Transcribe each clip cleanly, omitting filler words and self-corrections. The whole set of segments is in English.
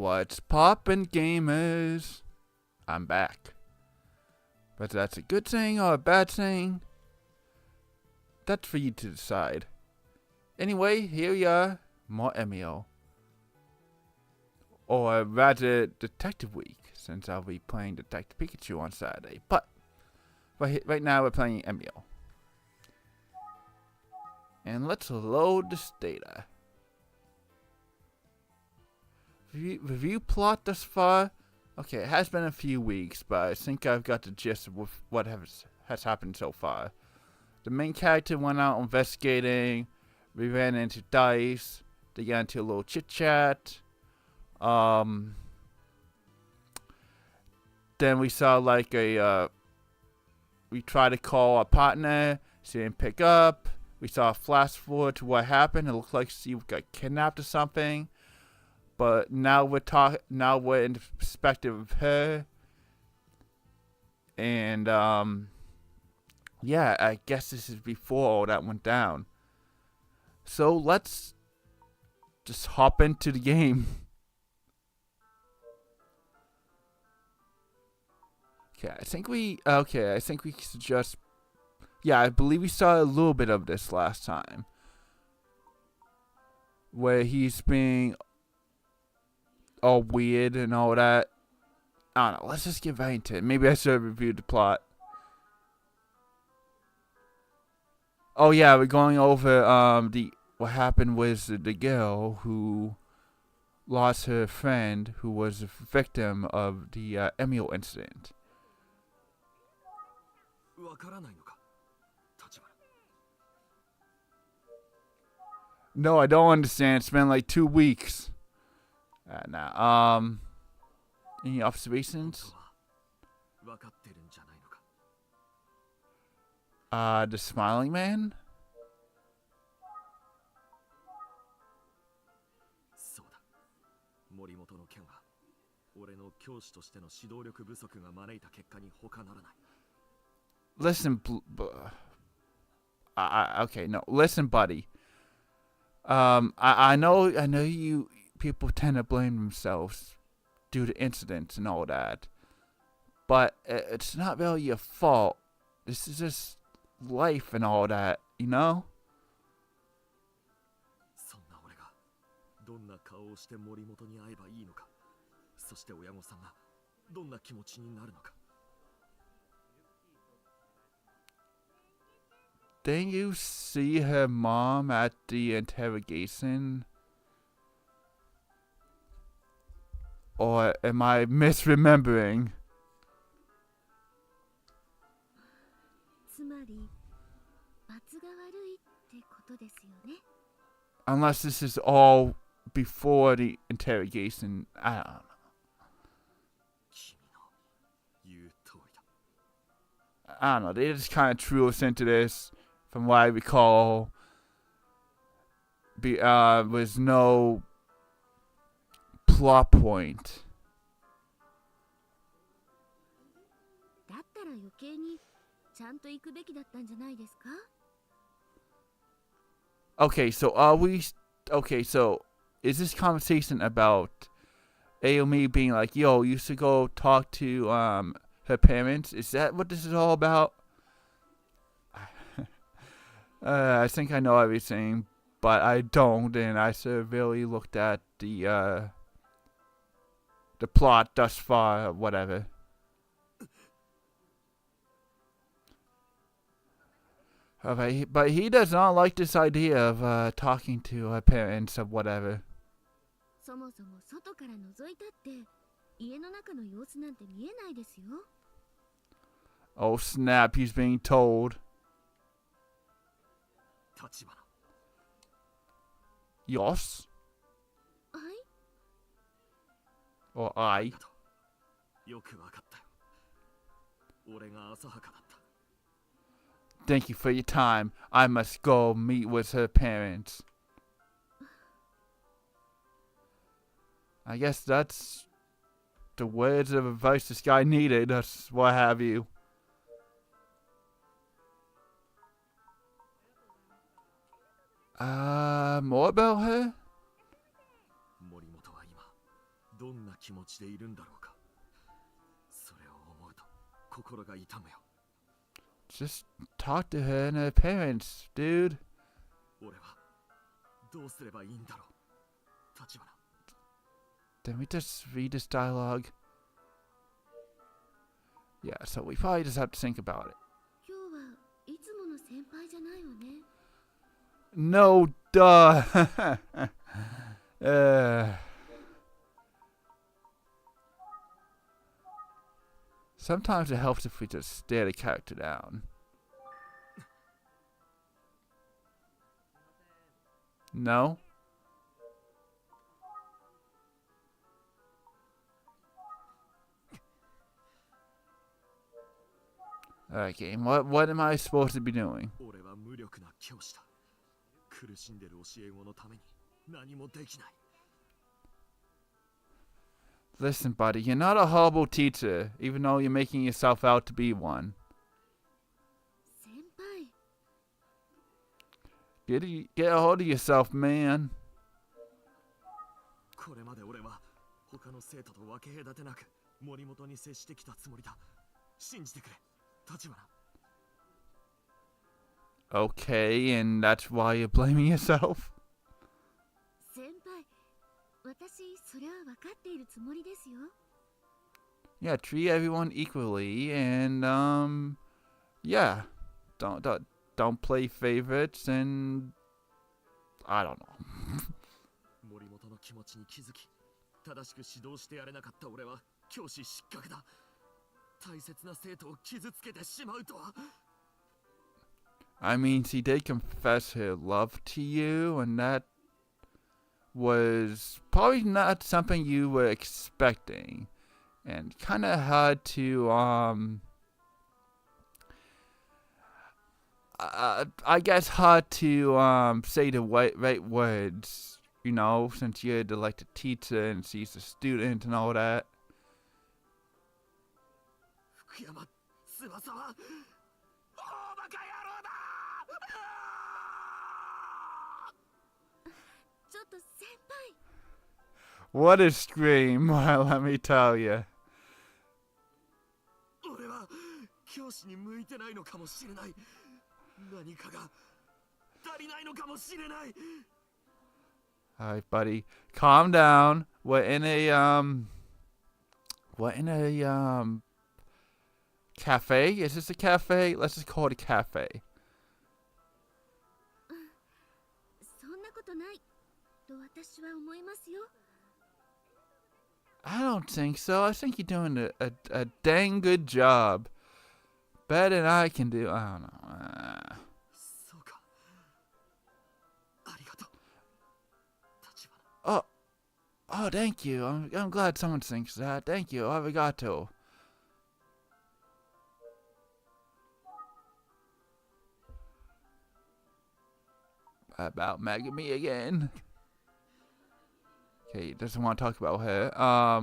What's poppin', gamers? I'm back. But that's a good thing or a bad thing, that's for you to decide. Anyway, here we are, more Emio. Or rather, Detective Week, since I'll be playing Detective Pikachu on Saturday. But right now we're playing Emio. And let's load this data. Review plot thus far. Okay, it has been a few weeks, but I think I've got the gist of what has happened so far. The main character went out investigating. We ran into Dice. They got into a little chit chat. Then we saw like we tried to call our partner. She didn't pick up. We saw a flash forward to what happened. It looked like she got kidnapped or something. But now we're in the perspective of her. And yeah, I guess this is before all that went down. So let's just hop into the game. I think we should just, yeah, I believe we saw a little bit of this last time. Where he's being all weird and all that. I don't know, let's just get right into it. Maybe I should have reviewed the plot. Oh yeah, we're going over what happened with the girl who lost her friend who was a victim of the Emio incident. No, I don't understand. It's been like 2 weeks. Any observations? The smiling man? Listen, okay, no, listen, buddy. I know you people tend to blame themselves due to incidents and all that, but it's not really your fault. This is just life and all that, you know? Didn't you see her mom at the interrogation? Or am I misremembering? Unless this is all before the interrogation, I don't know. I don't know, they just kind of threw us into this, from what I recall. Was no plot point. Okay, so is this conversation about Aomi being like, yo, you should go talk to her parents? Is that what this is all about? I think I know everything, but I don't, and I severely looked at the plot thus far, whatever. Okay, but he does not like this idea of talking to her parents or whatever. Oh snap, he's being told. Yes? Or I? Thank you for your time. I must go meet with her parents. I guess that's the words of advice this guy needed. That's what have you. More about her? Just talk to her and her parents, dude. Then we just read this dialogue. Yeah, so we probably just have to think about it. No, duh. Sometimes it helps if we just stare the character down. No? Alright, game. What am I supposed to be doing? Listen, buddy, you're not a horrible teacher, even though you're making yourself out to be one. Get a hold of yourself, man. Okay, and that's why you're blaming yourself? Yeah, treat everyone equally, and yeah, don't play favorites, and I don't know. I mean, she did confess her love to you, and that was probably not something you were expecting, and kind of hard to I guess hard to say the right words, you know, since you're the teacher and she's a student and all that. What a scream, let me tell you. Alright, buddy, calm down. We're in a cafe. Is this a cafe? Let's just call it a cafe. I don't think so. I think you're doing a dang good job. Better than I can do. I don't know. Oh, thank you. I'm glad someone thinks that. Thank you. Arigato. About Megami again. Okay, he doesn't want to talk about her. I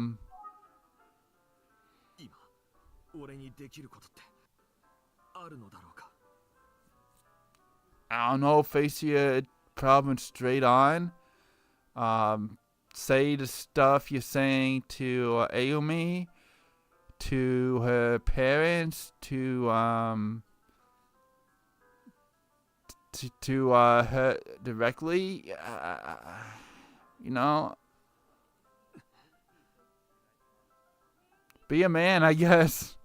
don't know, face your problem straight on. Say the stuff you're saying to Ayumi, to her parents, to her directly. You know, be a man, I guess.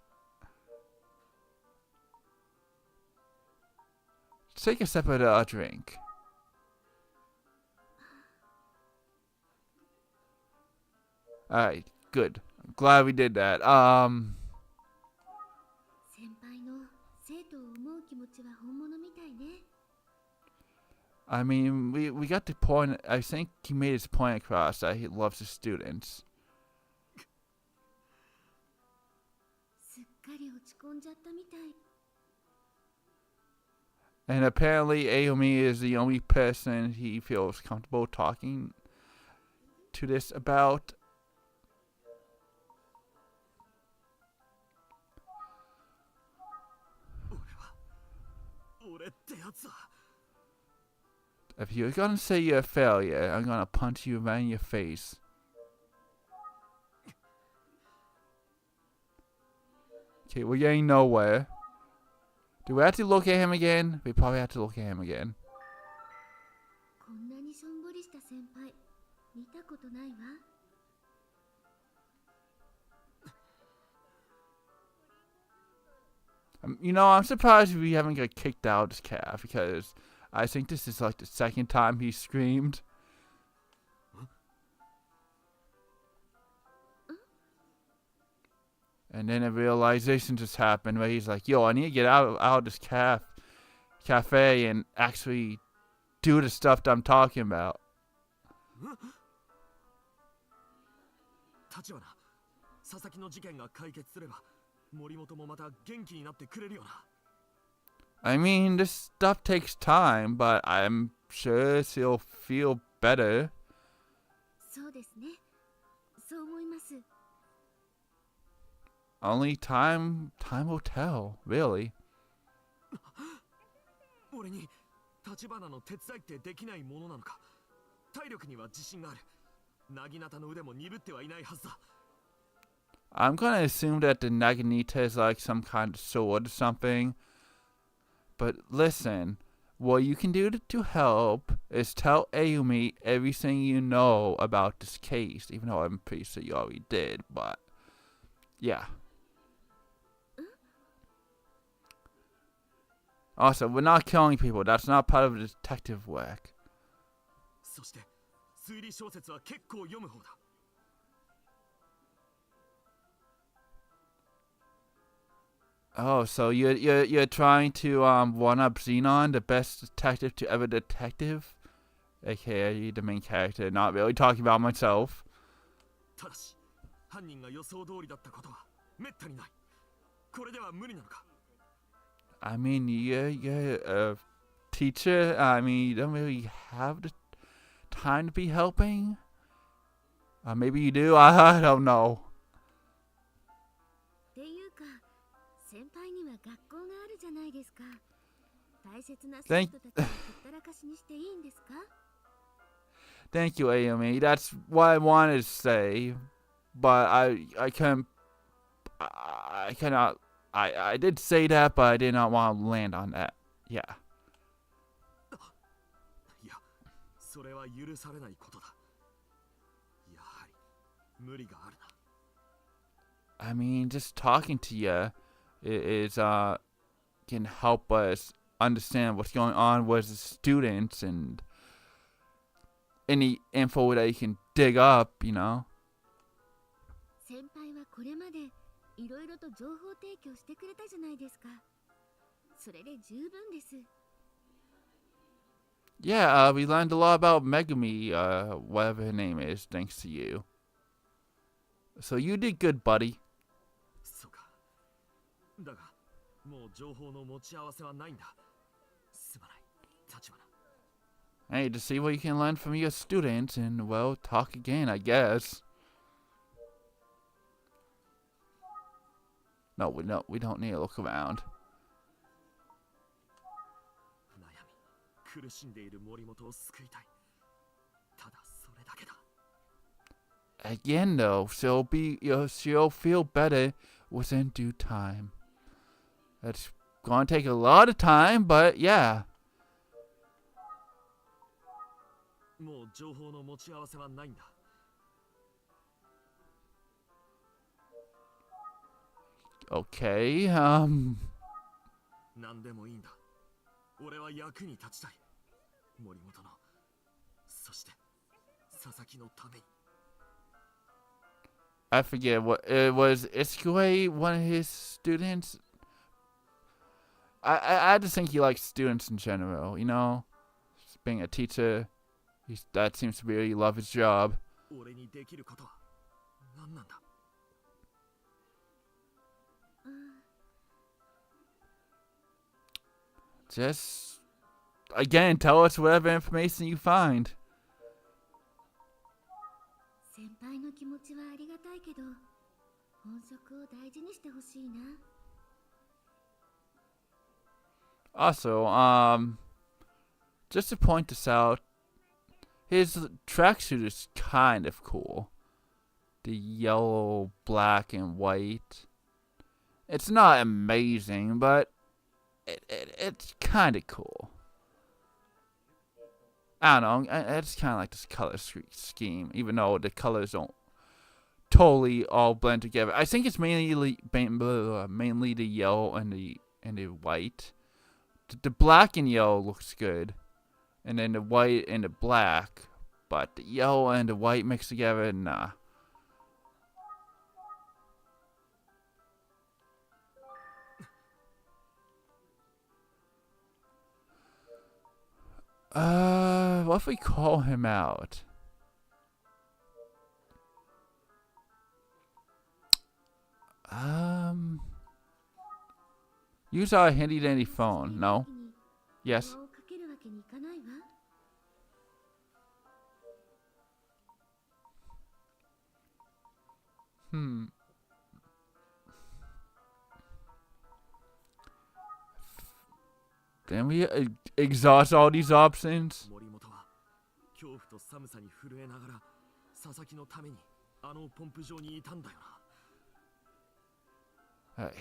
Take a sip of the drink. Alright, good. I'm glad we did that. I mean, we got the point. I think he made his point across that he loves his students. And apparently Ayumi is the only person he feels comfortable talking to this about. If you're gonna say you're a failure, I'm gonna punch you right in your face. Okay, we're getting nowhere. Do we have to look at him again? We probably have to look at him again. You know, I'm surprised we haven't got kicked out of this calf because I think this is like the second time he screamed. And then a realization just happened where he's like, yo, I need to get out of this cafe and actually do the stuff that I'm talking about. I mean, this stuff takes time, but I'm sure he'll feel better. Only time will tell, really. I'm gonna assume that the Naginata is like some kind of sword or something. But listen, what you can do to help is tell Ayumi everything you know about this case, even though I'm pretty sure you already did, but yeah. Also, we're not killing people. That's not part of the detective work. Oh, so you're trying to one up Xenon, the best detective to ever detective, aka the main character. Not really talking about myself. I mean, you're a teacher. I mean, you don't really have the time to be helping. Maybe you do. I don't know. Thank you, Ayumi. That's what I wanted to say, but I cannot. I did say that, but I did not want to land on that. Yeah. I mean, just talking to you is can help us understand what's going on with the students and any info that you can dig up, you know. Yeah, we learned a lot about Megumi, whatever her name is, thanks to you. So you did good, buddy. Hey, to see what you can learn from your students and, well, talk again, I guess. No, we don't need to look around. Again, though, she'll feel better within due time. That's gonna take a lot of time, but yeah. Okay, I forget what it was. Iskue one of his students? I just think he likes students in general, you know? Just being a teacher, that seems to really love his job. Just, again, tell us whatever information you find. Also, just to point this out, his tracksuit is kind of cool. The yellow, black, and white. It's not amazing, but it's kind of cool. I don't know. I just kind of like this color scheme, even though the colors don't totally all blend together. I think it's mainly the yellow and the white. The black and yellow looks good, and then the white and the black, but the yellow and the white mixed together, nah. What if we call him out? Use our handy dandy phone. No? Yes? Then we exhaust all these options.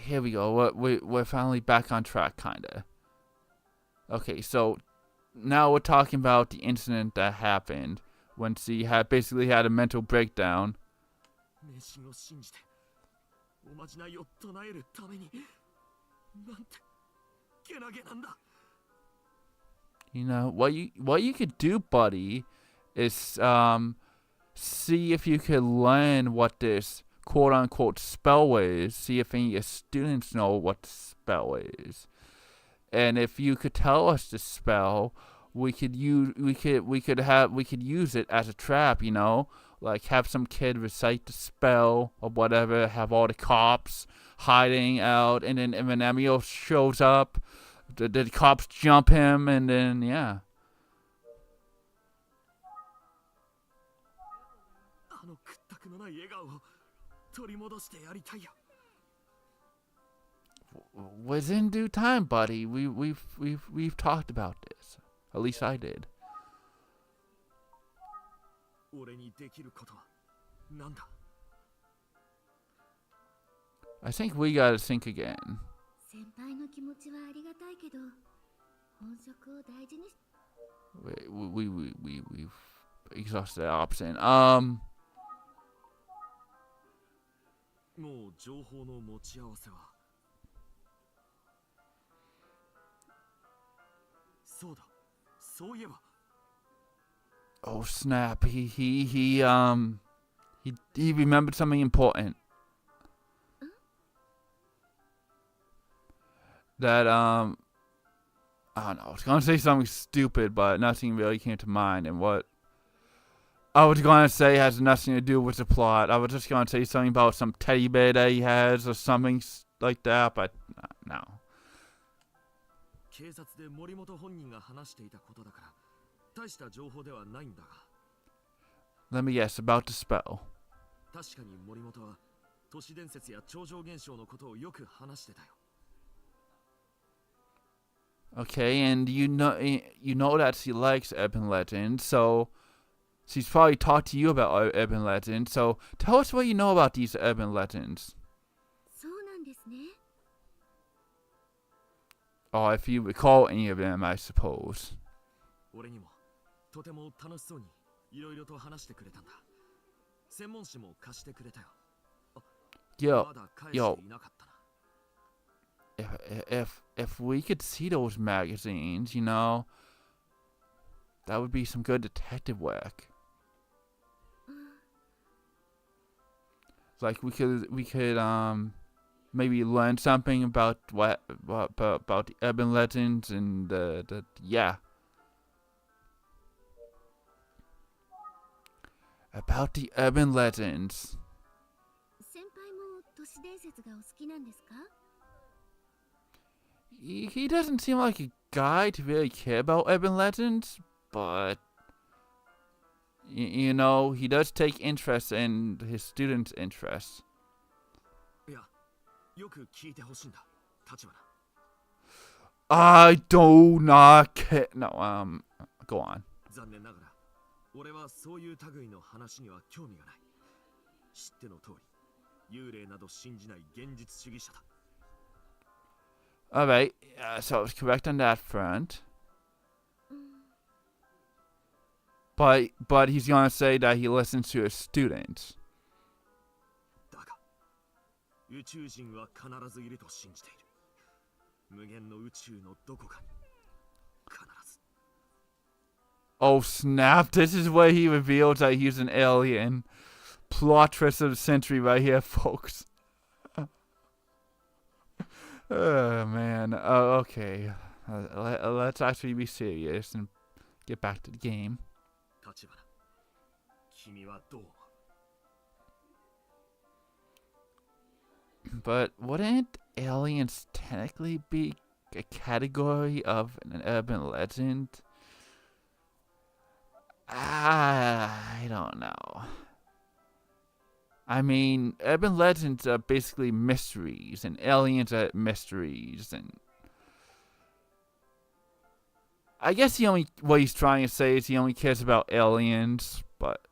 Here we go. We're finally back on track, kinda. Okay, so now we're talking about the incident that happened when she basically had a mental breakdown. You know what you could do, buddy, is see if you could learn what this quote-unquote spell is. See if any of your students know what the spell is, and if you could tell us the spell, we could use it as a trap. You know, like have some kid recite the spell or whatever. Have all the cops hiding out, and then when Emio shows up, the cops jump him, and then yeah. Within due time, buddy. We've talked about this. At least I did. I think we gotta think again. We've exhausted that option. Oh snap! He remembered something important. That I don't know. I was gonna say something stupid, but nothing really came to mind. And what I was gonna say has nothing to do with the plot. I was just gonna say something about some teddy bear that he has or something like that, but no. Let me guess about the spell. Okay, and you know that she likes urban legends, so she's probably talked to you about urban legends. So tell us what you know about these urban legends. Or if you recall any of them, I suppose. Yo. If we could see those magazines, you know, that would be some good detective work. Like we could maybe learn something about about the urban legends and the yeah. About the urban legends. He doesn't seem like a guy to really care about urban legends, but you know, he does take interest in his students' interests. I do not care. No, go on. Alright, so I was correct on that front. But he's gonna say that he listens to his students. だが、宇宙人は必ずいると信じている。無限の宇宙のどこかに必ず。Oh snap, this is where he reveals that he's an alien. Plot twist of the century right here, folks. Oh man, okay. Let's actually be serious and get back to the game. 立花、君はどう思う？ But wouldn't aliens technically be a category of an urban legend? I don't know. I mean, urban legends are basically mysteries, and aliens are mysteries, and I guess what he's trying to say is he only cares about aliens, but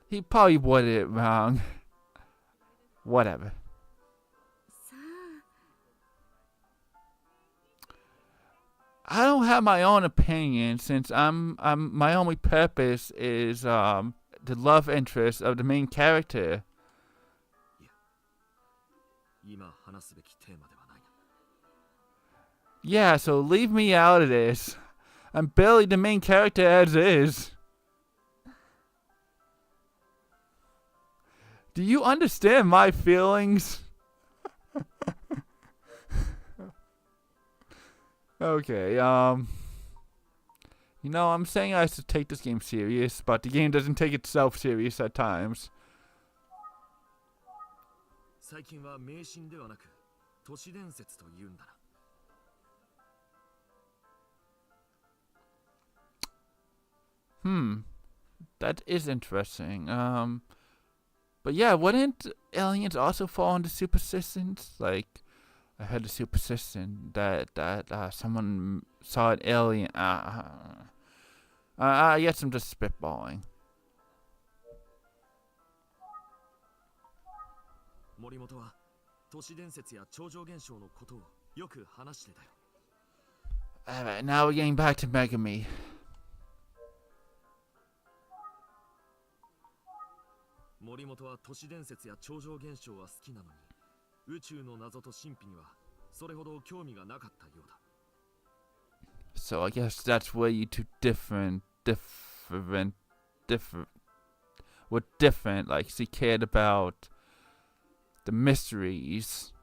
he probably worded it wrong. Whatever. I don't have my own opinion since my only purpose is the love interest of the main character. Yeah, so leave me out of this. I'm barely the main character as is. Do you understand my feelings? Okay, you know, I'm saying I should take this game serious, but the game doesn't take itself serious at times. That is interesting. But yeah, wouldn't aliens also fall into superstitions? Like, I heard a superstition that someone saw an alien. I guess I'm just spitballing. 森本は都市伝説や超常現象のことをよく話してたよ。 Alright, now we're getting back to Megami. 森本は都市伝説や超常現象は好きなのに、宇宙の謎と神秘にはそれほど興味がなかったようだ。 So I guess that's where you two were different. Like, she cared about the mysteries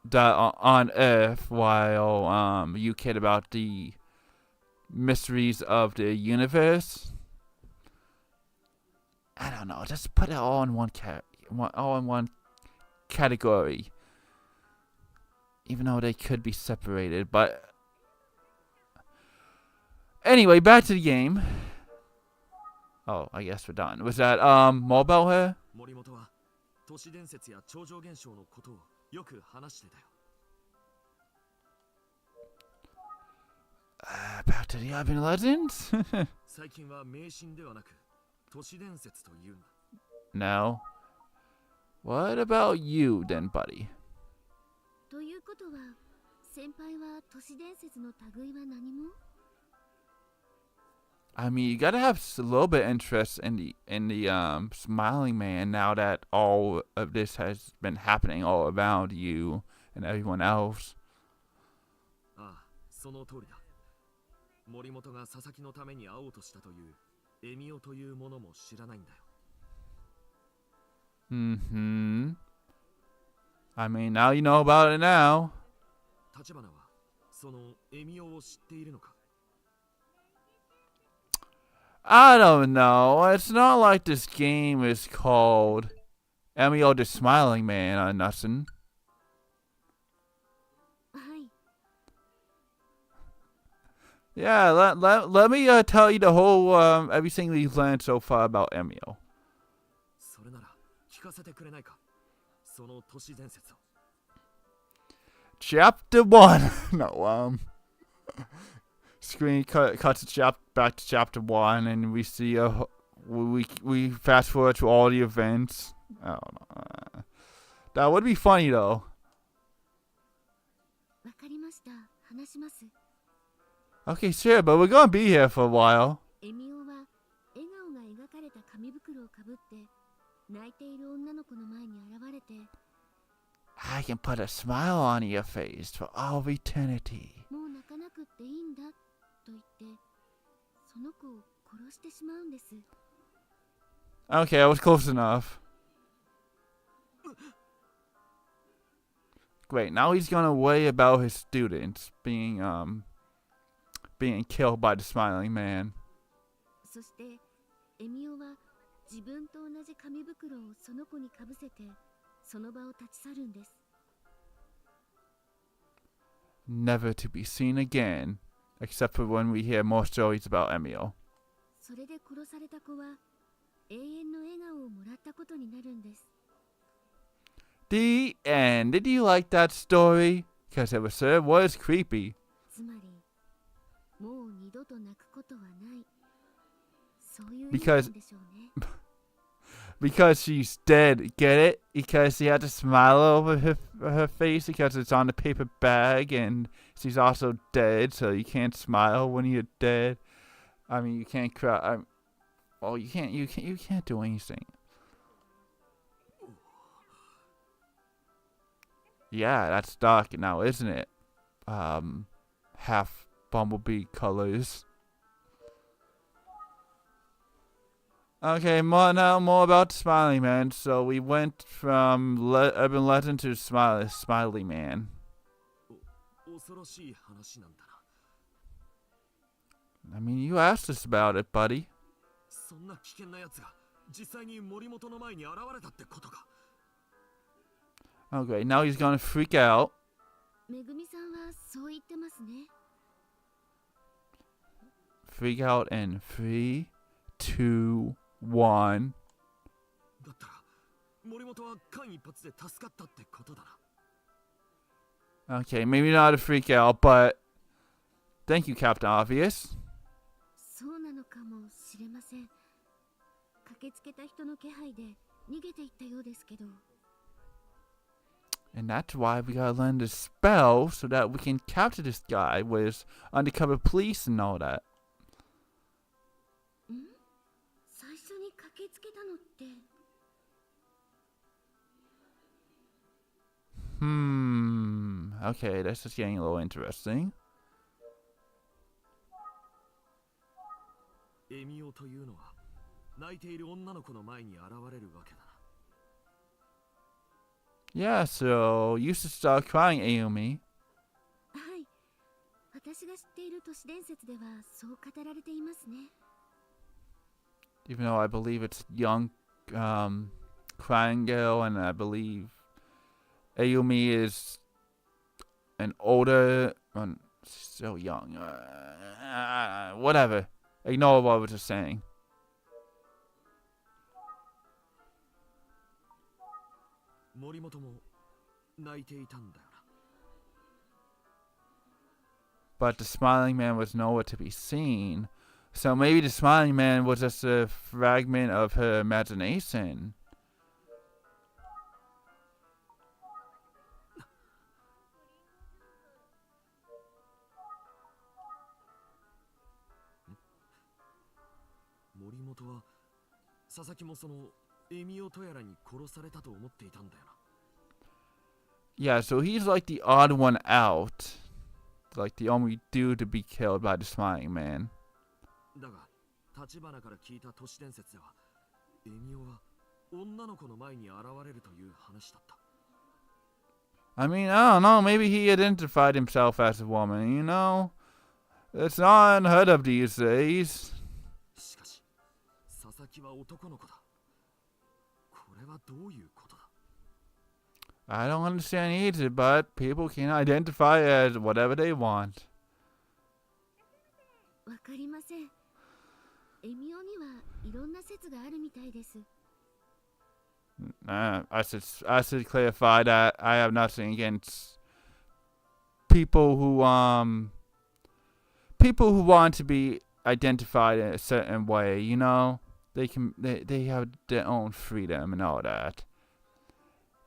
that are on Earth, while you cared about the mysteries of the universe. I don't know. Just put it all in one category, even though they could be separated. But anyway, back to the game. Oh, I guess we're done. Was that mobile her? 森本は都市伝説や超常現象のことをよく話してたよ。 Back to the urban legends? 最近は迷信ではなく都市伝説というな。 No. What about you then, buddy? ということは、先輩は都市伝説の類は何も？ I mean, you gotta have a little bit of interest in the smiling man now that all of this has been happening all around you and everyone else. ああ、その通りだ。森本が佐々木のために会おうとしたというエミオというものも知らないんだよ。 I mean, now you know about it now. 立花はそのエミオを知っているのか？ I don't know. It's not like this game is called Emio the Smiling Man or nothing. はい。 Yeah, let me tell you the whole everything we've learned so far about Emio. それなら聞かせてくれないか？その都市伝説を。 Chapter 1. No, screen cuts back to chapter 1, and we see we fast forward to all the events. I don't know. That would be funny though. 話します。 Okay, sure, but we're gonna be here for a while. エミオは笑顔が描かれた紙袋をかぶって泣いている女の子の前に現れて、 I can put a smile on your face for all of eternity. もう泣かなくっていいんだと言ってその子を殺してしまうんです。 Okay, I was close enough. Great, now he's gonna worry about his students being killed by the smiling man. そしてエミオは自分と同じ紙袋をその子にかぶせてその場を立ち去るんです。 Never to be seen again, except for when we hear more stories about Emio. それで殺された子は永遠の笑顔をもらったことになるんです。 The end. Did you like that story? Because it was creepy. つまりもう二度と泣くことはない、そういう意味な Because んでしょうね。 because she's dead. Get it? Because she had a smile over her face because it's on the paper bag, and she's also dead, so you can't smile when you're dead. I mean, you can't cry. Well, you can't do anything. Yeah, that's dark now, isn't it? Half bumblebee colors. Okay, more about the Smiley Man. So we went from urban legend to Smiley Man. 恐ろしい話なんだな。 I mean, you asked us about it, buddy. そんな危険な奴が実際に森本の前に現れたってことか。 Okay, now he's gonna freak out. めぐみさんはそう言ってますね。 Freak out in 3, 2, 1. だったら森本は間一髪で助かったってことだな。 Okay, maybe not a freak out, but thank you, Captain Obvious. そうなのかもしれません。駆けつけた人の気配で逃げていったようですけど。 And that's why we gotta learn the spell so that we can capture this guy with undercover police and all that. ん？最初に駆けつけたのって。 Okay, this is getting a little interesting. エミオというのは泣いている女の子の前に現れるわけだな。 Yeah, so you should start crying, Ayumi. はい。私が知っている都市伝説ではそう語られていますね。 Even though I believe it's young, crying girl, and I believe Ayumi is an older, still young. Whatever. Ignore what I was just saying. 森本も泣いていたんだよな。 But the smiling man was nowhere to be seen. So maybe the smiling man was just a fragment of her imagination. 森本は佐々木もそのエミオとやらに殺されたと思っていたんだよな。 Yeah, so he's like the odd one out. Like the only dude to be killed by the smiling man. だが立花から聞いた都市伝説ではエミオは女の子の前に現れるという話だった。 I mean, I don't know, maybe he identified himself as a woman, you know? It's not unheard of these days. しかし佐々木は男の子だ。これはどういうことだ。 I don't understand either, but people can identify as whatever they want. わかりません。エミオにはいろんな説があるみたいです。 I should clarify that I have nothing against people who want to be identified in a certain way, you know? They have their own freedom and all that.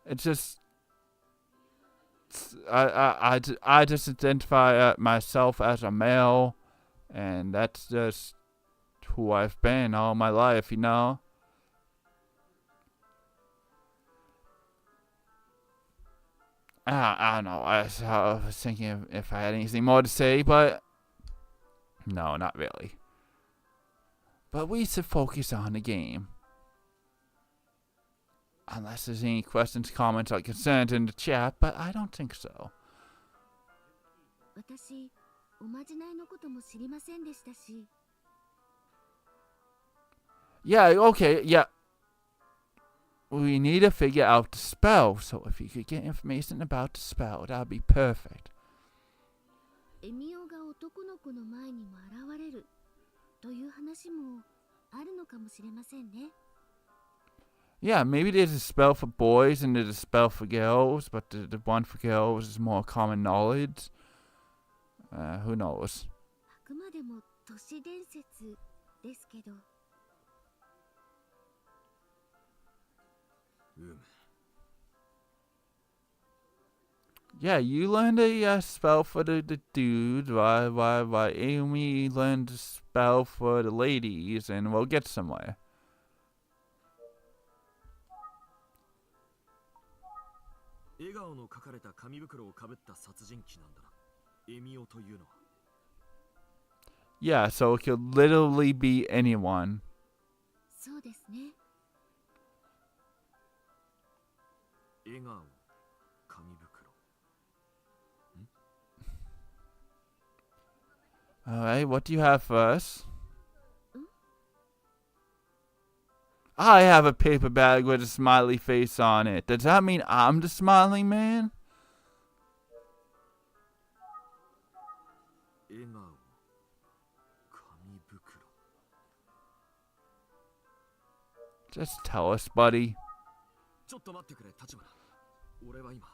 It's just I just identify myself as a male, and that's just who I've been all my life, you know? I don't know. I was thinking if I had anything more to say, but no, not really. But we should focus on the game. Unless there's any questions, comments, or concerns in the chat, but I don't think so. 私、おまじないのことも知りませんでしたし。Yeah, okay, yeah. We need to figure out the spell, so if you could get information about the spell, that would be perfect. エミオが男の子の前にも現れるという話もあるのかもしれませんね。Yeah, maybe there's a spell for boys and there's a spell for girls, but the one for girls is more common knowledge. Who knows? あくまでも都市伝説ですけど。Yeah, you learned a spell for the dude, while Amy learned a spell for the ladies, and we'll get somewhere. 笑顔の描かれた紙袋をかぶった殺人鬼なんだな。エミオというのは。Yeah, so it could literally be anyone. そうですね。笑顔、紙袋。Alright, what do you have for us? I have a paper bag with a smiley face on it. Does that mean I'm the smiling man? 笑顔、紙袋。 Just tell us, buddy. ちょっと待ってくれ、立花。俺は今、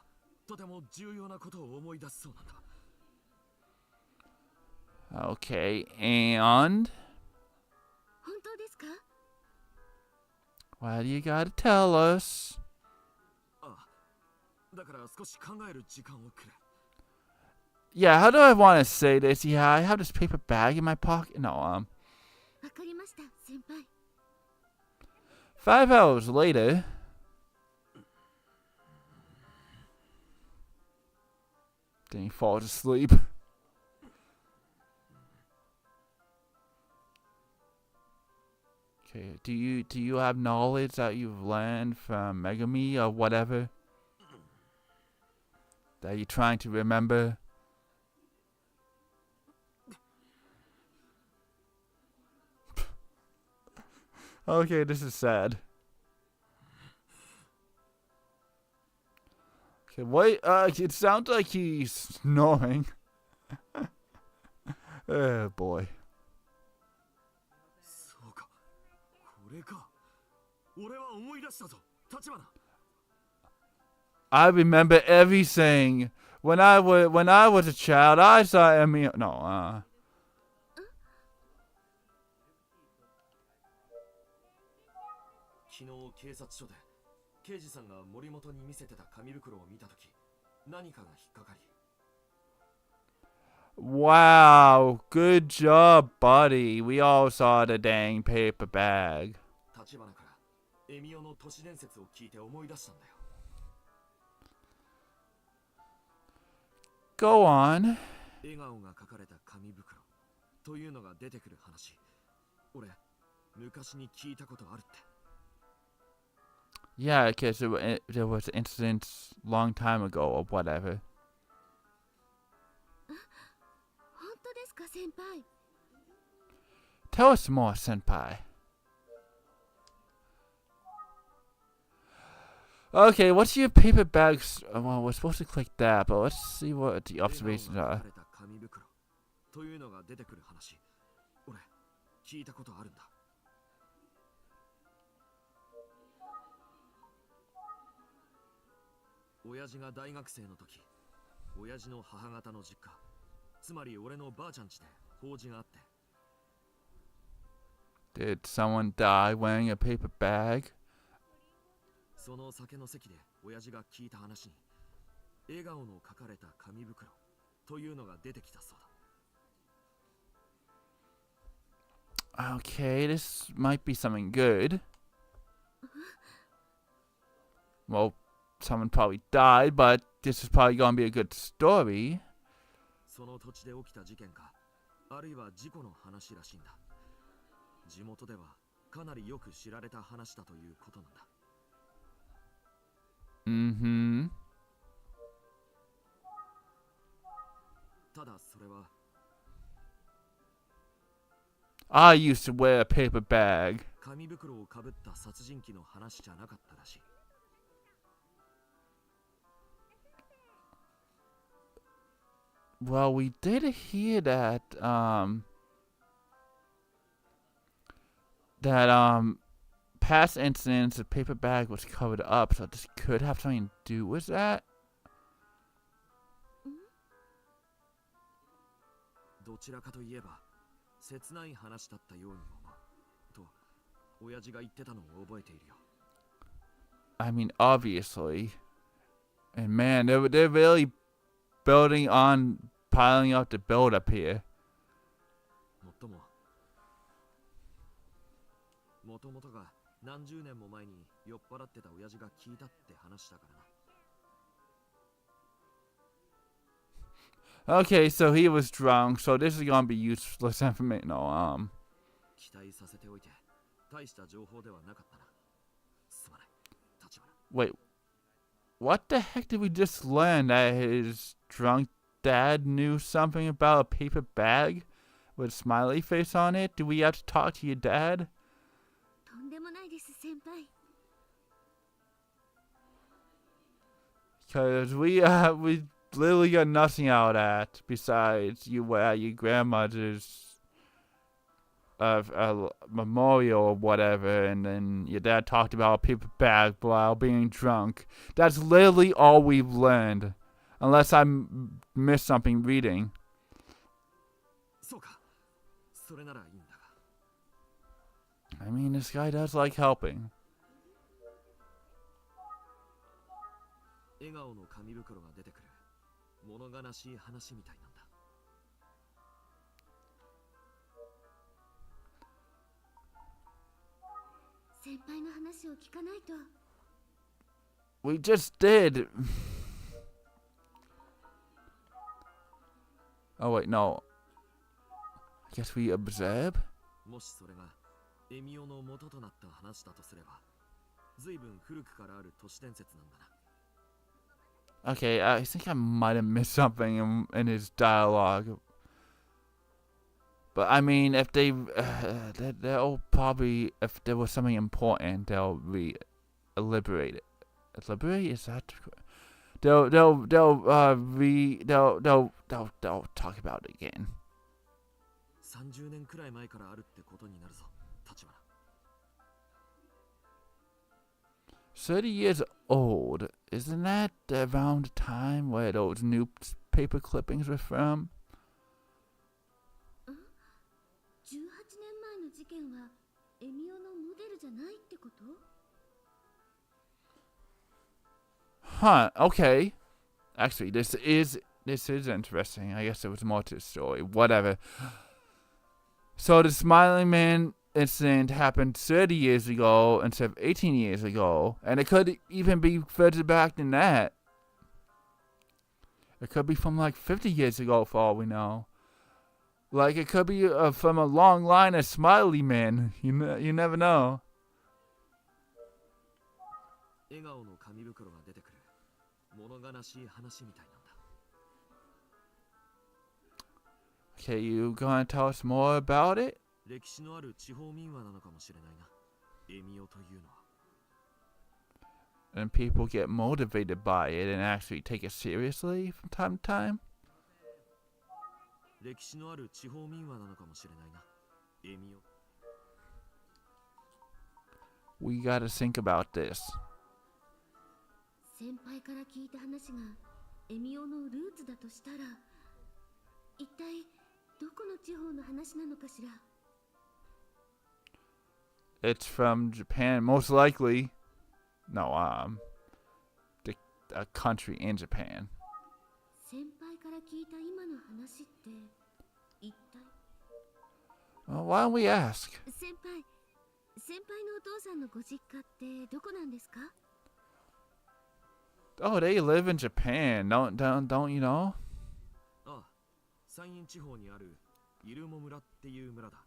とても重要なことを思い出しそうなんだ。 Okay, and 本当ですか？ why do you gotta tell us? ああ、だから少し考える時間をくれ。 Yeah, how do I want to say this? Yeah, I have this paper bag in my pocket. No, わかりました、先輩。 5 hours later. Then he falls asleep. Okay, do you have knowledge that you've learned from Megami or whatever? That you're trying to remember? Okay, this is sad. Okay, wait, it sounds like he's snoring. Oh boy. そうか、これか。俺は思い出したぞ、立花。 I remember everything. When I was a child, I saw Emio. No, 昨日警察署で刑事さんが森本に見せてた紙袋を見たとき、何かが引っかかり。 Wow, good job, buddy. We all saw the dang paper bag. 立花からエミオの都市伝説を聞いて思い出したんだよ。 Go on. 笑顔が描かれた紙袋というのが出てくる話。俺、昔に聞いたことあるって。 Yeah, because there was incidents long time ago or whatever. 本当ですか、先輩。 Tell us more, senpai. Okay, what's your paper bags? Well, we're supposed to click that, but let's see what the observations are. 紙袋というのが出てくる話。俺、聞いたことあるんだ。 親父が大学生の時、親父の母方の実家、つまり俺のばあちゃん家で法事があって。 Did someone die wearing a paper bag? その酒の席で親父が聞いた話に、笑顔の書かれた紙袋というのが出てきたそうだ。 Okay, this might be something good. Well, someone probably died, but this is probably gonna be a good story. その土地で起きた事件か、あるいは事故の話らしいんだ。地元ではかなりよく知られた話だということなんだ。Mm-hmm. ただそれは I used to wear a paper bag. 紙袋をかぶった殺人鬼の話じゃなかったらしい。Well, we did hear that, past incidents, the paper bag was covered up, so this could have something to do with that. どちらかといえば切ない話だったように思うと親父が言ってたのを覚えているよ。 I mean, obviously. And man, they're really building on, piling up the build up here. もっとももともとが何十年も前に酔っ払ってた親父が聞いたって話だからな。 Okay, so he was drunk, so this is gonna be useless information. No, 期待させておいて大した情報ではなかったな。すまない、立花。 wait. What the heck did we just learn? That his drunk dad knew something about a paper bag with a smiley face on it? Do we have to talk to your dad? とんでもないです先輩。 Cause we literally got nothing out of that besides you were at your grandmother's memorial or whatever, and then your dad talked about a paper bag while being drunk. That's literally all we've learned, unless I missed something reading. そうか、それならいいんだが。 I mean, this guy does like helping. 笑顔の紙袋が出てくる物悲しい話みたいなんだ。 先輩の話を聞かないと。 We just did. Oh wait, no. I guess we observe. もしそれがエミオの元となった話だとすれば、随分古くからある都市伝説なんだな。 Okay, I think I might have missed something in his dialogue. But I mean, if they'll probably, if there was something important, they'll elaborate it. Elaborate, is that? They'll talk about it again. 30年くらい前からあるってことになるぞ、立花。 30 years old. Isn't that around the time where those newspaper clippings were from? 18年前の事件はエミオのモデルじゃないってこと？ Huh, okay. Actually, this is interesting. I guess there was more to the story. Whatever. So the Smiling Man incident happened 30 years ago instead of 18 years ago. And it could even be further back than that. It could be from like 50 years ago for all we know. Like it could be from a long line of Smiley Men. You never know. 笑顔の紙袋が出てくる物悲しい話みたいなんだ。 Okay, you gonna tell us more about it? 歴史のある地方民話なのかもしれないな。エミオというのは。 And people get motivated by it and actually take it seriously from time to time? 歴史のある地方民話なのかもしれないな。エミオ。 We gotta think about this. 先輩から聞いた話がエミオのルーツだとしたら、一体どこの地方の話なのかしら。 It's from Japan, most likely. No, a country in Japan. 先輩から聞いた今の話って一体 Well, why don't we ask? 先輩のお父さんのご実家ってどこなんですか？ Oh, they live in Japan. Don't you know? ああ、山陰地方にあるイルモ村っていう村だ。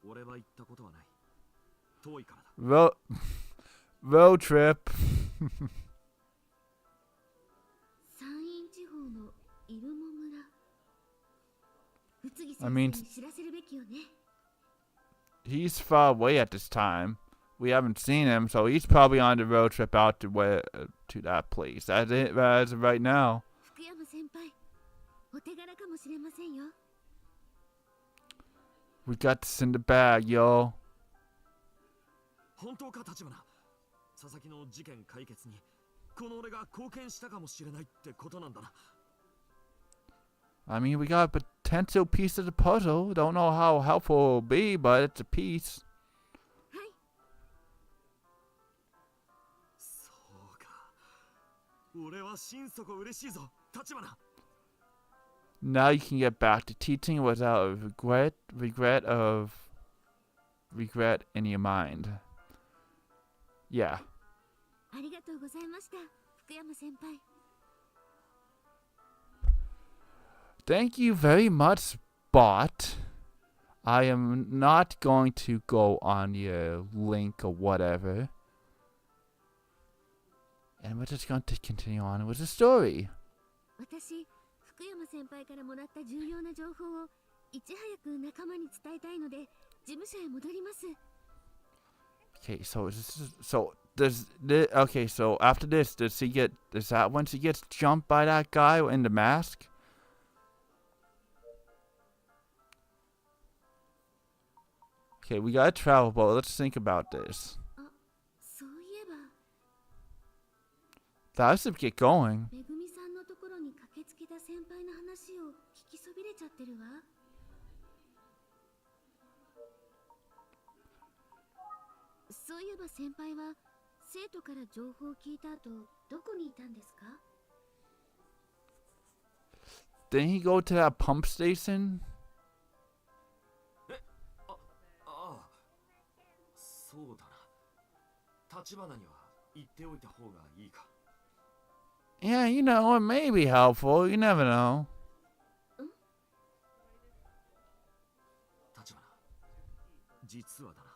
俺は行ったことはない。遠いからだ。Road trip. 山陰地方のイルモ村。宇津木 I 先 mean, 生に知らせるべきよね。 he's far away at this time. We haven't seen him, so he's probably on the road trip out to that place. That's it as of right now. 福山先輩、お手柄かもしれませんよ。 We got this in the bag, yo. 本当か、立花。佐々木の事件解決にこの俺が貢献したかもしれないってことなんだな。 I mean, we got a potential piece of the puzzle. Don't know how helpful it'll be, but it's a piece. はい。そうか。俺は心底嬉しいぞ、立花。 Now you can get back to teaching without regret in your mind. Yeah. ありがとうございました、福山先輩。 Thank you very much, bot. I am not going to go on your link or whatever. And we're just going to continue on with the story. 私、福山先輩からもらった重要な情報をいち早く仲間に伝えたいので、事務所へ戻ります。 Okay, so okay, so after this, is that when she gets jumped by that guy in the mask? Okay, we gotta travel, but let's think about this. そういえば、 Let's get going. めぐみさんのところに駆けつけた先輩の話を聞きそびれちゃってるわ。そういえば先輩は生徒から情報を聞いた後、どこにいたんですか？ Didn't he go to that pump station? ああ、そうだな。立花には言っておいた方がいいか。 Yeah, you know, it may be helpful. You never know. 立花、実はだな。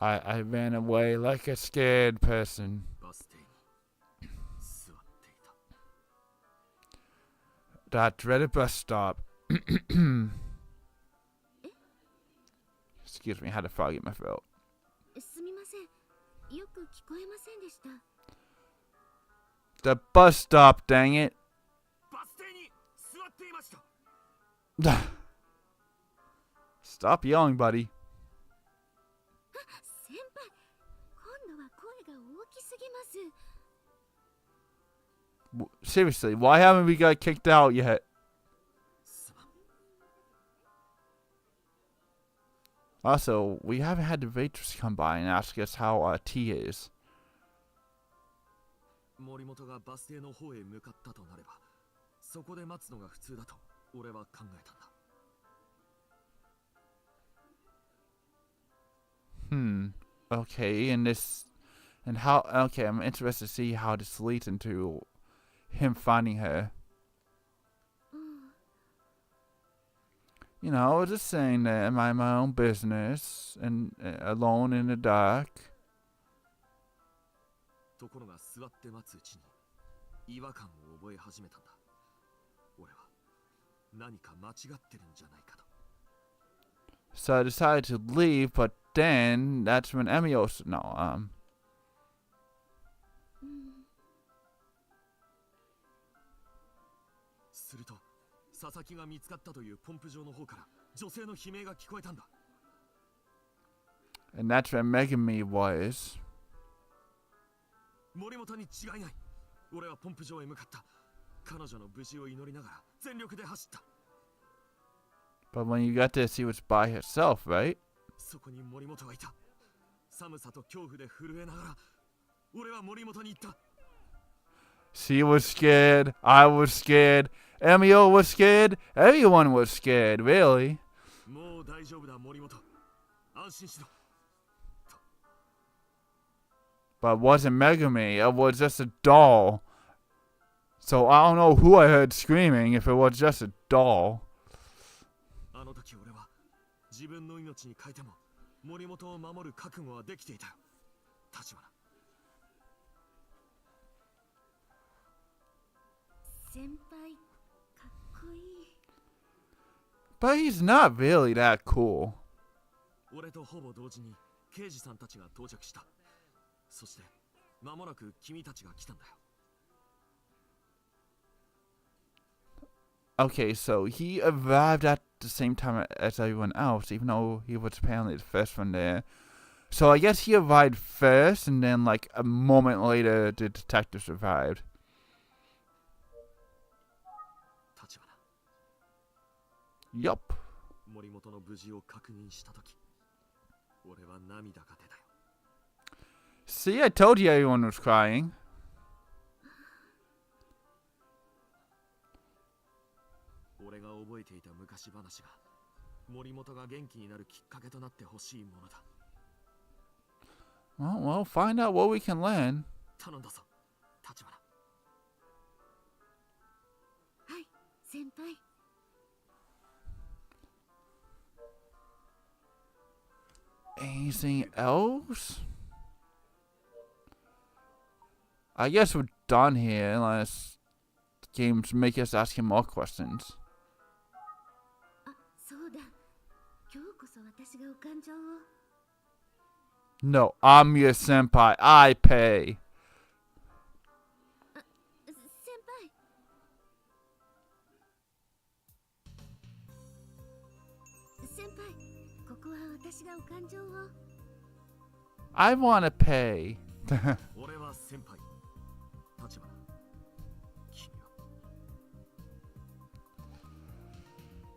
I ran away like a scared person. バス停に座っていた。 That dreaded bus stop. Excuse me, I had a frog in my throat. すみません。よく聞こえませんでした。 The bus stop, dang it. バス停に座っていました。 Stop yelling, buddy. 先輩、今度は声が大きすぎます。 Seriously, why haven't we got kicked out yet? すまん。 Also, we haven't had the waitress come by and ask us how our tea is. 森本がバス停の方へ向かったとなれば、そこで待つのが普通だと俺は考えたんだ。 Okay, and okay, I'm interested to see how this leads into him finding her. You know, just saying that I mind my own business and alone in the dark. ところが座って待つうちに違和感を覚え始めたんだ。俺は何か間違ってるんじゃないかと。 So I decided to leave, but then that's when Emio no. すると佐々木が見つかったというポンプ場の方から女性の悲鳴が聞こえたんだ。 And that's where Megami was. 森本に違いない。俺はポンプ場へ向かった。彼女の無事を祈りながら全力で走った。 But when you got there, she was by herself, right? そこに森本はいた。寒さと恐怖で震えながら俺は森本に言った。 She was scared. I was scared. Emio was scared. Everyone was scared, really. もう大丈夫だ森本。安心しろ。 But it wasn't Megami. It was just a doll. So I don't know who I heard screaming if it was just a doll. あの時俺は自分の命に変えても森本を守る覚悟はできていたよ。立花。先輩、かっこいい。 But he's not really that cool. 俺とほぼ同時に刑事さんたちが到着した。そして間もなく君たちが来たんだよ。 Okay, so he arrived at the same time as everyone else, even though he was apparently the first one there. So I guess he arrived first, and then like a moment later, the detectives arrived. 立花。 Yup. 森本の無事を確認した時、俺は涙が出たよ。 See, I told you everyone was crying. 俺が覚えていた昔話が森本が元気になるきっかけとなってほしいものだ。 Well, we'll find out what we can learn. 頼んだぞ、立花。 はい、先輩。 Anything else? I guess we're done here, unless games make us ask him more questions. あ、そうだ。今日こそ私がお勘定を。 No, I'm your senpai. I pay. 先輩。先輩、ここは私がお勘定を。 I wanna pay. 俺は先輩。立花。君は。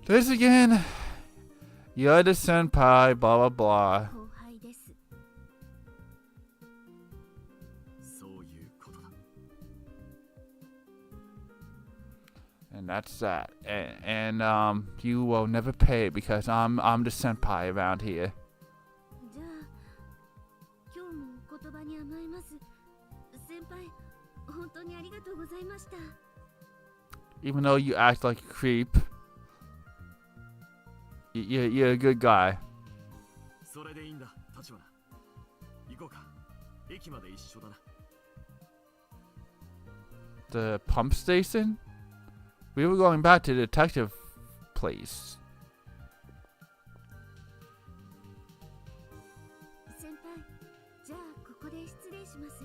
This again. You're the senpai, blah blah blah. 後輩です。 そういうことだ。 And that's that. And you will never pay because I'm the senpai around here. じゃあ、今日もお言葉に甘えます。先輩、本当にありがとうございました。 Even though you act like a creep, you're a good guy. それでいいんだ、立花。行こうか。駅まで一緒だな。 The pump station? We were going back to the detective place. 先輩、じゃあここで失礼します。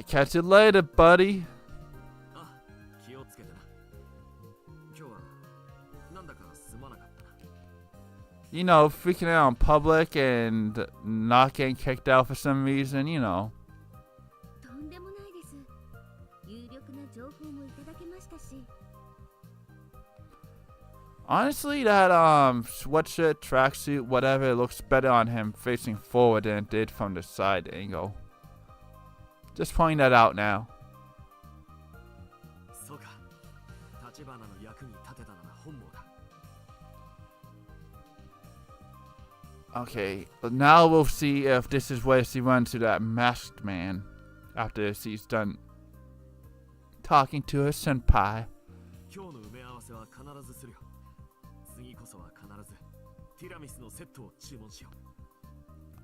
Catch you later, buddy. あ、気をつけてな。今日はなんだかすまなかったな。 You know, freaking out in public and not getting kicked out for some reason, you know. とんでもないです。有力な情報もいただけましたし。 Honestly, that sweatshirt, tracksuit, whatever, it looks better on him facing forward than it did from the side angle. Just pointing that out now. そうか。立花の役に立てたなら本望だ。 Okay, but now we'll see if this is where she runs to that masked man after she's done talking to her senpai. 今日の埋め合わせは必ずするよ。次こそは必ずティラミスのセットを注文しよう。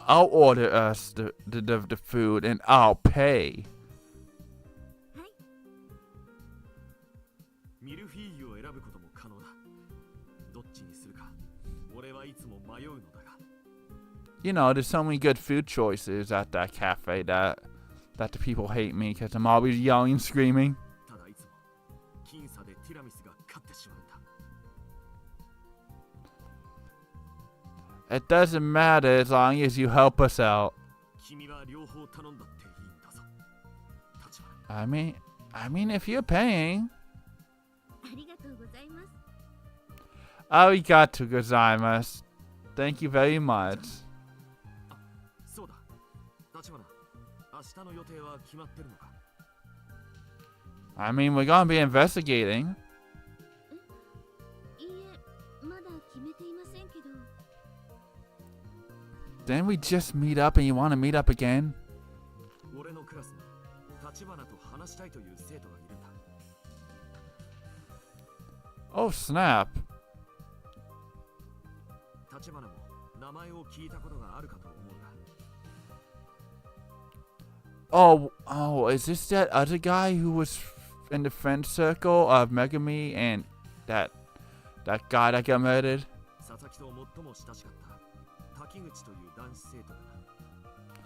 I'll order us the food and I'll pay. はい。ミルフィーユを選ぶことも可能だ。どっちにするか、俺はいつも迷うのだが。 You know, there's so many good food choices at that cafe that the people hate me because I'm always yelling and screaming. ただいつも僅差でティラミスが勝ってしまうんだ。 It doesn't matter as long as you help us out. 君は両方頼んだっていいんだぞ。立花。 I mean, if you're paying. ありがとうございます。 Arigato gozaimasu. Thank you very much. そうだ。立花、明日の予定は決まってるのか？ I mean, we're gonna be investigating. いいえ、まだ決めていませんけど。 Didn't we just meet up and you want to meet up again? 俺のクラスに立花と話したいという生徒がいるんだ。 Oh, snap. 立花も名前を聞いたことがあるかと思うが。 Oh, is this that other guy who was in the friend circle of Megami and that guy that got murdered? 佐々木と最も親しかった滝口という男子生徒が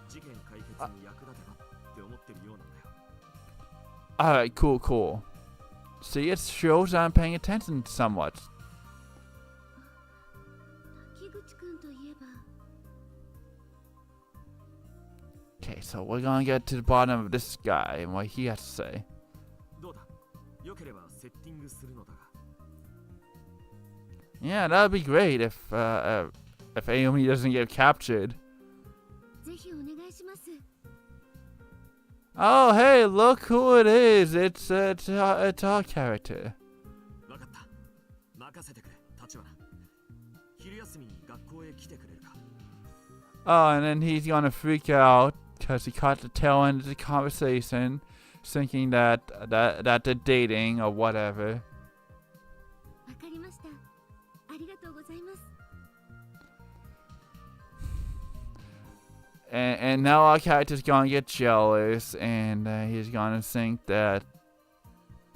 事件解決に役立てばって思ってるようなんだよ。 Alright, cool. See, it shows I'm paying attention somewhat. 滝口くんといえば。 Okay, so we're gonna get to the bottom of this guy and what he has to say. どうだ？よければセッティングするのだが。 Yeah, that'd be great if Aomi doesn't get captured. ぜひお願いします。 Oh, hey, look who it is. It's our character. わかった。任せてくれ、立花。昼休みに学校へ来てくれるか。 Oh, and then he's gonna freak out because he caught the tail end of the conversation, thinking that they're dating or whatever. わかりました。ありがとうございます。 And now our character's gonna get jealous, and he's gonna think that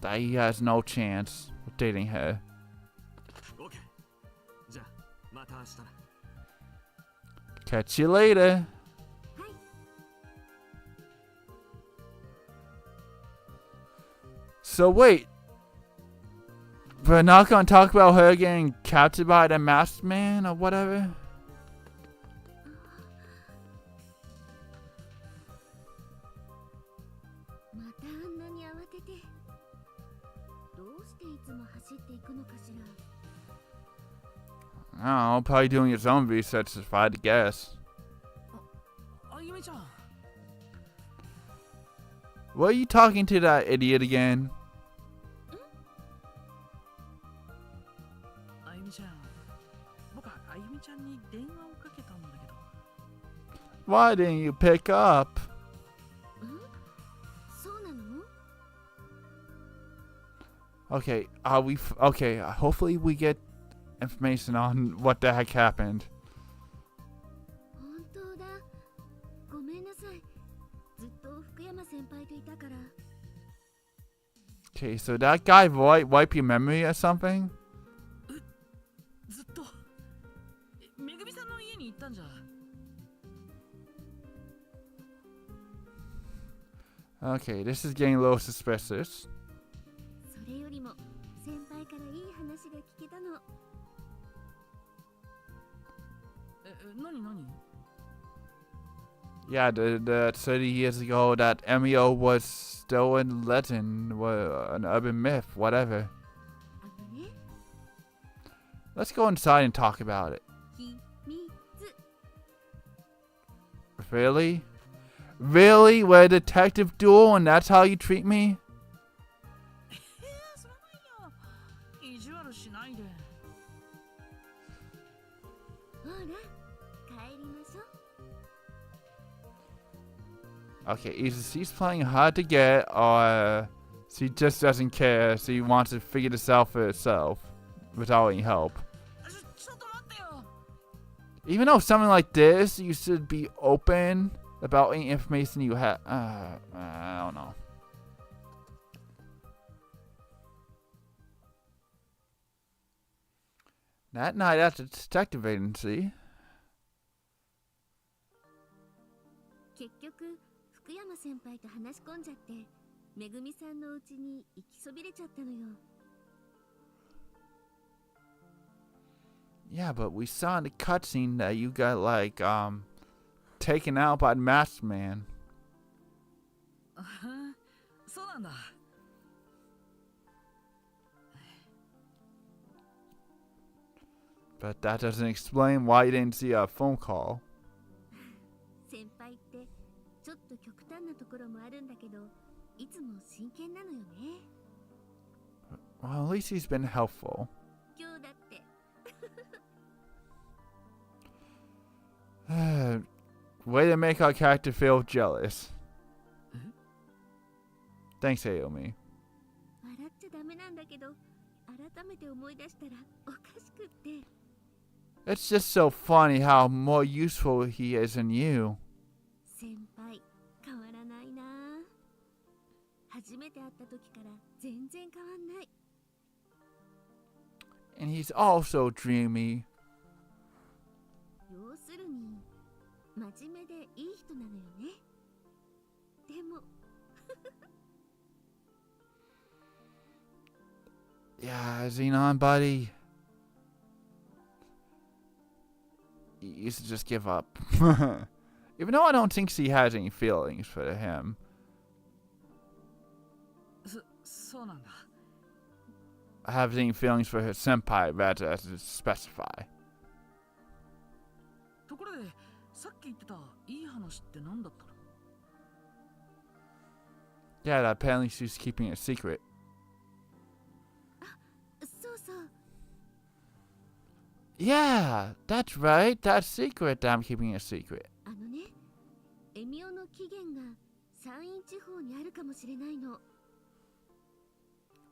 he has no chance of dating her. OK。じゃあ、また明日な。 Catch you later. So wait, we're not gonna talk about her getting captured by the masked man or whatever? またあんなに慌てて。どうしていつも走っていくのかしら。 I don't know, probably doing his own research if I had to guess. あゆみちゃん、 What are you talking to that idiot again? あゆみちゃん、僕はあゆみちゃんに電話をかけたんだけど。 Why didn't you pick up? そうなの？ Okay, okay, hopefully we get information on what the heck happened. 本当だ。ごめんなさい。ずっと福山先輩といたから。 Okay, so that guy wipe your memory or something? ずっとめぐみさんの家に行ったんじゃ。 Okay, this is getting a little suspicious. それよりも先輩からいい話が聞けたの。何？ Yeah, the 30 years ago that Emio was still a legend, an urban myth, whatever. あのね、 Let's go inside and talk about it. 秘密。 Really? Really? We're a detective duel and that's how you treat me? それはいいよ。意地悪しないで。ほら、帰りましょう。 Okay, either she's playing hard to get or she just doesn't care. She wants to figure this out for herself without any help. ちょっと待ってよ。 Even though something like this, you should be open about any information you have. I don't know. That night at the detective agency. 結局、福山先輩と話し込んじゃって、めぐみさんの家に行きそびれちゃったのよ。 Yeah, but we saw in the cutscene that you got like taken out by the masked man. そうなんだ。 But that doesn't explain why you didn't see a phone call. 先輩って端なところもあるんだけど、いつも真剣なのよね。Well, at least he's been helpful. 今日だって。Way to make our character feel jealous. Thanks, Aomi. 笑っちゃダメなんだけど、改めて思い出したらおかしくって。It's just so funny how more useful he is than you. 先輩、変わらないな。初めて会った時から全然変わんない。And he's also dreamy. 要するに、真面目でいい人なのよね。でも、Yeah, Xenon, buddy. You used to just give up. Even though I don't think she has any feelings for him. そうなんだ。 I have any feelings for her senpai, rather as to specify. ところで、さっき言ってたいい話って何だったの？ Yeah, that apparently she's keeping a secret. そうそう。Yeah, that's right. That secret that I'm keeping a secret. あのね、エミオの起源が山陰地方にあるかもしれないの。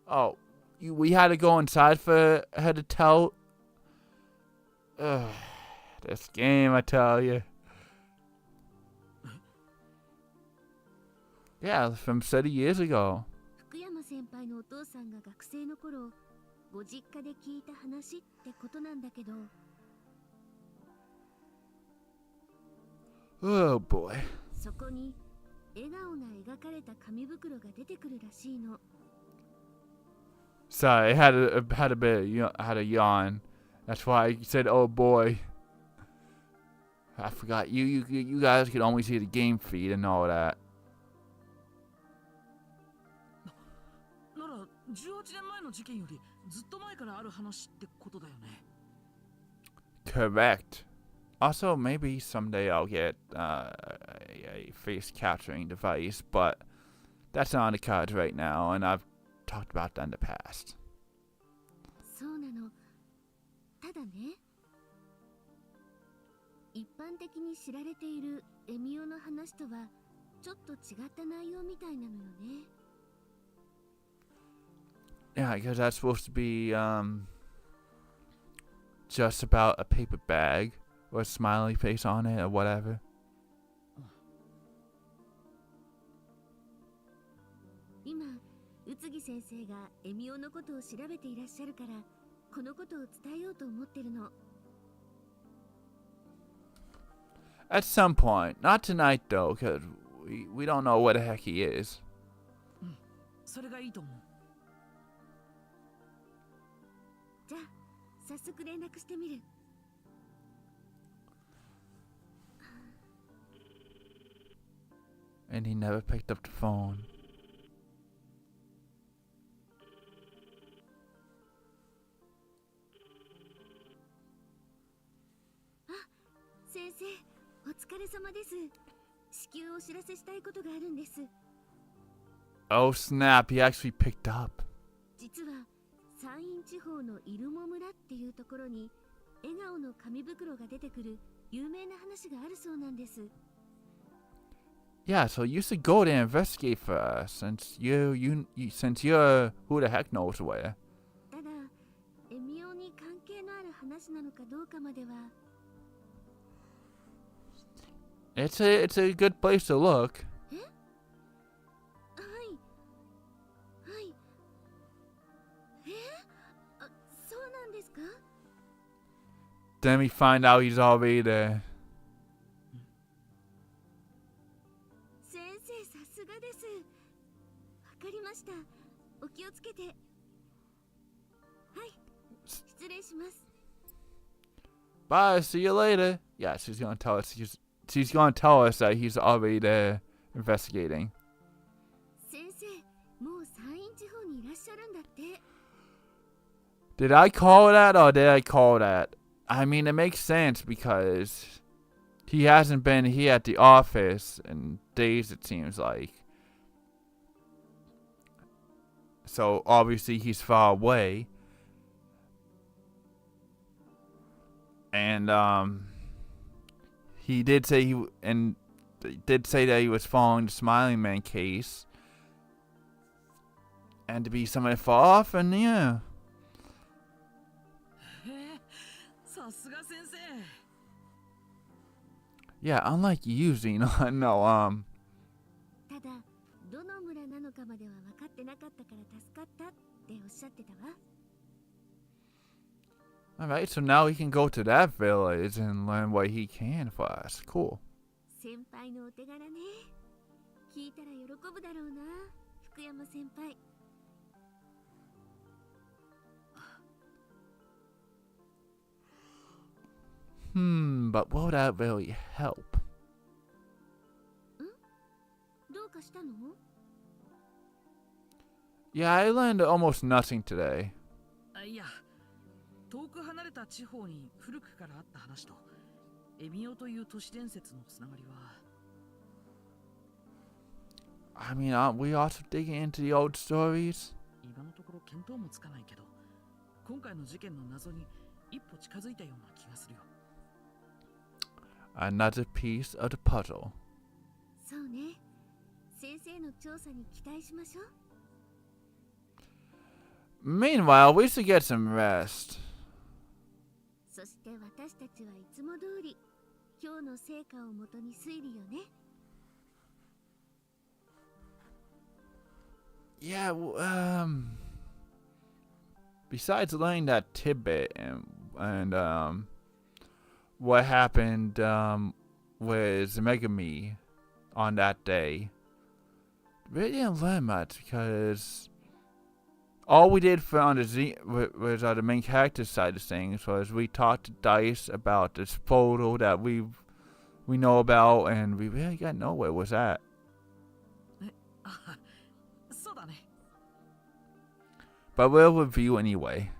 Oh, we had to go inside for her to tell. This game, I tell you. Yeah, from 30 years ago. 福山先輩のお父さんが学生の頃、ご実家で聞いた話ってことなんだけど。Oh boy. そこに笑顔が描かれた紙袋が出てくるらしいの。Sorry, I had a bit, had a yawn. That's why I said, "Oh boy." I forgot you guys could only see the game feed and all that. なら18年前の事件よりずっと前からある話ってことだよね。 Correct. Also, maybe someday I'll get a face capturing device, but that's not on the cards right now, and I've talked about that in the past. そうなの。ただね、一般的に知られているエミオの話とはちょっと違った内容みたいなのよね。Yeah, because that's supposed to be just about a paper bag with a smiley face on it or whatever. 今、宇津木先生がエミオのことを調べていらっしゃるから、このことを伝えようと思ってるの。At some point, not tonight though, because we don't know what the heck he is. それがいいと思う。じゃあ、早速連絡してみる。And he never picked up the phone. 先生、お疲れ様です。至急お知らせしたいことがあるんです。Oh snap, he actually picked up. 実は山陰地方のイルモ村っていうところに笑顔の紙袋が出てくる有名な話があるそうなんです。 Yeah, so you should go there and investigate for us, since since you're who the heck knows where. ただ、エミオに関係のある話なのかどうかまでは。It's a good place to look. はいはい。そうなんですか？ Then we find out he's already there. 先生、さすがです。わかりました。お気をつけて。はい、失礼します。 Bye, see you later. Yeah, she's gonna tell us that he's already there investigating. 先生、もう山陰地方にいらっしゃるんだって。 Did I call that or did I call that? I mean, it makes sense because he hasn't been here at the office in days, it seems like. So obviously he's far away. And he did say that he was following the Smiling Man case. And to be somewhere far off, and yeah. さすが先生。 Yeah, unlike you, Xenon, no, ただどの村なのかまでは分かってなかったから助かったっておっしゃってたわ。 alright, so now he can go to that village and learn what he can for us. Cool. 先輩のお手柄ね。聞いたら喜ぶだろうな、福山先輩。 But will that really help? どうかしたの？ Yeah, I learned almost nothing today. いや、遠く離れた地方に古くからあった話とエミオという都市伝説のつながりは。 I mean, aren't we also digging into the old stories? 今のところ見当もつかないけど、今回の事件の謎に一歩近づいたような気がするよ。 Another piece of the puzzle. そうね。先生の調査に期待しましょう。 Meanwhile, we should get some rest. そして私たちはいつも通り今日の成果をもとに推理よね。 Yeah, besides learning that tidbit and what happened with Megami on that day, we didn't learn much because all we did for on the was the main character side of things was we talked to Dice about this photo that we know about, and we really got nowhere with that. そうだね。 But we'll review anyway.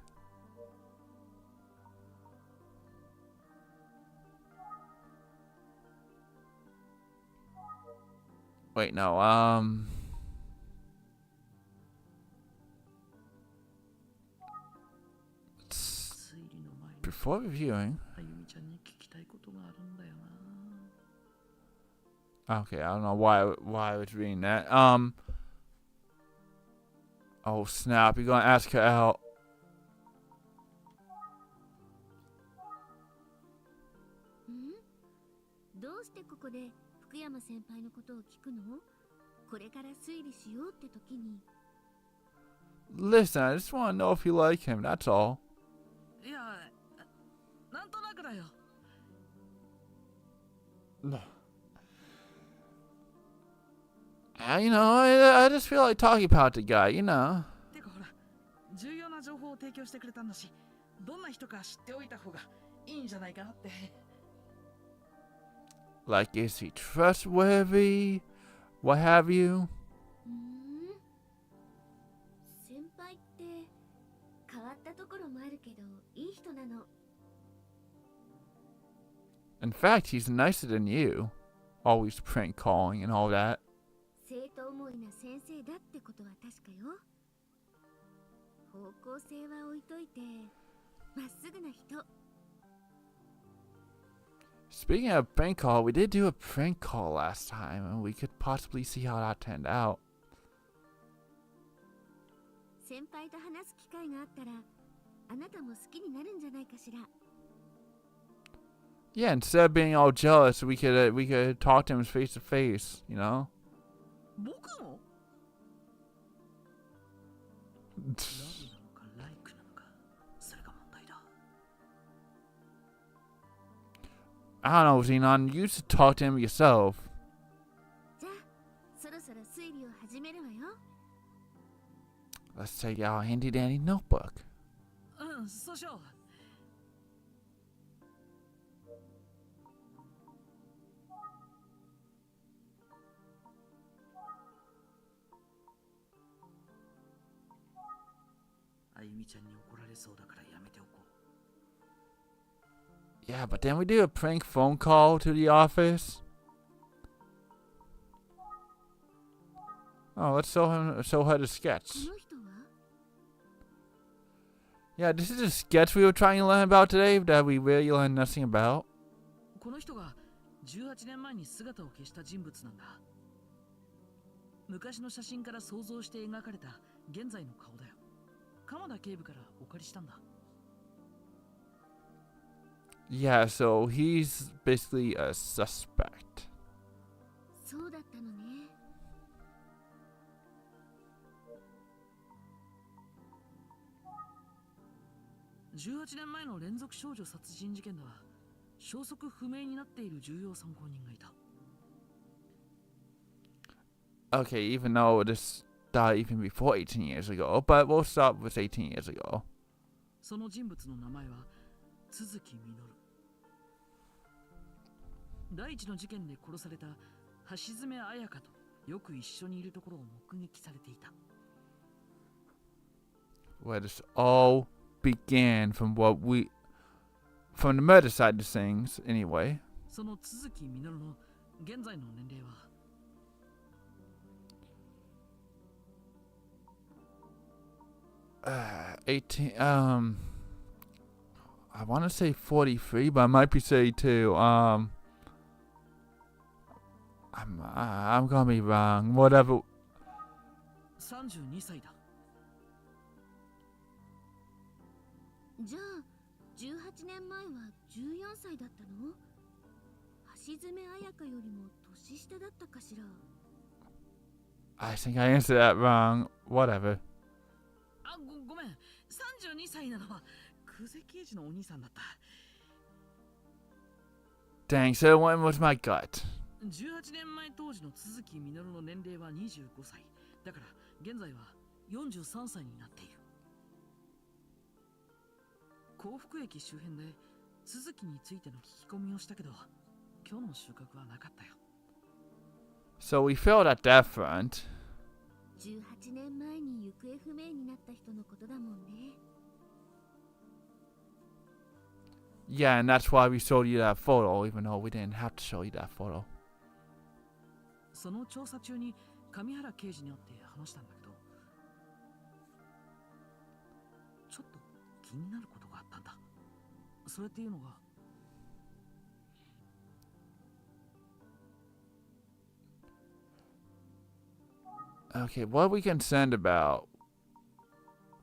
Wait, no, before reviewing. あゆみちゃんに聞きたいことがあるんだよな。 Okay, I don't know why I was reading that. Oh snap! You're gonna ask her out. どうしてここで福山先輩のことを聞くの？これから推理しようって時に。 Listen, I just want to know if you like him. That's all. いや、なんとなくだよ。 You know, I just feel like talking about the guy. You know. てかほら、重要な情報を提供してくれたんだし、どんな人か知っておいた方がいいんじゃないかなって。 Like, is he trustworthy? What have you? 先輩って変わったところもあるけどいい人なの。 In fact, he's nicer than you. Always prank calling and all that. 生徒思いな先生だってことは確かよ。方向性は置いといてまっすぐな人。 Speaking of prank call, we did do a prank call last time, and we could possibly see how that turned out. 先輩と話す機会があったらあなたも好きになるんじゃないかしら。 Yeah, instead of being all jealous, we could talk to him face to face, you know? 僕も？ラブなのかライクなのか、それが問題だ。 I don't know, Xenon. You should talk to him yourself. じゃあそろそろ推理を始めるわよ。 Let's take our handy dandy notebook. うん、そうしよう。 あゆみちゃんに怒られそうだからやめておこ Yeah, but then we do a prank phone call to the office. Oh, let's show her the こ sketch. の人は Yeah, this is a sketch we were trying to learn about today that we really learned nothing about. この人が18年前に姿を消した人物なんだ。昔の写真から想像して描かれた現在の顔だよ。鎌田警部からお借りしたんだ。Yeah, so he's basically a suspect. そうだったのね。18年前の連続少女殺人事件では消息不明になっている重要参考人がいた。Okay, even though this died even before 18 years ago, but we'll start with 18 years ago. その人物の名前は都築実。第一の事件で殺された橋爪彩香とよく一緒にいるところを目撃されていた。Where this all began from from the murder side of things, anyway. その都築実の現在の年齢は18, I want to say 43, but I might be saying too, I'm gonna be wrong, whatever. 32歳だ。じゃあ18年前は14歳だったの？橋爪彩香よりも年下だったかしら。 I think I answered that wrong, whatever. ごめん、32歳なのは久世刑事のお兄さんだった。Dang, so when was my gut? 18年前当時の都築実の年齢は25歳。だから現在は43歳になっている。幸福駅周辺で都築についての聞き込みをしたけど、今日の収穫はなかったよ。So we failed at that front. 18年前に行方不明になった人のことだもんね。Yeah, and that's why we showed you that photo, even though we didn't have to show you that photo. その調査中に上原刑事に会って話したんだけど、ちょっと気になることがあったんだ。それっていうのが、Okay, what are we concerned about?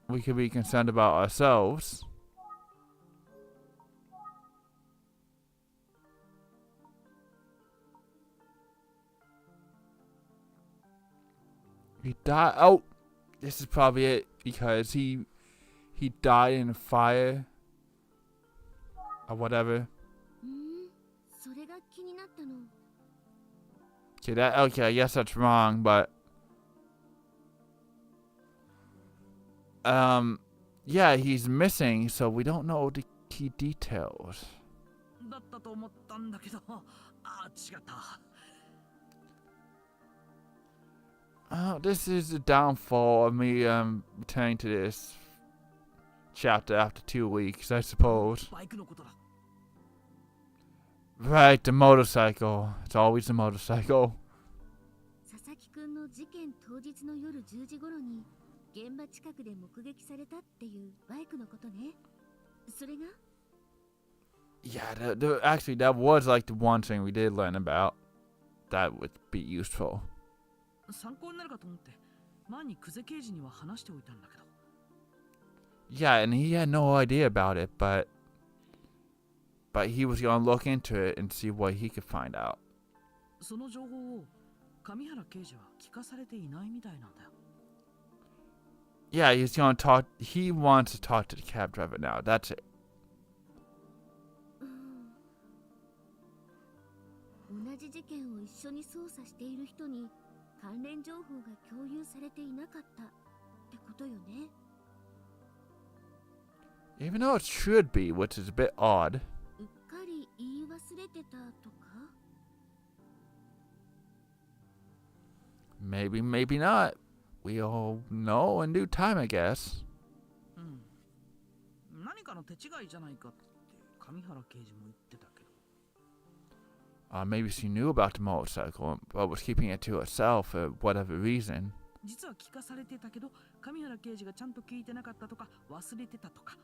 We could be concerned about ourselves. He died. Oh, this is probably it because he died in a fire or whatever. それが気になったの。 Okay, I guess that's wrong, but yeah, he's missing, so we don't know the key details. だったと思ったんだけど、違った。This is the downfall of me returning to this chapter after 2 weeks, I suppose. バイクのことだ。Right, the motorcycle. It's always the motorcycle. 佐々木くんの事件当日の夜10時頃に現場近くで目撃されたっていうバイクのことね。それが Yeah, actually, that was like the one thing we did learn about that would be useful. 参考になるかと思って前に久世刑事には話しておいたんだけど。 Yeah, and he had no idea about it, but he was gonna look into it and see what he could find out. その情報を上原刑事は聞かされていないみたいなんだよ。Yeah, he's gonna talk. He wants to talk to the cab driver now. That's it. 同じ事件を一緒に捜査している人に関連情報が共有されていなかったってことよね。 Even though it should be, which is a bit odd. うっかり言い忘れてたとか Maybe, maybe not. We'll know in due time, I guess. 何かの手違いじゃないかって上原刑事も言ってたけど。 Maybe she knew about the motorcycle, but was keeping it to herself for whatever reason. 実は聞かされてたけど、上原刑事がちゃんと聞いてなかったとか、忘れてたとか。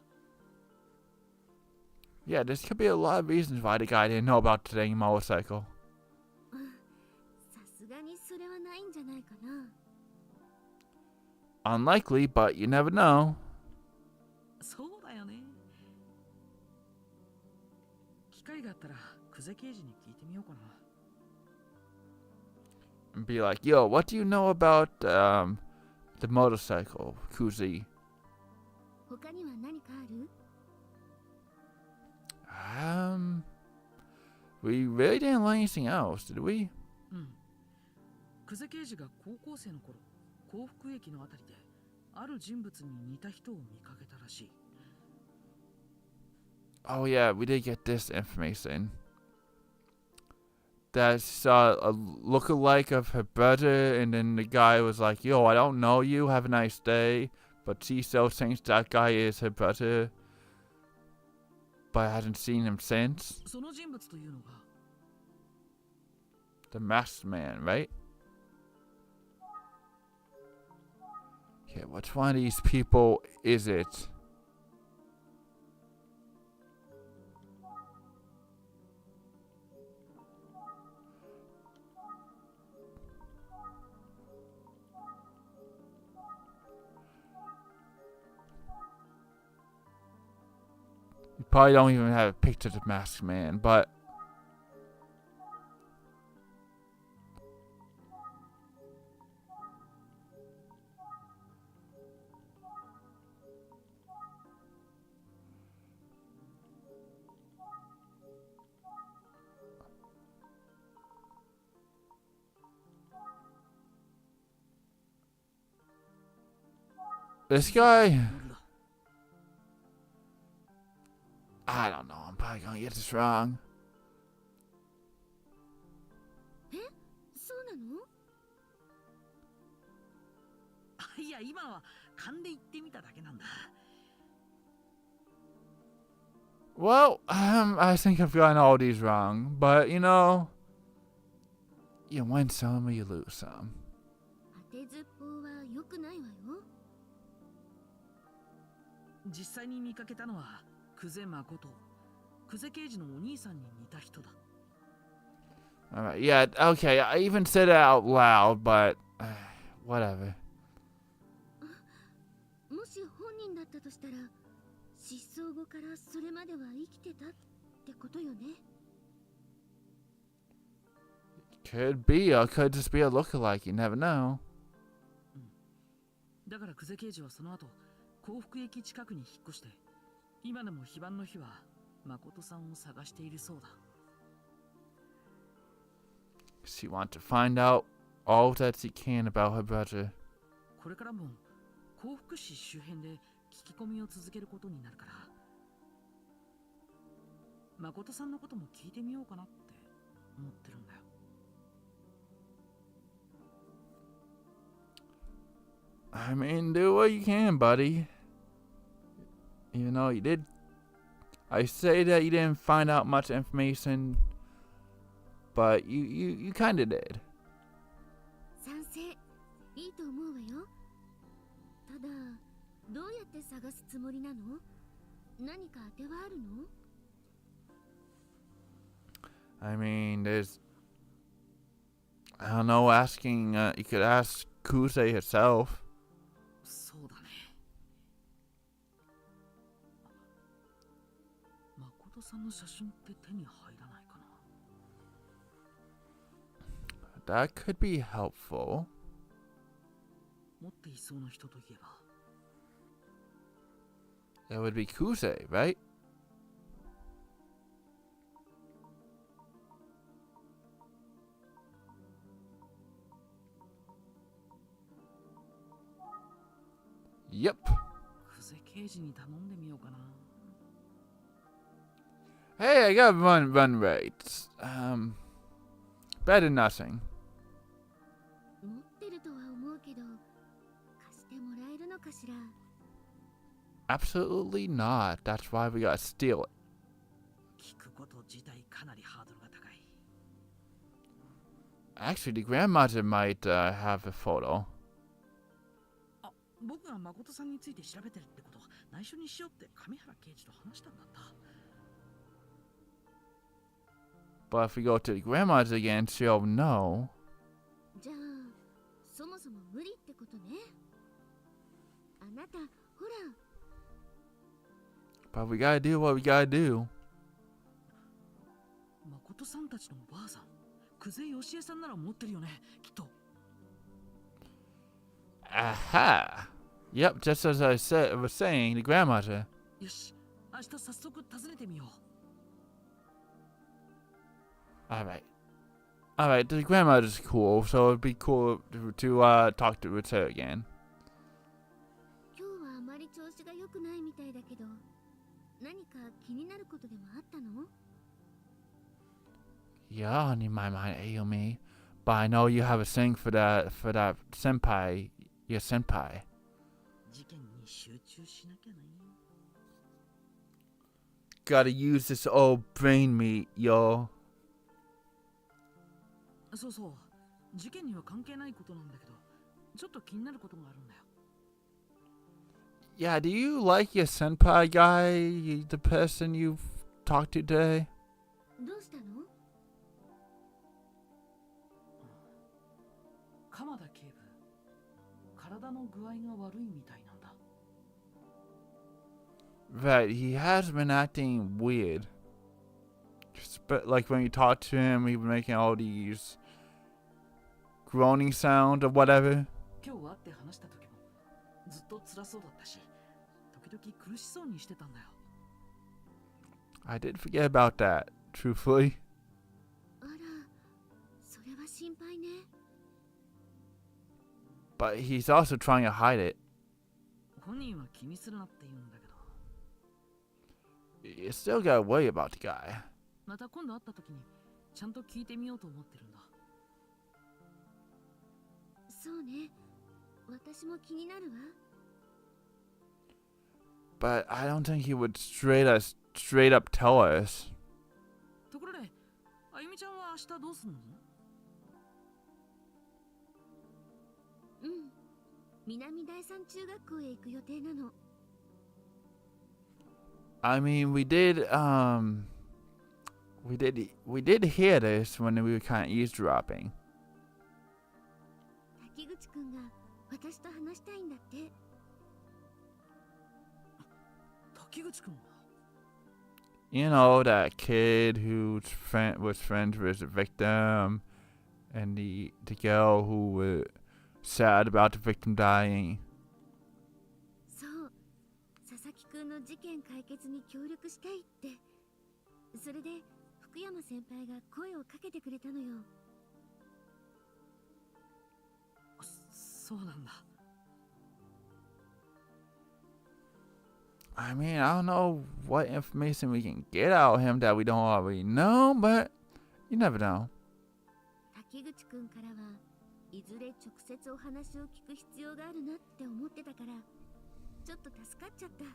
Yeah, there could be a lot of reasons why the guy didn't know about the dang motorcycle. さすがにそれはないんじゃないかな。 Unlikely, but you never know. そうだよね。機会があったら、久世刑事に聞いてみようかな。 And be like, yo, what do you know about the motorcycle, Kuzi? 他には何かある？ We really didn't learn anything else, did we? うん。久世刑事が高校生の頃、幸福駅のあたりで、ある人物に似た人を見かけたらしい。 Oh yeah, we did get this information. That she saw a lookalike of her brother, and then the guy was like, yo, I don't know you, have a nice day. But she still thinks that guy is her brother, but hasn't seen him since. その人物というのが、 The masked man, right? Okay, which one of these people is it? You probably don't even have a picture of the masked man, but this guy, I don't know, I'm probably gonna get this wrong. そうなの？いや、今のは勘で言ってみただけなんだ。 Well, I think I've gotten all these wrong, but you know, you win some or you lose some. 当てずっぽうは良くないわよ。実際に見かけたのは久世誠、久世刑事のお兄さんに似た人だ。 Alright, yeah, okay, I even said it out loud, but whatever. もし本人だったとしたら、失踪後からそれまでは生きてたってことよね。 Could be, or could just be a lookalike, you never know. だから久世刑事はその後、幸福駅近くに引っ越して、今でも非番の日は誠さんを探しているそうだ。 She wants to find out all that she can about her brother. これからも幸福市周辺で聞き込みを続けることになるから、誠さんのことも聞いてみようかなって思ってるんだよ。 I mean, do what you can, buddy. You know, you did. I say that you didn't find out much information, but you kind of did. 賛成。いいと思うわよ。ただ、どうやって探すつもりなの？何か当てはあるの？ I mean, there's. I don't know, asking. You could ask Kusei herself. そうだね。誠さんの写真って手に入らないかな。 That could be helpful. 持っていそうな人といえば。 That would be Kusei, right? Yep. 久世刑事に頼んでみようかな。 Hey, I got run rates. Better than nothing. 持ってるとは思うけど、貸してもらえるのかしら。 Absolutely not. That's why we gotta steal it. ハードルが高い。 Actually, the grandmother might have a photo. あ、僕が誠さんについて調べてるってことは内緒にしようって上原刑事と話したんだった。 But if we go to the grandmother again, she'll know. じゃあそもそも無理ってことね。あなたほら。 But we gotta do what we gotta do. 誠さんたちのおばあさん、久世義恵さんなら持ってるよね、きっと。 Aha! Yep, just as I was saying, the grandmother. よし、明日早速訪ねてみよう。 Alright. Alright, the grandmother's cool, so it'd be cool to talk to her again. 今日はあまり調子が良くないみたいだけど、何か気になることでもあったの？ Yeah, on my mind, Ayumi. But I know you have a thing for that senpai, your senpai. 事件に集中しなきゃね。 Gotta use this old brain meat, yo. そうそう、事件には関係ないことなんだけど、ちょっと気になることがあるんだよ。 Yeah, do you like your senpai guy, the person you've talked to today? どうしたの？ 鎌田警部、体の具合が悪いみたいなんだ。 Right, he has been acting weird. But like when you talk to him, he's been making all these groaning sounds or whatever. 今日会って話した時もずっと辛そうだったし、時々苦しそうにしてたんだよ。 I did forget about that, truthfully. あら、それは心配ね。 But he's also trying to hide it. 本人は気にするなって言うんだけど、 You still gotta worry about the guy. また今度会った時にちゃんと聞いてみようと思ってるんだ。 そうね、私も気になるわ。 But I don't think he would straight up tell us. ところで、あゆみちゃんは明日どうすんの？ うん、南第三中学校へ行く予定なの。 I mean, we did hear this when we were kind of eavesdropping. 滝口くんが私と話したいんだって。 滝口くんは？ You know, that kid who was friends with the victim and the girl who was sad about the victim dying. そう、佐々木くんの事件解決に協力したいって。それで福山先輩が声をかけてくれたのよ。 そうなんだ。 I mean, I don't know what information we can get out of him that we don't already know, but you never know. 滝口くんからはいずれ直接お話を聞く必要があるなって思ってたから、ちょっと助かっちゃった。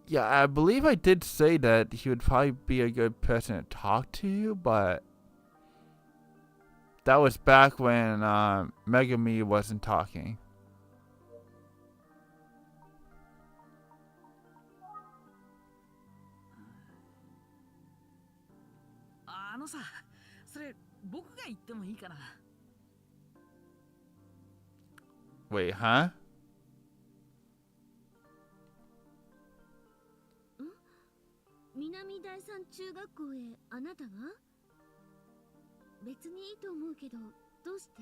Yeah, I believe I did say that he would probably be a good person to talk to, but that was back when Megami wasn't talking. あのさ、それ僕が言ってもいいかな？ Wait, huh? 南第三中学校へあなたが？別にいいと思うけど、どうして？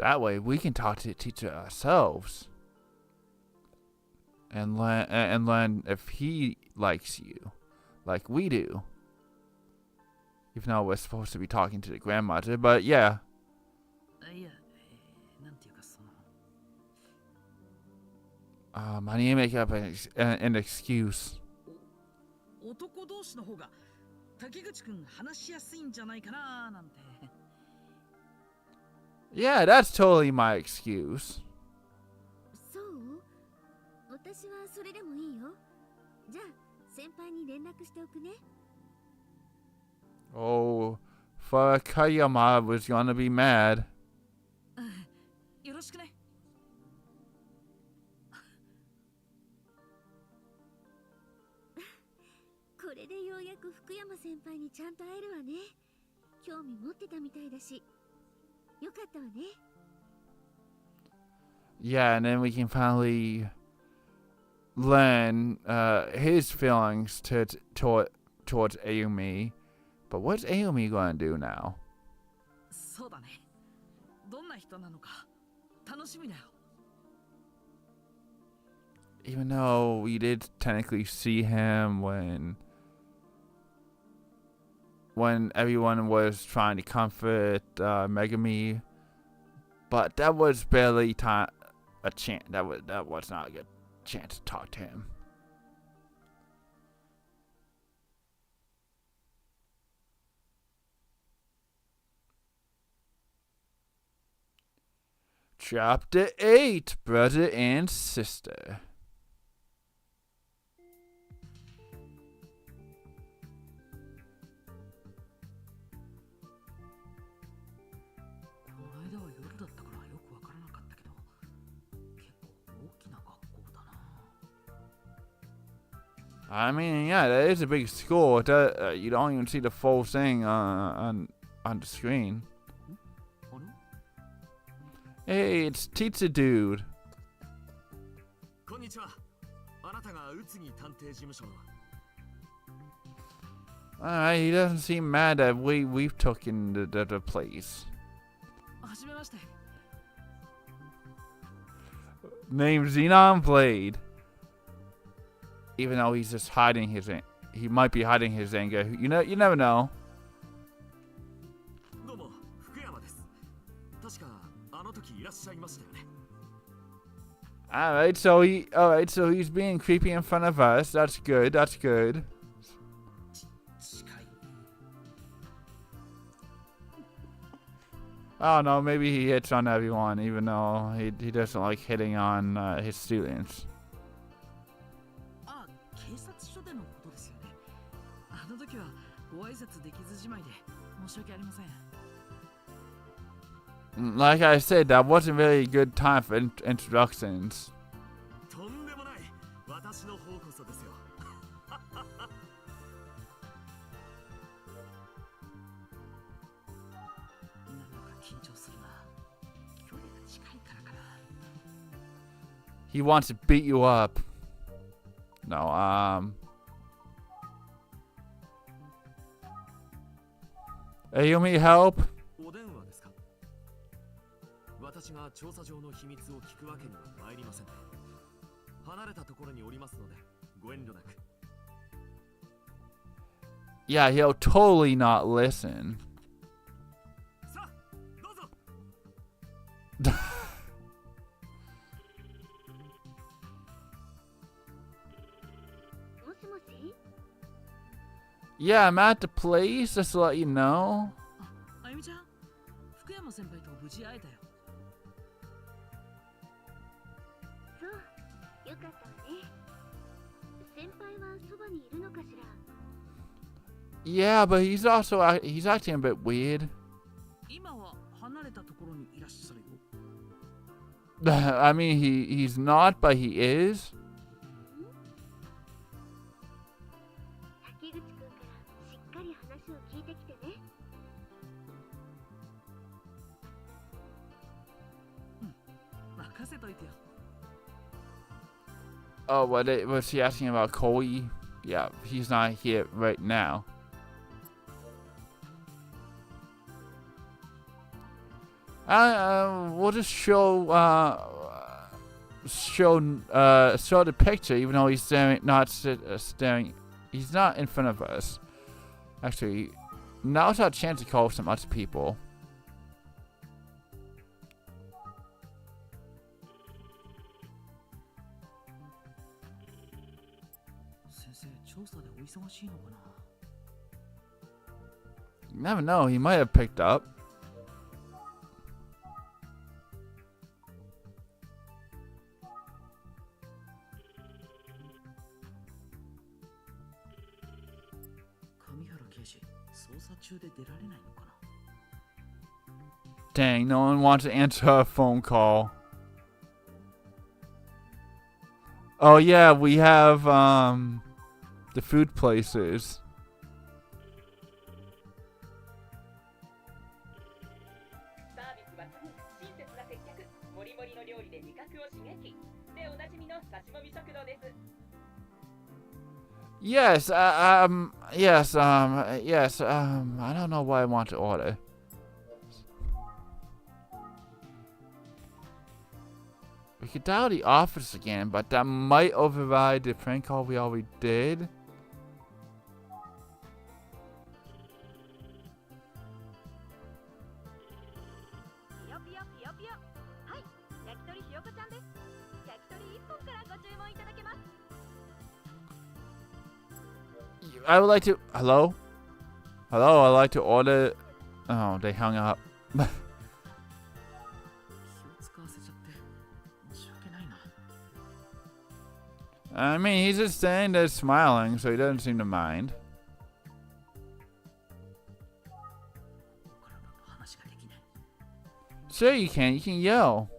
That way we can talk to the teacher ourselves and learn if he likes you, like we do. Even though we're supposed to be talking to the grandmother, but yeah. いや、なんていうかその。 I need to make up an excuse. 男同士の方が滝口くん話しやすいんじゃないかななんて。 Yeah, that's totally my excuse. そう？私はそれでもいいよ。じゃあ先輩に連絡しておくね。 Oh, Fukuyama was gonna be mad. よろしくね。これでようやく福山先輩にちゃんと会えるわね。興味持ってたみたいだし、よかったわね。 Yeah, and then we can finally learn his feelings towards Ayumi. But what's Ayumi gonna do now? そうだね。どんな人なのか楽しみだよ。 Even though we did technically see him when everyone was trying to comfort Megami, but that was barely a chance. That was not a good chance to talk to him. Chapter 8, Brother and Sister. この間は夜だったからよくわからなかったけど、結構大きな学校だな。 I mean, yeah, that is a big school. You don't even see the full thing on the screen. あれ Hey, it's Teacher Dude. こんにちは。あなたが宇津木探偵事務所の。 Alright, he doesn't seem mad that we've taken the place. はじめまして。 Named Xenon Blade. Even though he's just hiding he might be hiding his anger. You never know. どうも、福山です。確かあの時いらっしゃいましたよね。 Alright, so he's being creepy in front of us. That's good. 近い。 I don't know, maybe he hits on everyone, even though he doesn't like hitting on his students. あ、警察署でのことですよね。あの時はご挨拶できずじまいで申し訳ありません。 Like I said, that wasn't really a good time for introductions. とんでもない。私の方こそですよ。なんだか緊張するな。距離が近いからかな。 He wants to beat you up. No, Ayumi, help? お電話ですか。私が調査上の秘密を聞くわけには参りません。離れたところにおりますので、ご遠慮なく。 Yeah, he'll totally not listen. さあ、どうぞ。 もしもし。 Yeah, I'm at the place, just to let you know. あ、あゆみちゃん、福山先輩と無事会えたよ。 そう、よかったわね。先輩はそばにいるのかしら。 Yeah, but he's acting a bit weird. 今は離れたところにいらっしゃるよ。 I mean, he's not, but he is. 滝口くんからしっかり話を聞いてきてね。 任せといてよ。 Oh, was he asking about Koi? Yeah, he's not here right now. We'll just show the picture, even though he's staring. He's not in front of us. Actually, now's our chance to call some other people. 先生、調査でお忙しいのかな。 You never know, he might have picked up. 刑事、捜査中で出られないのかな。 Dang, no one wants to answer a phone call. Oh yeah, we have the food places. サービス抜群、親切な接客、もりもりの料理で味覚を刺激でおなじみの刺しもみ食堂です。 Yes, I don't know what I want to order. We could dial the office again, but that might override the prank call we already did. ぴよぴよぴよぴよ。はい、焼き鳥ひよこちゃんです。焼き鳥1本からご注文いただけます。 I would like to. Hello? Hello, I'd like to order. Oh, they hung up. 気を使わせちゃって申し訳ないな。 I mean, he's just standing there smiling, so he doesn't seem to mind. ここからだと話ができない。 Sure, you can. You can yell. こ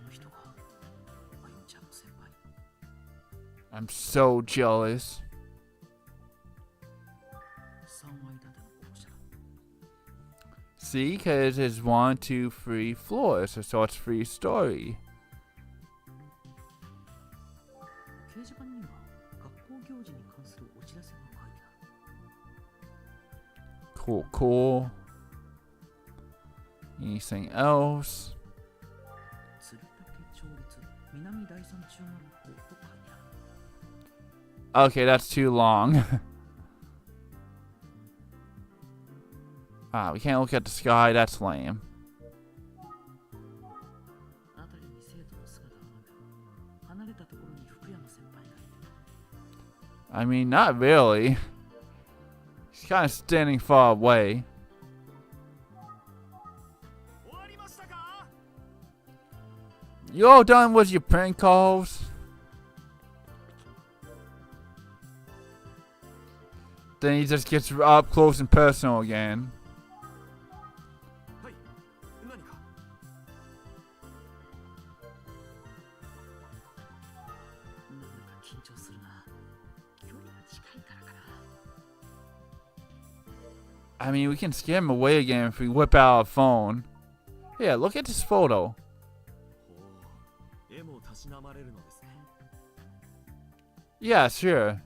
の人があゆみちゃんの先輩。 I'm so jealous. 3階建ての校舎だ。 See, because it's 1, 2, 3 floors, so it's 3 story. 掲示板には学校行事に関するお知らせが書いてある。 Cool, cool. Anything else? 鶴竹町立南第三中学校と書いてある。 Okay, that's too long. We can't look at the sky. That's lame. 辺りに生徒の姿はなく、離れたところに福山先輩がいる。 I mean, not really. He's kind of standing far away. 終わりましたか？ You all done with your prank calls? Then he just gets up close and personal again. はい、何か？なんだか緊張するな。距離が近いからかな。 I mean, we can scare him away again if we whip out our phone. Yeah, look at this photo. ほう、絵もたしなまれるのですね。 Yeah, sure.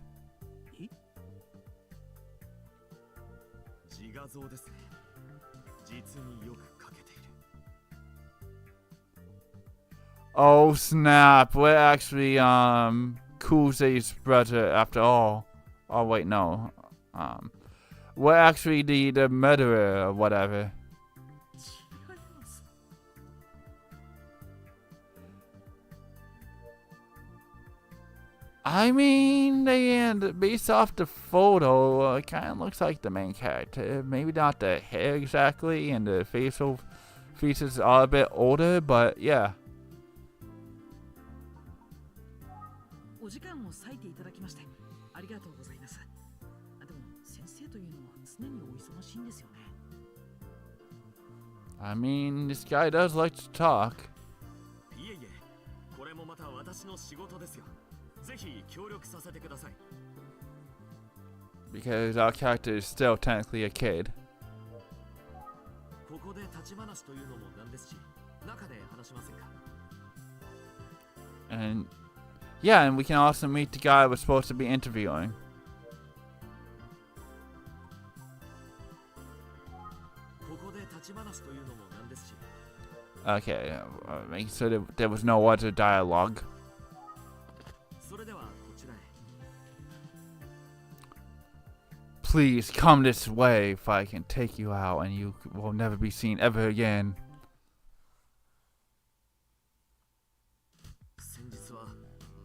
自画像ですね。実によく描けている。 Oh snap! We're actually Kuze's brother after all. Oh wait, no. We're actually the murderer or whatever. 違います。 I mean, based off the photo, it kind of looks like the main character. Maybe not the hair exactly, and the facial features are a bit older, but yeah. お時間を割いていただきましてありがとうございます。でも先生というのは常にお忙しいんですよね。 I mean, this guy does like to talk. いえいえ、これもまた私の仕事ですよ。ぜひ協力させてください。 Because our character is still technically a kid. ここで立ち話というのもなんですし、中で話しませんか？ And yeah, and we can also meet the guy we're supposed to be interviewing. ここで立ち話というのもなんですし。 Okay, make sure that there was no other dialogue. それではこちらへ。 Please come this way if I can take you out and you will never be seen ever again. 先日は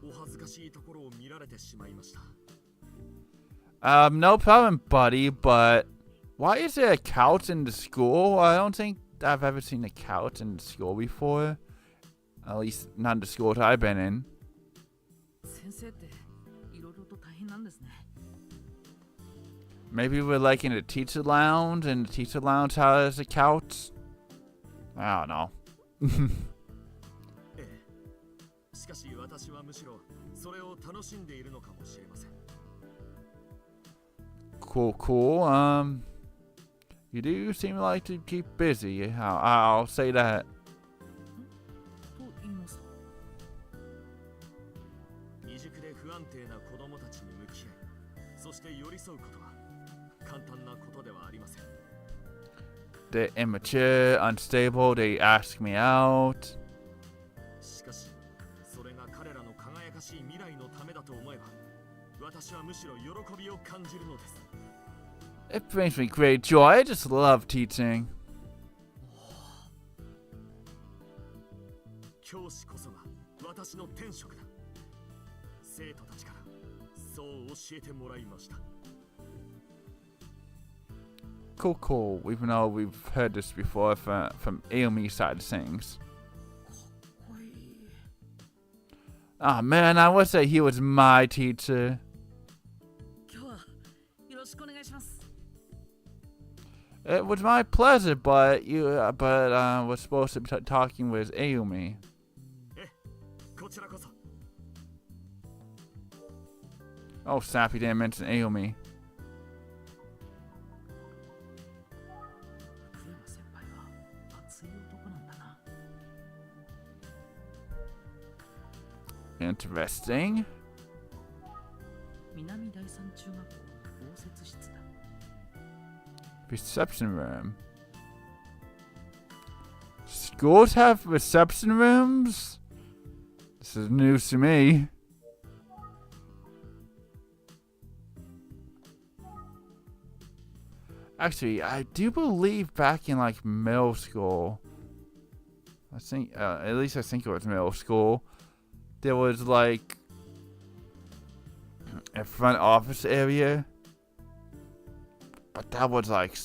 お恥ずかしいところを見られてしまいました。 No problem, buddy, but why is there a couch in the school? I don't think I've ever seen a couch in the school before. At least not the schools I've been in. 先生っていろいろと大変なんですね。 Maybe we're like in a teacher lounge, and the teacher lounge has a couch. I don't know. ええ。しかし私はむしろそれを楽しんでいるのかもしれません。 Cool, cool. You do seem like to keep busy. I'll say that. と言いますと。 未熟で不安定な子供たちに向き合い、そして寄り添うことは簡単なことではありません。 They're immature, unstable, they ask me out. しかし、それが彼らの輝かしい未来のためだと思えば、私はむしろ喜びを感じるのです。 It brings me great joy. I just love teaching. 教師こそが私の天職だ。生徒たちからそう教えてもらいました。 Cool, cool. Even though we've heard this before from Aomi's side of things. かっこいい。 Oh man, I would say he was my teacher. 今日はよろしくお願いします。 It was my pleasure, but was supposed to be talking with Aomi. え、こちらこそ。 Oh snap, he didn't mention Aomi. 福山先輩は熱い男なんだな。 Interesting. 南第三中学校の応接室だ。 Reception room. Schools have reception rooms? This is news to me. Actually, I do believe back in like middle school, I think, at least I think it was middle school, there was like a front office area. But that was like,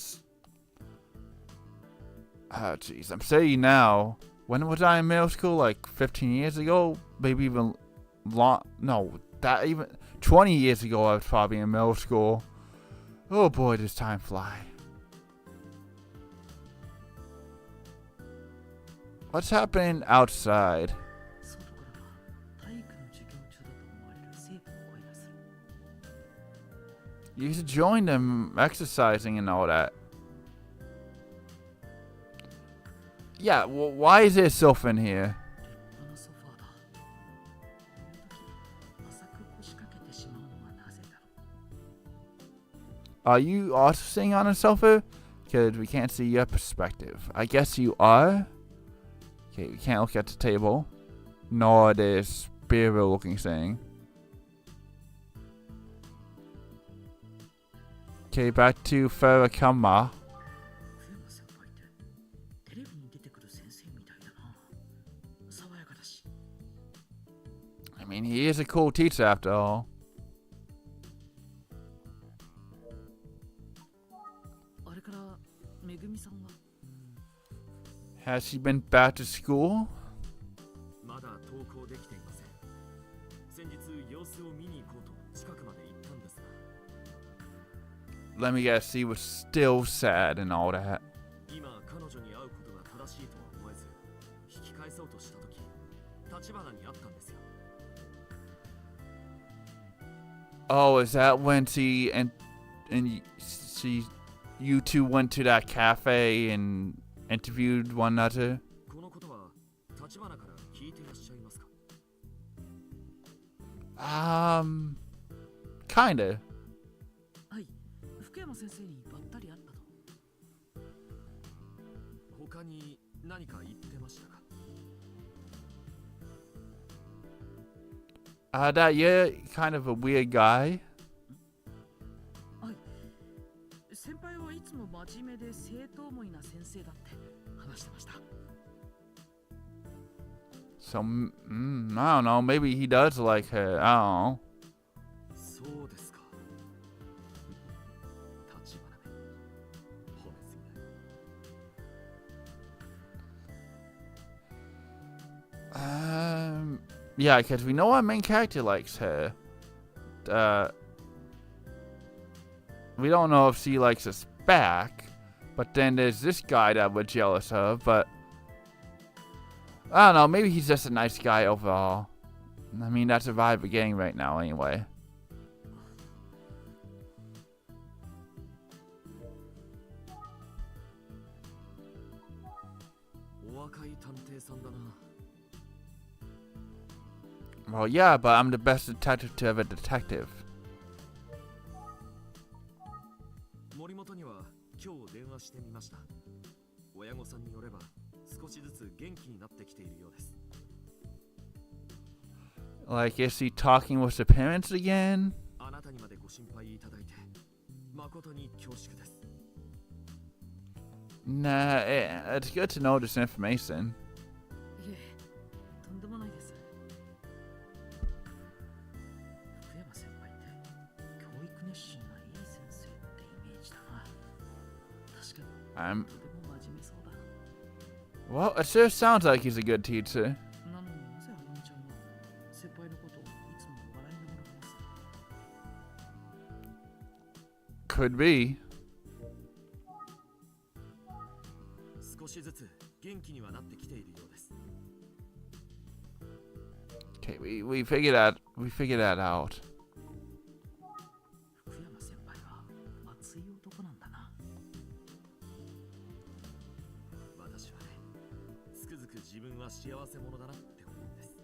oh jeez, I'm saying now, when was I in middle school? Like 15 years ago? Maybe even long, no, that even 20 years ago I was probably in middle school. Oh boy, does time fly. What's happening outside? 外からは体育の授業中だと思われる生徒の声がする。 You should join them exercising and all that. Yeah, well, why is there a sofa in here? 立派なソファーだ。この時浅く腰掛けてしまうのはなぜだろう。 Are you also sitting on a sofa? Because we can't see your perspective. I guess you are. Okay, we can't look at the table. Nor this beer looking thing. Okay, back to Furakama. 福山先輩ってテレビに出てくる先生みたいだな。爽やかだし。 I mean, he is a cool teacher after all. あれからめぐみさんは Has she been back to school? まだ登校できていません。先日様子を見に行こうと近くまで行ったんですが、 Let me guess, he was still sad and all that. 今彼女に会うことが正しいとは思えず、引き返そうとした時、立花に会ったんですよ。 Oh, is that when you two went to that cafe and interviewed one another? このことは立花から聞いていらっしゃいますか？ Kinda. はい、福山先生にばったり会ったと。他に何か言ってましたか？ That you're kind of a weird guy. はい、先輩はいつも真面目で生徒思いな先生だって話してました。 So, I don't know. Maybe he does like her. I don't know. そうですか。立花め、褒めすぎだ。Yeah, because we know our main character likes her. We don't know if she likes us back, but then there's this guy that we're jealous of, but I don't know, maybe he's just a nice guy overall. I mean, that's the vibe we're getting right now anyway. お若い探偵さんだな。 Well, yeah, but I'm the best detective to ever detective. 森本には今日電話してみました。親御さんによれば少しずつ元気になってきているようです。 Like, is he talking with the parents again? あなたにまでご心配いただいて誠に恐縮です。 Nah, it's good to know this information. いえ、とんでもないです。福山先輩って教育熱心ないい先生ってイメージだな。確かにとても真面目そうだ。 Well, it sure sounds like he's a good teacher. なのになぜあゆみちゃんが先輩のことをいつも笑いながら話す？ Could be. 少しずつ元気にはなってきているようです。 Okay, we figured that out. 福山先輩は熱い男なんだな。私はね、つくづく自分は幸せ者だなって思うんです。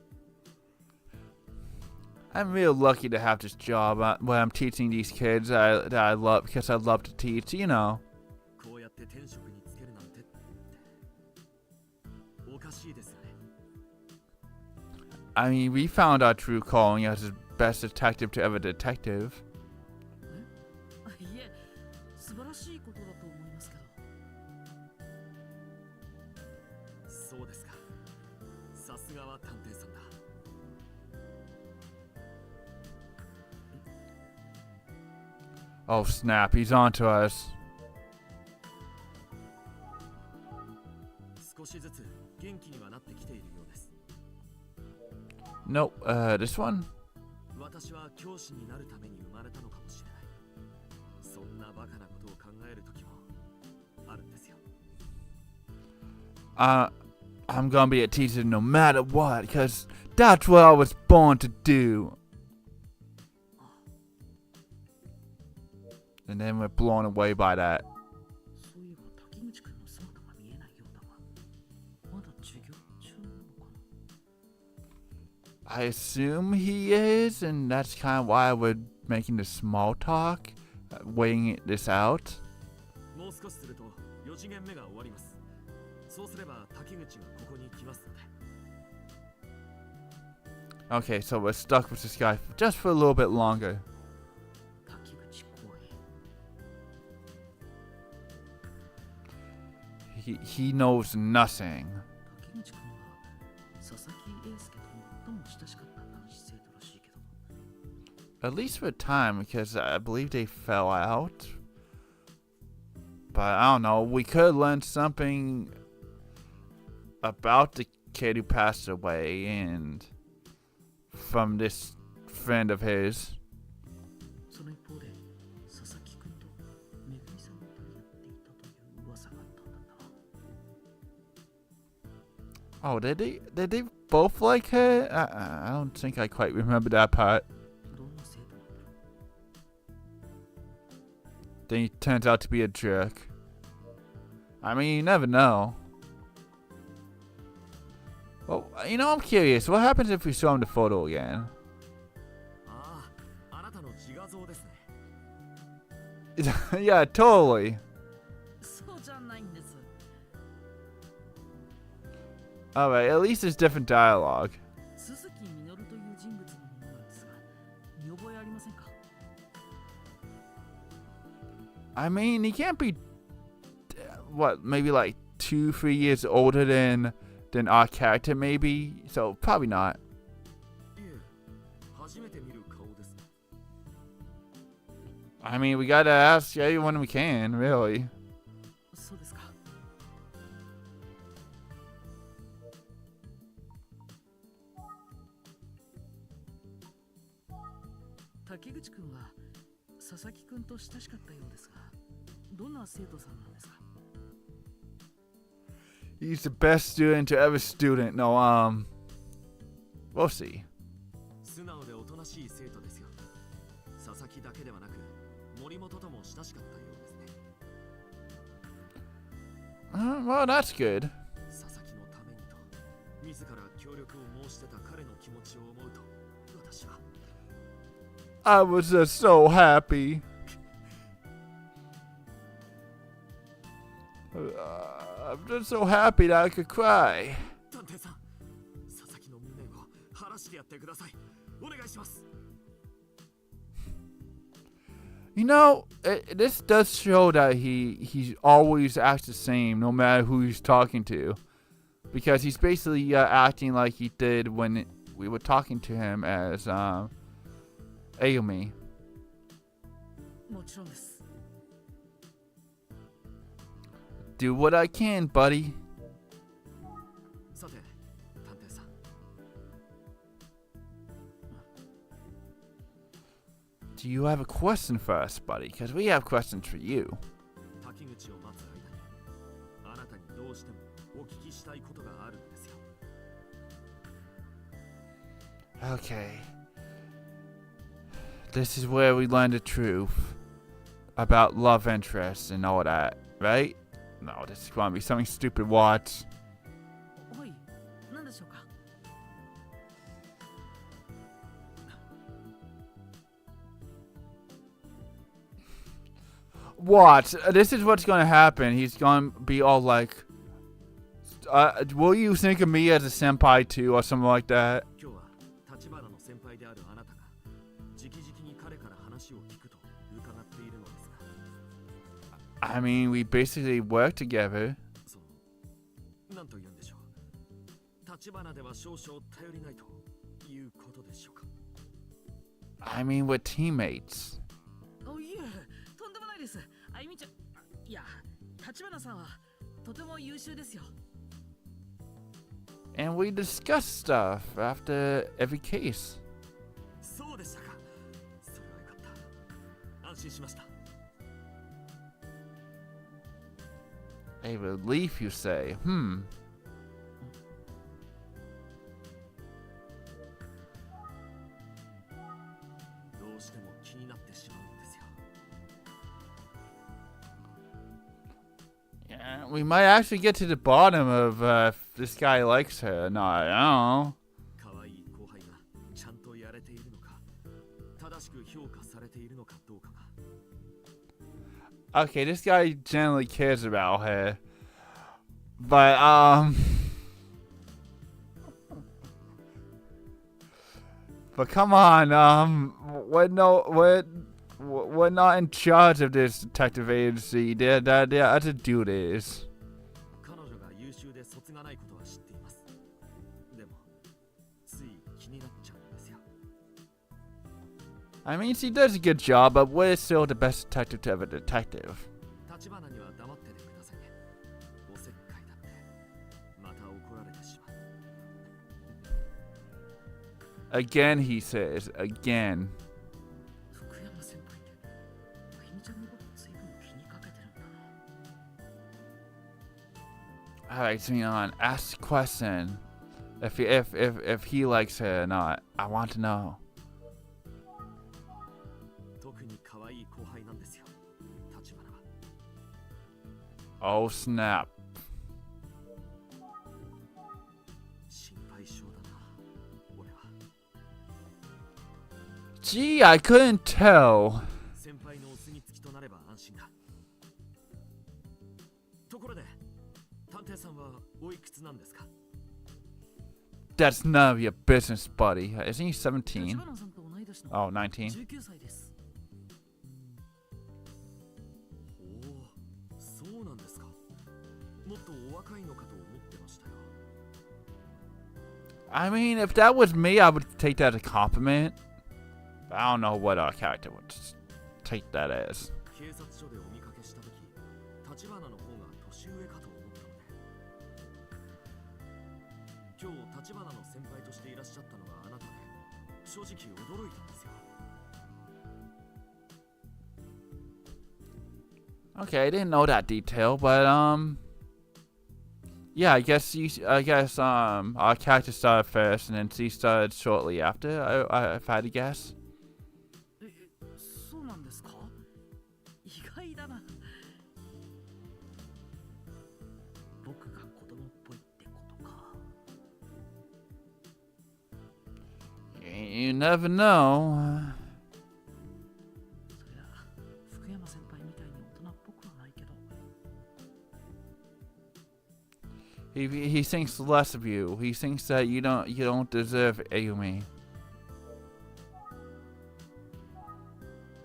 I'm real lucky to have this job where I'm teaching these kids that I love because I love to teach, you know. こうやって転職につけるなんておかしいですよね。 I mean, we found our true calling as the best detective to ever detective. いえ、素晴らしいことだと思いますけど。そうですか。さすがは探偵さんだ。 Oh snap, he's on to us. 少しずつ元気にはなってきているようです。 Nope, this one? 私は教師になるために生まれたのかもしれない。そんなバカなことを考える時もあるんですよ。 I'm gonna be a teacher no matter what, because that's what I was born to do. And then we're blown away by that. そういえば滝口くんの姿が見えないようだが、まだ授業中なのかな。 I assume he is, and that's kind of why we're making the small talk, weighing this out. もう少しすると4次元目が終わります。そうすれば滝口がここに来ますので。 Okay, so we're stuck with this guy just for a little bit longer. 滝口公平。 He knows nothing. 滝口くんは佐々木英介と最も親しかった男子生徒らしいけど。 At least for a time, because I believe they fell out. But I don't know, we could learn something about the kid who passed away and from this friend of his. その一方で佐々木くんとめぐみさんを取り合っていたという噂があったんだな。 Oh, did they both like her? I don't think I quite remember that part. どんな生徒なんだろう。 Then he turns out to be a jerk. I mean, you never know. Well, you know, I'm curious. What happens if we show him the photo again? ああ、あなたの自画像ですね。 Yeah, totally. そうじゃないんです。 Alright, at least there's different dialogue. 鈴木みのるという人物のものなんですが、見覚えありませんか？ I mean, he can't be, what, maybe like 2-3 years older than our character, maybe? So, probably not. いえ、初めて見る顔ですね。 I mean, we gotta ask everyone we can, really. そうですか。 あ竹口くんは佐々木くんと親しかったようですが、どんな生徒さんなんですか？ He's the best student to ever student. No, we'll see. 素直でおとなしい生徒ですよ。佐々木だけではなく森本とも親しかったようですね。Well, that's good. 佐々木のためにと自ら協力を申してた彼の気持ちを思うと、私は I was just so happy. I'm just so happy that I could cry. 探偵さん、佐々木の無念を晴らしてやってください。お願いします。 You know, this does show that he always acts the same no matter who he's talking to. Because he's basically acting like he did when we were talking to him as Ayumi. もちろんです。 Do what I can, buddy. さて、探偵さん。 Do you have a question for us, buddy? Because we have questions for you. 滝口を待つ間に、あなたにどうしてもお聞きしたいことがあるんですよ。 Okay. This is where we learn the truth about love interests and all that, right? No, this is going to be something stupid, Watts. はい、何でしょうか？ Watts, this is what's going to happen. He's going to be all like, will you think of me as a senpai too, or something like that? 今日は立花の先輩であるあなたが直々に彼から話を聞くと伺っているのですが。 I mean, we basically work together. その、なんと言うんでしょう。立花では少々頼りないということでしょうか。 I mean, we're teammates. おいえ、とんでもないです。あゆみちゃん、いや、立花さんはとても優秀ですよ。 And we discuss stuff after every case. そうでしたか。それはよかった。安心しました。 A relief, you say? どうしても気になってしまうんですよ。 Yeah, we might actually get to the bottom of if this guy likes her or not. I don't know. 可愛い後輩がちゃんとやれているのか、正しく評価されているのかどうかが。 Okay, this guy generally cares about her. But, but come on, we're not in charge of this detective agency. That's a dude is. 彼女が優秀で卒がないことは知っています。でも、つい気になっちゃうんですよ。 I mean, she does a good job, but we're still the best detective to ever detective. 立花には黙っててくださいね。おせっかいだって、また怒られてしまう。 Again, he says. Again. 福山先輩ってあゆみちゃんのこと随分気にかけてるんだな。 Alright, Xenon, ask the question. If he likes her or not. I want to know. 特に可愛い後輩なんですよ。立花は。 Oh, snap. 心配性だな、俺は。 Gee, I couldn't tell. 先輩のお墨付きとなれば安心だ。ところで、探偵さんはおいくつなんですか？ That's none of your business, buddy. Isn't he 17? 立花さんと同い年の Oh, 19. 19歳です。おお、そうなんですか。もっとお若いのかと思ってましたよ。 I mean, if that was me, I would take that as a compliment. But I don't know what our character would take that as. 警察署でお見かけしたとき、立花の方が年上かと思ったので。今日立花の先輩としていらっしゃったのがあなたで、正直驚いたんですよ。Okay, I didn't know that detail, but yeah, I guess our character started first, and then she started shortly after. If I had to guess. そうなんですか？意外だな。僕が子供っぽいってことか。You never know. そりゃ福山先輩みたいに大人っぽくはないけど。He thinks less of you. He thinks that you don't deserve Ayumi.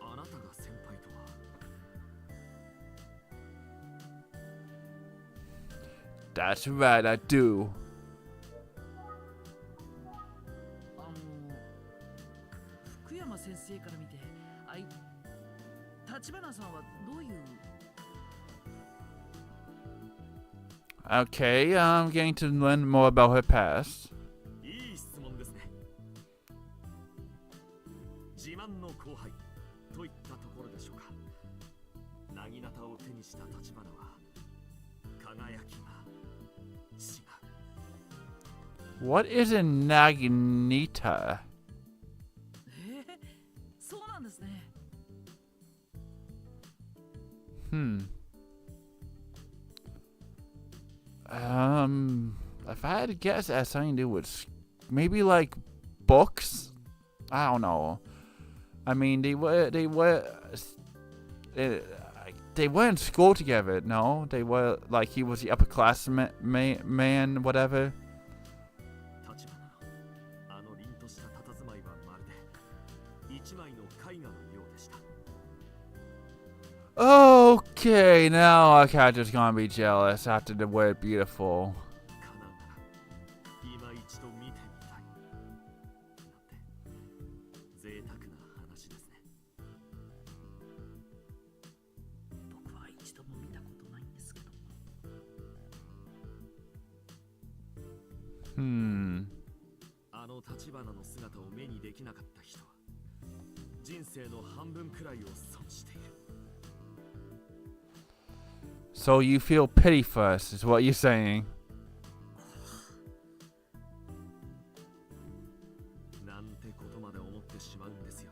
あなたが先輩とは。That's right, I do. 福山先生から見て、立花さんはどういう Okay, I'm getting to learn more about her past. いい質問ですね。自慢の後輩といったところでしょうか。なぎなたを手にした立花は輝きが違う。What is a Naginita? そうなんですね。If I had to guess, it has something to do with maybe like books. I don't know. I mean, they were in school together. No, they were like he was the upperclassman man, whatever. 立花のあの凛とした佇まいはまるで一枚の絵画のようでした。 Okay, now our character's gonna be jealous after the word beautiful. かなんなら今一度見てみたいなんて贅沢な話ですね。僕は一度も見たことないんですけど。あの立花の姿を目にできなかった人は人生の半分くらいを損している。 So you feel pity for us, is what you're saying. なんてことまで思ってしまうんですよ。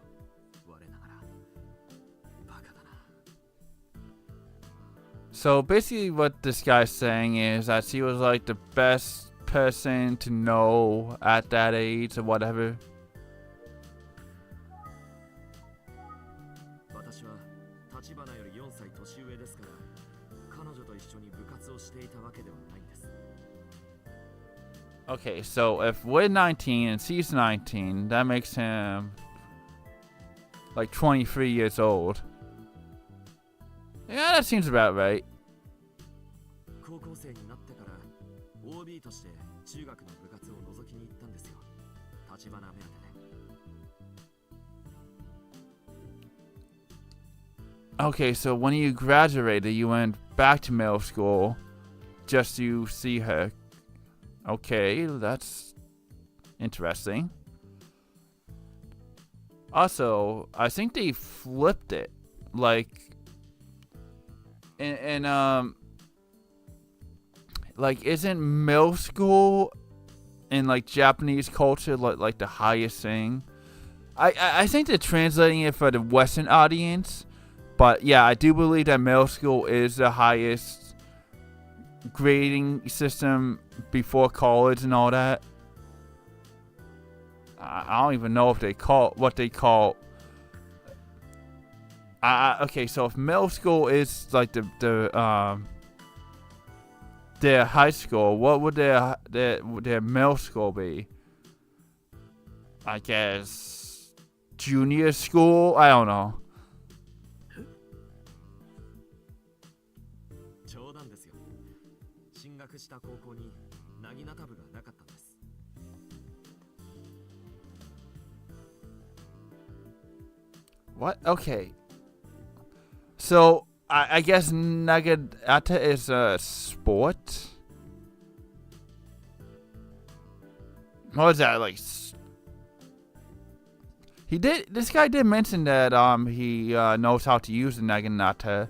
我ながらバカだな。 So basically what this guy's saying is that she was like the best person to know at that age or whatever. 私は立花より4歳年上ですから、彼女と一緒に部活をしていたわけではないんです。 Okay, so if we're 19 and she's 19, that makes him like 23 years old. Yeah, that seems about right. 高校生になってから OB として中学の部活を覗きに行ったんですよ。立花目当てで。 Okay, so when you graduated, you went back to middle school just to see her. Okay, that's interesting. Also, I think they flipped it. Like, like isn't middle school in like Japanese culture like the highest thing? I think they're translating it for the Western audience. But yeah, I do believe that middle school is the highest grading system before college and all that. I don't even know if they call what they call. Okay, so if middle school is like their high school, what would their middle school be? I guess junior school. I don't know. 冗談ですよ。進学した高校になぎなた部がなかったんです。 What? Okay. So I guess Nagata is a sport. What is that like? This guy did mention that he knows how to use the Naginata.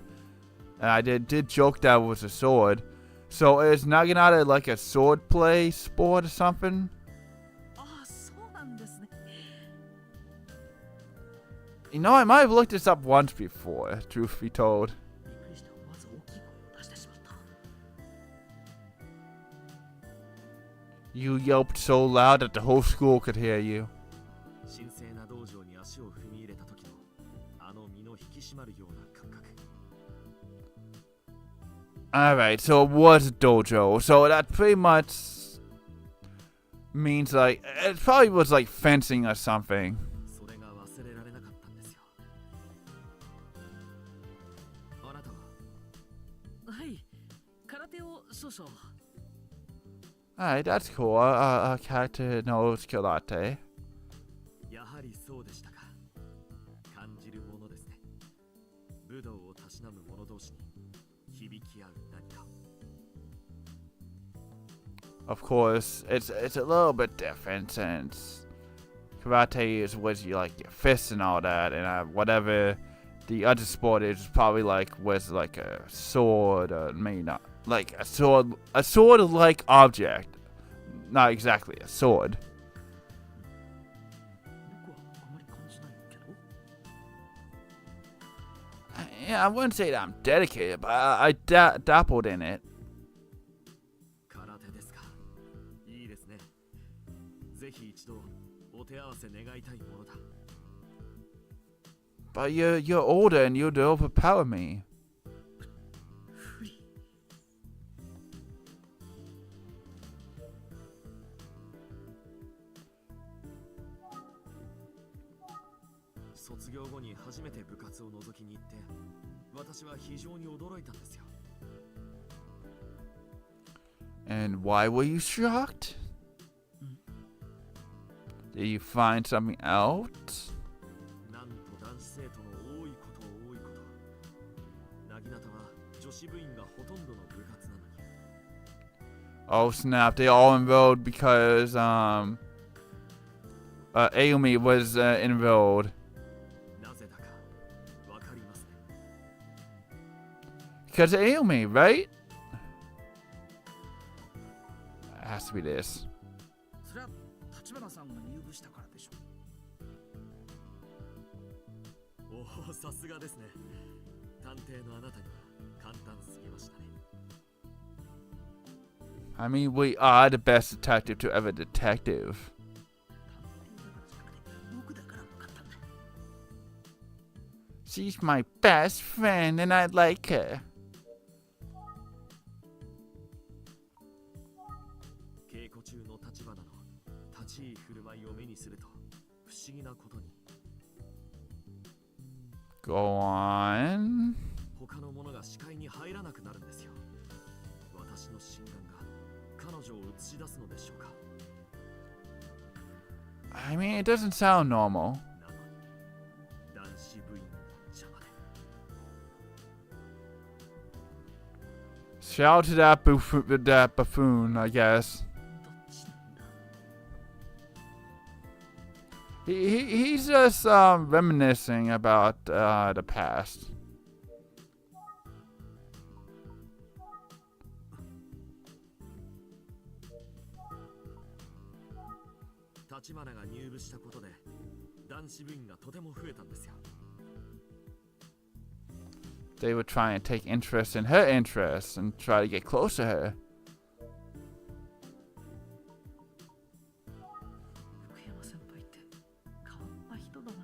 And I did joke that it was a sword. So is Naginata like a sword play sport or something? ああ、そうなんですね。 You know, I might have looked this up once before, truth be told. びっくりした。まず大きい声を出してしまった。 You yelped so loud that the whole school could hear you. 神聖な道場に足を踏み入れた時のあの身の引き締まるような感覚。 Alright, so it was a dojo. So that pretty much means like, it probably was like fencing or something. それが忘れられなかったんですよ。あなたははい。空手を少々。 Alright, that's cool. A character knows karate. やはりそうでしたか。感じるものですね。武道をたしなむ者同士に響き合う何か。 Of course, it's a little bit different since karate is was you like your fists and all that, and whatever the other sport is probably like was like a sword or maybe not like a sword like object, not exactly a sword. 僕はあまり感じないけど。 Yeah, I wouldn't say that I'm dedicated, but I dabbled in it. 空手ですか。いいですね。ぜひ一度お手合わせ願いたいものだ。 But you're older and you'd overpower me. 不利。 卒業後に初めて部活を覗きに行って私は非常に驚いたんですよ。 And why were you shocked? Did you find something out? なんと男子生徒の多いこと多いこと。なぎなたは女子部員がほとんどの部活なのに。 Oh snap! They all enrolled because Ayumi was enrolled. なぜだかわかりますね。 Because of Ayumi, right? It has to be this. それは立花さんが入部したからでしょ。 おお、さすがですね。探偵のあなたには簡単すぎましたね。 I mean, we are the best detective to ever detective. 探偵だからじゃなくて僕だから分かったんだ。 She's my best friend and I like her. 稽古中の立花の立ち居振る舞いを目にすると不思議なことに Go on. 他のものが視界に入らなくなるんですよ。私の心眼が彼女を映し出すのでしょうか。 I mean, it doesn't sound normal. なのに男子部員の邪魔で Shout to that buffoon, I guess. どっちなんだ。 He's just reminiscing about the past. 立花が入部したことで男子部員がとても増えたんですよ。 They were trying to take interest in her interests and try to get close to her. 福山先輩って変わった人だな。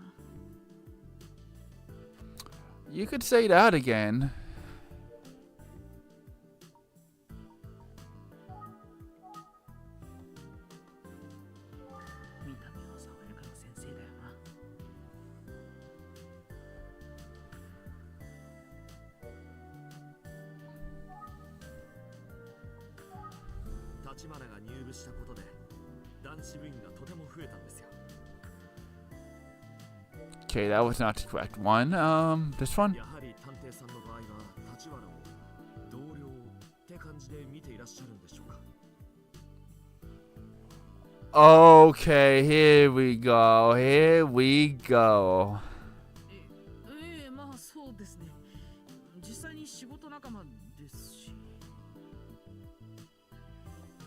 You could say that again. 見た目は爽やかな先生だよな。 立花が入部したことで男子部員がとても増えたんですよ。 Okay, that was not the correct one. This one? やはり探偵さんの場合は立花を同僚って感じで見ていらっしゃるんでしょうか。 Okay, here we go. Here we go. まあそうですね。実際に仕事な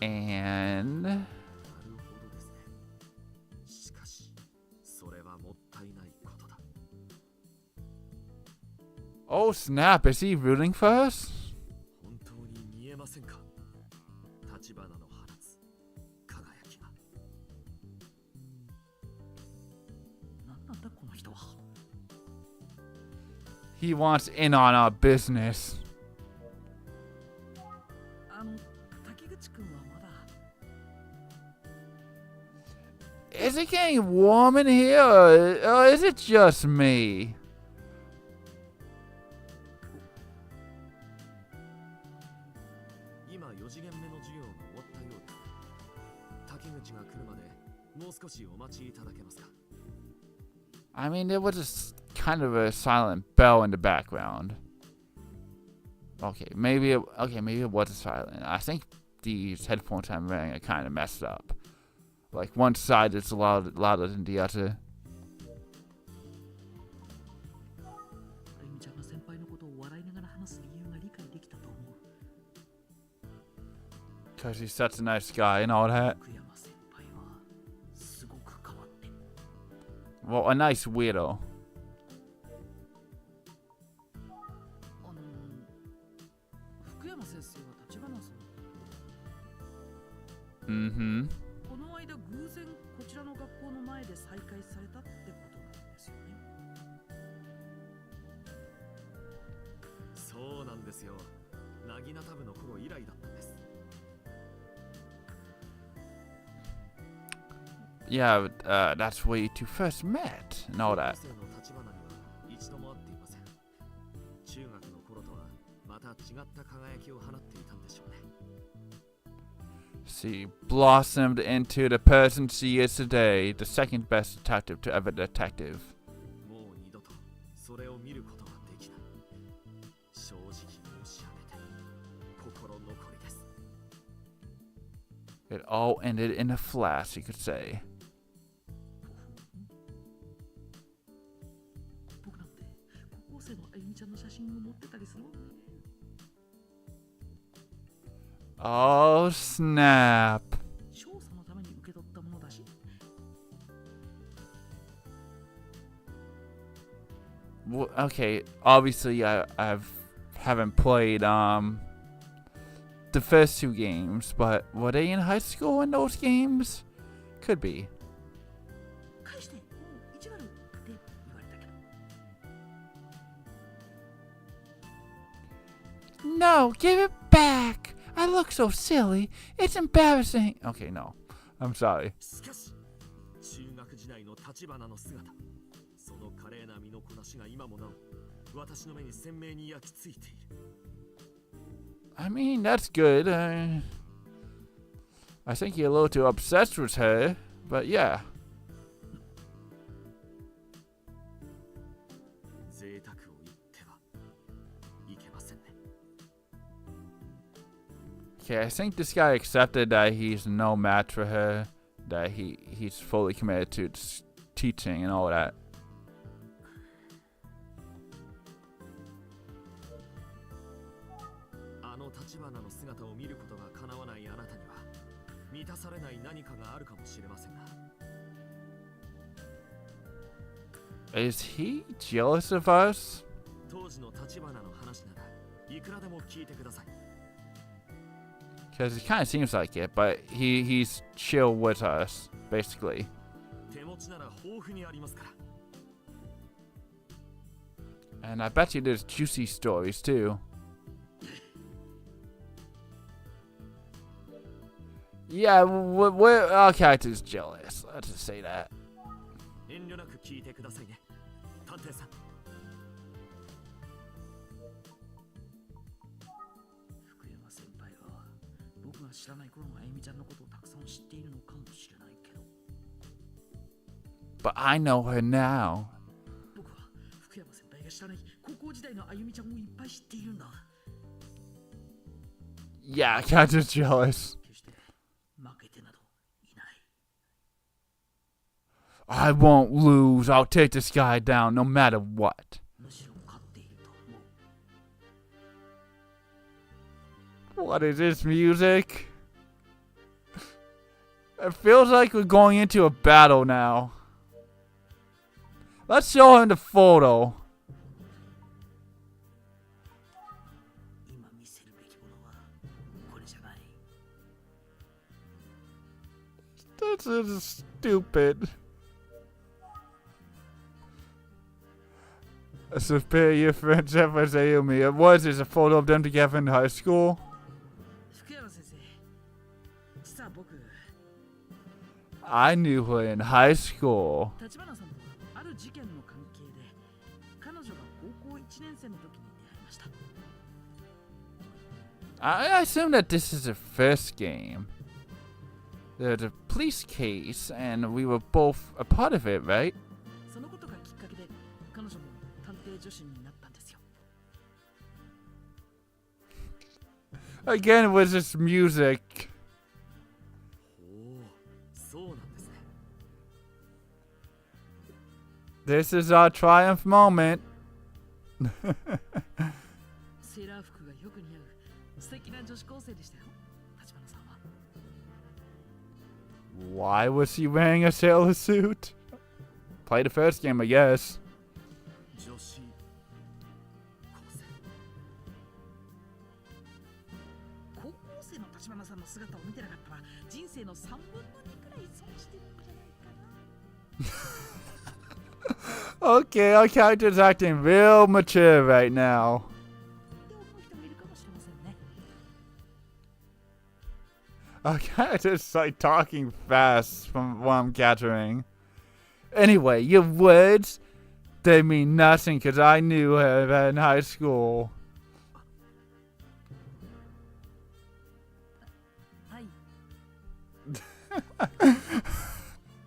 And なるほどですね。しかし、それはもったいないことだ。 oh snap, is he rooting for us? 本当に見えませんか？立花の放つ輝きが。なんなんだこの人は。 He wants in on our business. 滝口くんはまだ。 Is it getting warm in here, or is it just me? 今4次元目の授業が終わったようです。滝口が来るまでもう少しお待ちいただけますか？ I mean, there was kind of a silent bell in the background. Okay, maybe it wasn't silent. I think these headphones I'm wearing are kind of messed up. Like one side is louder than the other. あゆみちゃんが先輩のことを笑いながら話す理由が理解できたと思う。 Because he's such a nice guy and all that. 福山先輩はすごく変わってる。 Well, a nice weirdo. 福山先生は立花さん。 Mm-hmm. この間偶然こちらの学校の前で再会されたってことなんですよね。そうなんですよ。なぎなた部の頃以来だったんです。 Yeah, that's where you two first met and all that. 高校生の立花には一度も会っていません。中学の頃とはまた違った輝きを放っていたんでしょうね。 She blossomed into the person she is today, the second best detective to ever detective. もう二度とそれを見ることはできない。正直申し上げて心残りです。 It all ended in a flash, you could say. 僕なんて高校生のあゆみちゃんの写真を持ってたりするもんね。 Oh, snap. 調査のために受け取ったものだし。 Well, okay, obviously I haven't played the first two games, but were they in high school in those games? Could be. 返してもう意地悪って言われたけど。 No, give it back. I look so silly. It's embarrassing. Okay, no. I'm sorry. しかし中学時代の立花の姿、その華麗な身のこなしが今もなお私の目に鮮明に焼き付いている。 I mean, that's good. I think you're a little too obsessed with her, but yeah. 贅沢を言ってはいけませんね。 Okay, I think this guy accepted that he's no match for her, that he's fully committed to teaching and all that. あの立花の姿を見ることが叶わないあなたには満たされない何かがあるかもしれませんが。 Is he jealous of us? 当時の立花の話ならいくらでも聞いてください。 Because it kind of seems like it, but he's chill with us, basically. 手持ちなら豊富にありますから。 And I bet you there's juicy stories too. Yeah, our character's jealous. Let's just say that. 遠慮なく聞いてくださいね、探偵さん。福山先輩は僕が知らない頃のあゆみちゃんのことをたくさん知っているのかもしれないけど。 But I know her now. 僕は福山先輩が知らない高校時代のあゆみちゃんをいっぱい知っているんだ。 Yeah, our character's jealous. 決して負けてなどいない。 I won't lose. I'll take this guy down no matter what. むしろ勝っていると思う。 What is this music? It feels like we're going into a battle now. Let's show him the photo. 今見せるべきものはこれじゃない。 This is stupid. A superior friendship with Emio. What is this, a photo of them together in high school? 福山先生、実は僕、 I knew her in high school. 立花さんとある事件の関係で、彼女が高校1年生の時に出会いました。 I assume that this is the first game. There's a police case, and we were both a part of it, right? そのことがきっかけで、彼女も探偵助手になったんですよ。 Again, it was just music. おお、そうなんですね。 This is our triumph moment. セーラー服がよく似合う素敵な女子高生でしたよ、立花さんは。 Why was he wearing a sailor suit? Play the first game, I guess. 女子高生。高校生の立花さんの姿を見てなかったら、人生の3分の2くらい損してるんじゃないかな。 Okay, our character's acting real mature right now. って思う人もいるかもしれませんね。 Our character's like talking fast from what I'm gathering. Anyway, your words, they mean nothing because I knew her in high school. はい。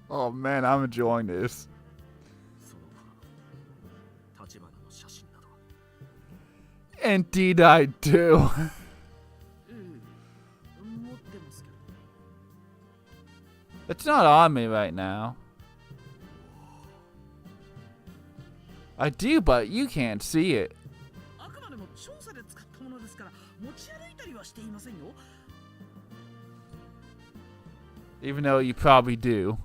Oh man, I'm enjoying this. その頃の立花の写真などは。 Indeed I do. 持ってますけど。 It's not on me right now. I do, but you can't see it. あくまでも調査で使ったものですから、持ち歩いたりはしていませんよ。 Even though you probably do.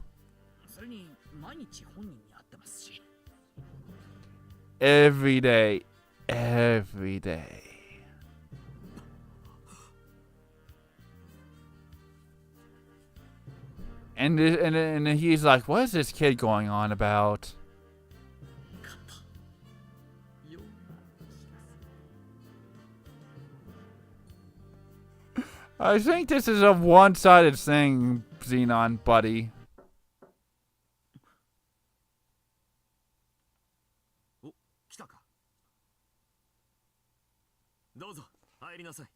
それに毎日本人に会ってますし。 Every day. Every day. And he's like, what is this kid going on about? よ I think this is a one-sided thing, Xenon, buddy. お、来たか。どうぞ入りなさい。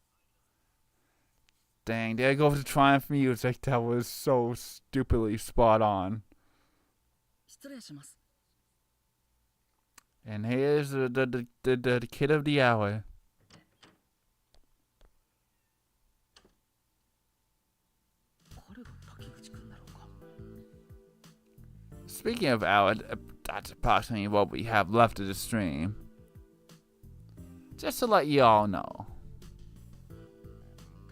Dang, there goes the triumph music that was so stupidly spot on. 失礼します。 And here's the kid of the hour. 彼が滝口くんだろうか。 Speaking of hour, that's approximately what we have left of the stream. Just to let you all know.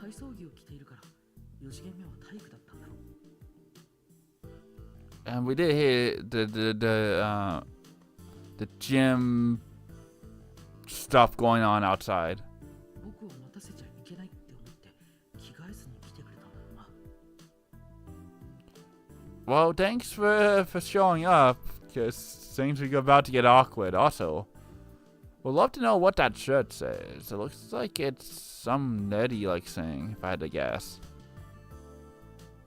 体操着を着ているから、4次元目は体育だったんだろう。 And we did hear the gym stuff going on outside. 僕を待たせちゃいけないって思って着替えずに来てくれたんだろうな。 Well, thanks for showing up, because things are about to get awkward. Also, we'd love to know what that shirt says. It looks like it's some nerdy-like thing, if I had to guess.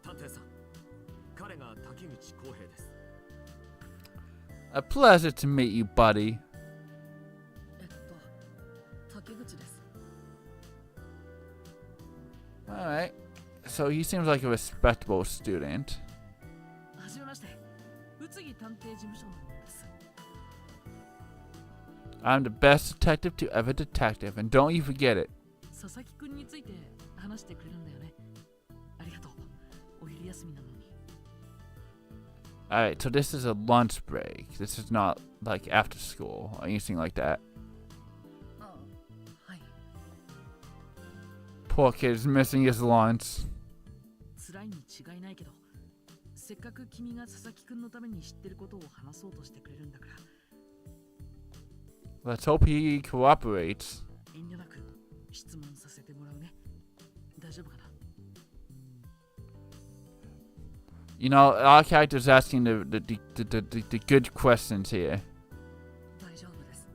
探偵さん、彼が滝口浩平です。 A pleasure to meet you, buddy. 竹口です。 Alright. So he seems like a respectable student. はじめまして。宇津木探偵事務所の者です。 I'm the best detective to ever detective, and don't you forget it. 佐々木くんについて話してくれるんだよね。ありがとう。お昼休みなのに。 Alright, so this is a lunch break. This is not like after school or anything like that. ああ、はい。 Poor kid is missing his lunch. 辛いに違いないけど、せっかく君が佐々木くんのために知ってることを話そうとしてくれるんだから Let's hope he cooperates. 遠慮なく質問させてもらうね。大丈夫かな？ You know, our character's asking the good questions here. 大丈夫です。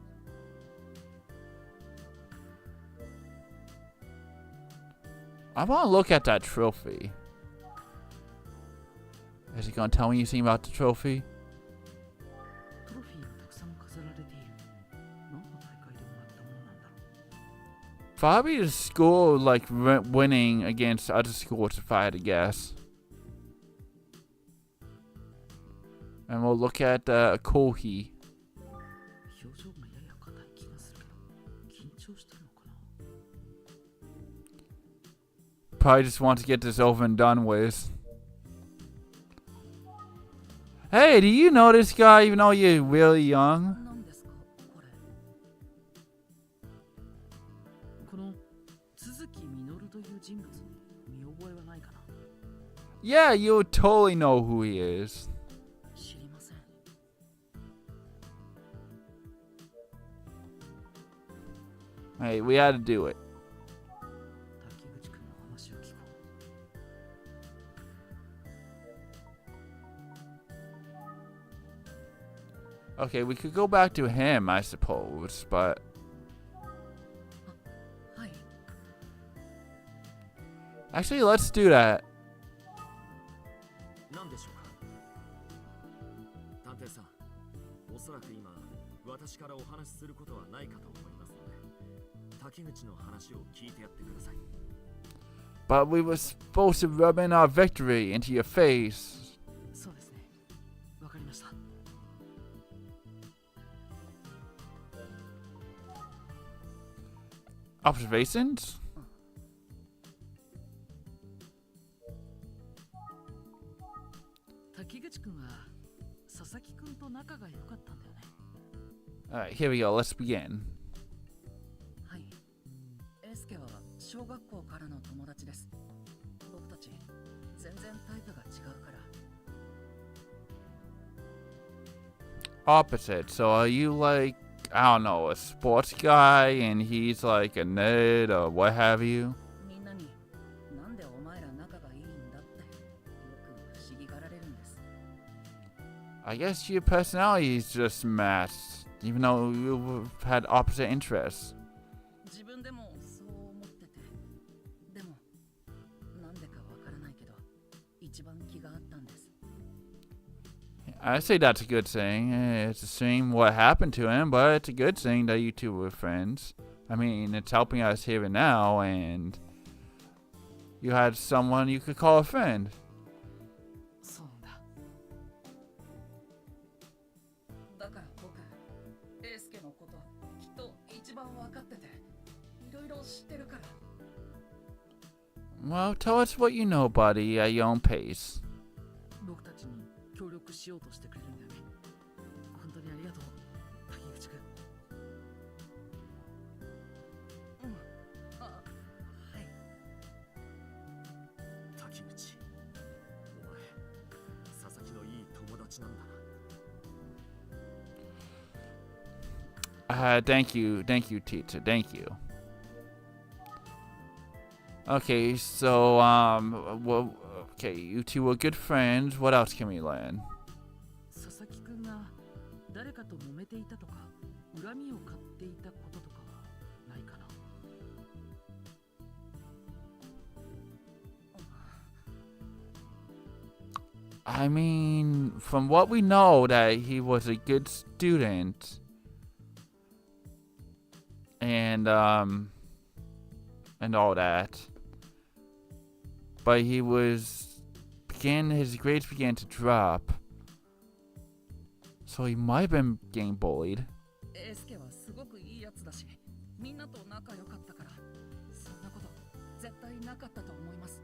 I want to look at that trophy. Is he going to tell me anything about the trophy? トロフィーがたくさん飾られている。何の大会でもらったものなんだろう。 Probably the school, like, winning against other schools, if I had to guess. And we'll look at Kohi. 表情がやや硬い気がするけど、緊張してるのかな？ Probably just wants to get this over and done with. Hey, do you know this guy even though you're really young? 何ですかこれ？この都築実という人物、見覚えはないかな？ Yeah, you would totally know who he is. 知りません。 Hey, we had to do it. 滝口くんの話を聞こう。 Okay, we could go back to him, I suppose, but はい。 actually, let's do that. 何でしょうか。探偵さん、おそらく今私からお話しすることはないかと思いますので、滝口の話を聞いてやってください。 But we were supposed to rub in our victory into your face. そうですね。わかりました。 Observations? 滝口くんは佐々木くんと仲が良かったんだよね。 Alright, here we go. Let's begin. はい。エスケは小学校からの友達です。僕たち全然タイプが違うから。 Opposite. So are you like, I don't know, a sports guy and he's like a nerd or what have you? みんなになんでお前ら仲がいいんだってよく不思議がられるんです。 I guess your personality is just matched, even though you've had opposite interests. 自分でもそう思ってて。でもなんでかわからないけど一番気が合ったんです。 I say that's a good thing. It's a shame what happened to him, but it's a good thing that you two were friends. I mean, it's helping us here and now, and you had someone you could call a friend. そうなんだ。だから僕エスケのこときっと一番わかってていろいろ知ってるから。 Well, tell us what you know, buddy, at your own pace. 僕たちに協力しようとしてくれるんだよね。本当にありがとう、滝口くん。あ、はい。滝口、お前、佐々木のいい友達なんだな。Thank you, teacher, thank you. Okay, so, well, okay, you two were good friends. What else can we learn? 佐々木くんが誰かと揉めていたとか、恨みを買っていたこととかはないかな？ I mean, from what we know, that he was a good student, and all that. But his grades began to drop, so he might have been getting bullied. エスケはすごくいいやつだし、みんなと仲良かったから、そんなこと絶対なかったと思います。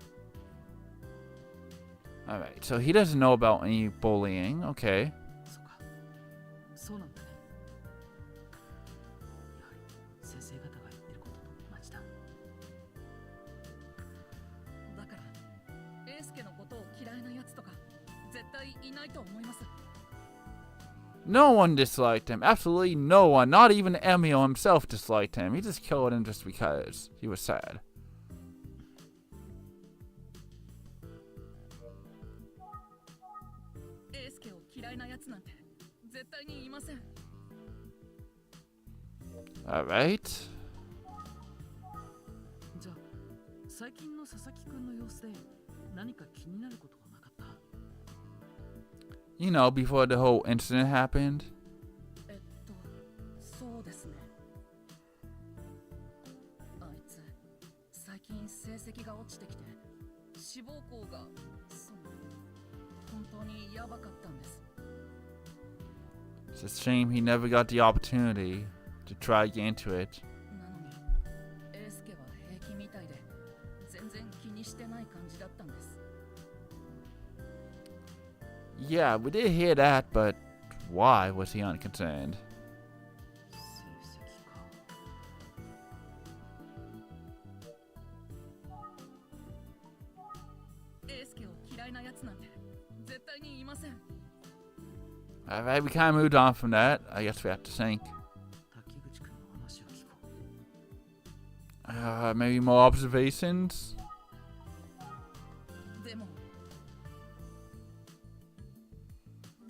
Alright, so he doesn't know about any bullying, okay. そうか。そうなんだね。やはり先生方が言ってることと同じだ。だからエスケのことを嫌いなやつとか絶対いないと思います。 No one disliked him. Absolutely no one. Not even Emio himself disliked him. He just killed him just because he was sad. エースケを嫌いなやつなんて絶対にいません。 Alright. じゃあ最近の佐々木くんの様子で何か気になることはなかった？ You know, before the whole incident happened. そうですね。あいつ最近成績が落ちてきて志望校が本当にやばかったんです。 It's a shame he never got the opportunity to try again to it. なのにエースケは平気みたいで全然気にしてない感じだったんです。 Yeah, we did hear that, but why was he unconcerned? 成績か。エースケを嫌いなやつなんて絶対にいません。 Alright, we kind of moved on from that. I guess we have to think. 滝口くんの話を聞こう。 Maybe more observations? で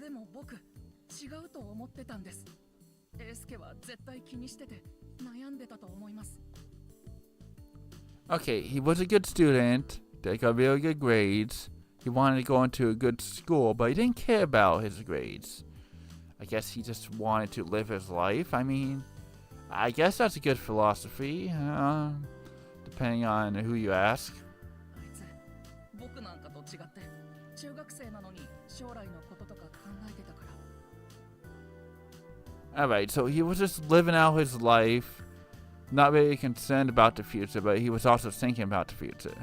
も僕違うと思ってたんです。エースケは絶対気にしてて悩んでたと思います。 Okay, he was a good student. They got really good grades. He wanted to go into a good school, but he didn't care about his grades. I guess he just wanted to live his life. I mean, I guess that's a good philosophy, depending on who you ask. あいつ僕なんかと違って中学生なのに将来のこととか考えてたから。 Alright, so he was just living out his life, not really concerned about the future, but he was also thinking about the future.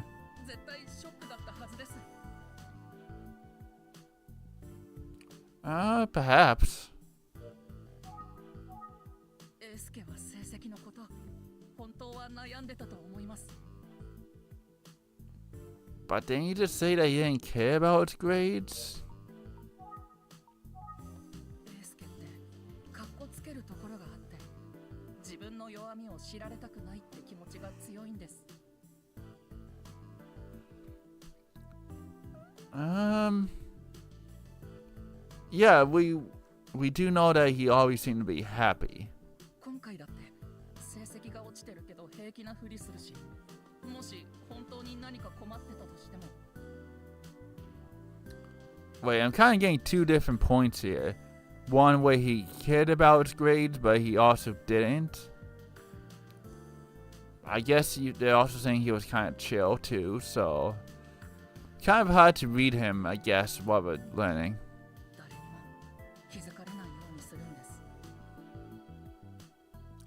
絶対ショックだったはずです。 Perhaps. エースケは成績のこと本当は悩んでたと思います。 But didn't you just say that he didn't care about his grades? エースケってカッコつけるところがあって自分の弱みを知られたくないって気持ちが強いんです。 Yeah, we do know that he always seemed to be happy. 今回だって成績が落ちてるけど平気なふりするし、もし本当に何か困ってたとしても。 Wait, I'm kind of getting two different points here. One where he cared about his grades, but he also didn't. I guess they're also saying he was kind of chill too, so kind of hard to read him, I guess, while we're learning. 誰にも気づかれないようにするんです。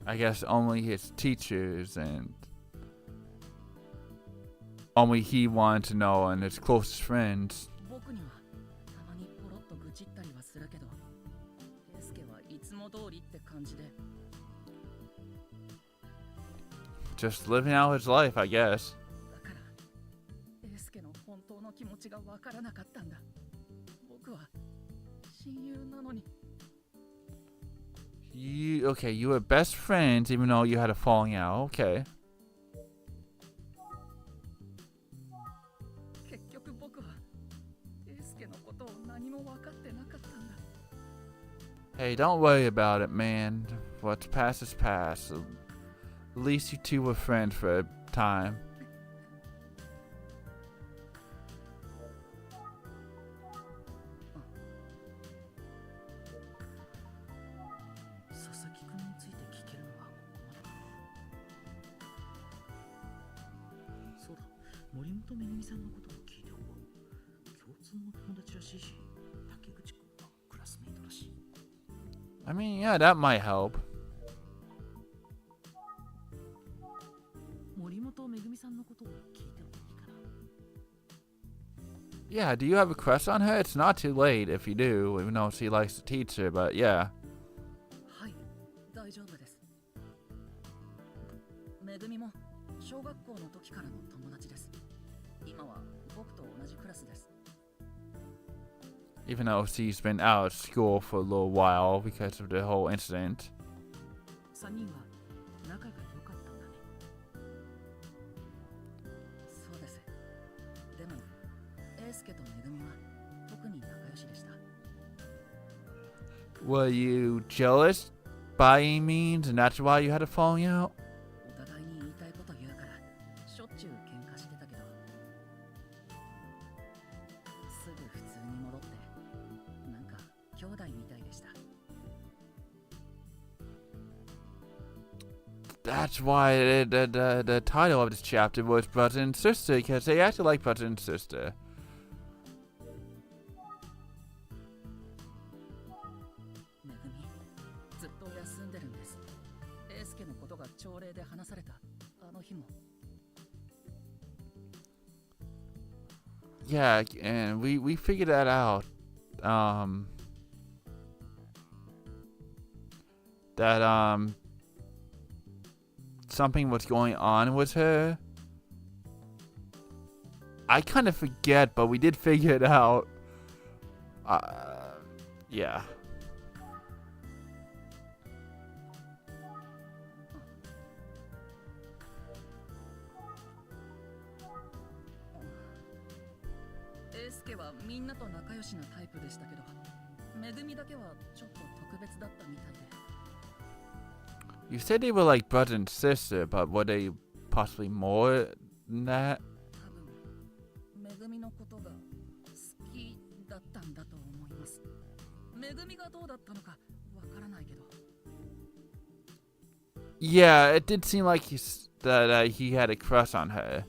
I guess only his teachers and only he wanted to know and his closest friends. 僕にはたまにポロッと愚痴ったりはするけど、エースケはいつも通りって感じで。 Just living out his life, I guess. だからエースケの本当の気持ちがわからなかったんだ。僕は親友なのに。 You were best friends even though you had a falling out. Okay. 結局僕はエースケのことを何も分かってなかったんだ。 Hey, don't worry about it, man. What's past is past. At least you two were friends for a time. 佐々木くんについて聞けるのはここまでか。そうだ、森本めぐみさんのことを聞いておこう。共通の友達らしいし、竹口くんはクラスメイトだし。 I mean, yeah, that might help. 森本めぐみさんのことを聞いてもいいかな。 Yeah, do you have a crush on her? It's not too late if you do, even though she likes the teacher, but yeah. はい、大丈夫です。めぐみも小学校の時からの友達です。今は僕と同じクラスです。Even though she's been out of school for a little while because of the whole incident. 3人は仲が良かったんだね。そうです。でも、英介とめぐみは特に仲良しでした。Were you jealous by any means, and that's why you had a falling out? お互いに言いたいこと言うからしょっちゅう喧嘩してたけど、すぐ普通に戻ってなんか兄弟みたいでした。 That's why the title of this chapter was Brother and Sister, because they acted like brother and sister. めぐみ、ずっと休んでるんです。英介のことが朝礼で話されたあの日も。 Yeah, and we figured that out. That something was going on with her. I kind of forget, but we did figure it out. Yeah. 英介はみんなと仲良しなタイプでしたけど、めぐみだけはちょっと特別だったみたいで。 You said they were like brother and sister, but were they possibly more than that? 多分めぐみのことが好きだったんだと思います。めぐみがどうだったのかわからないけど。 Yeah, it did seem like that he had a crush on her.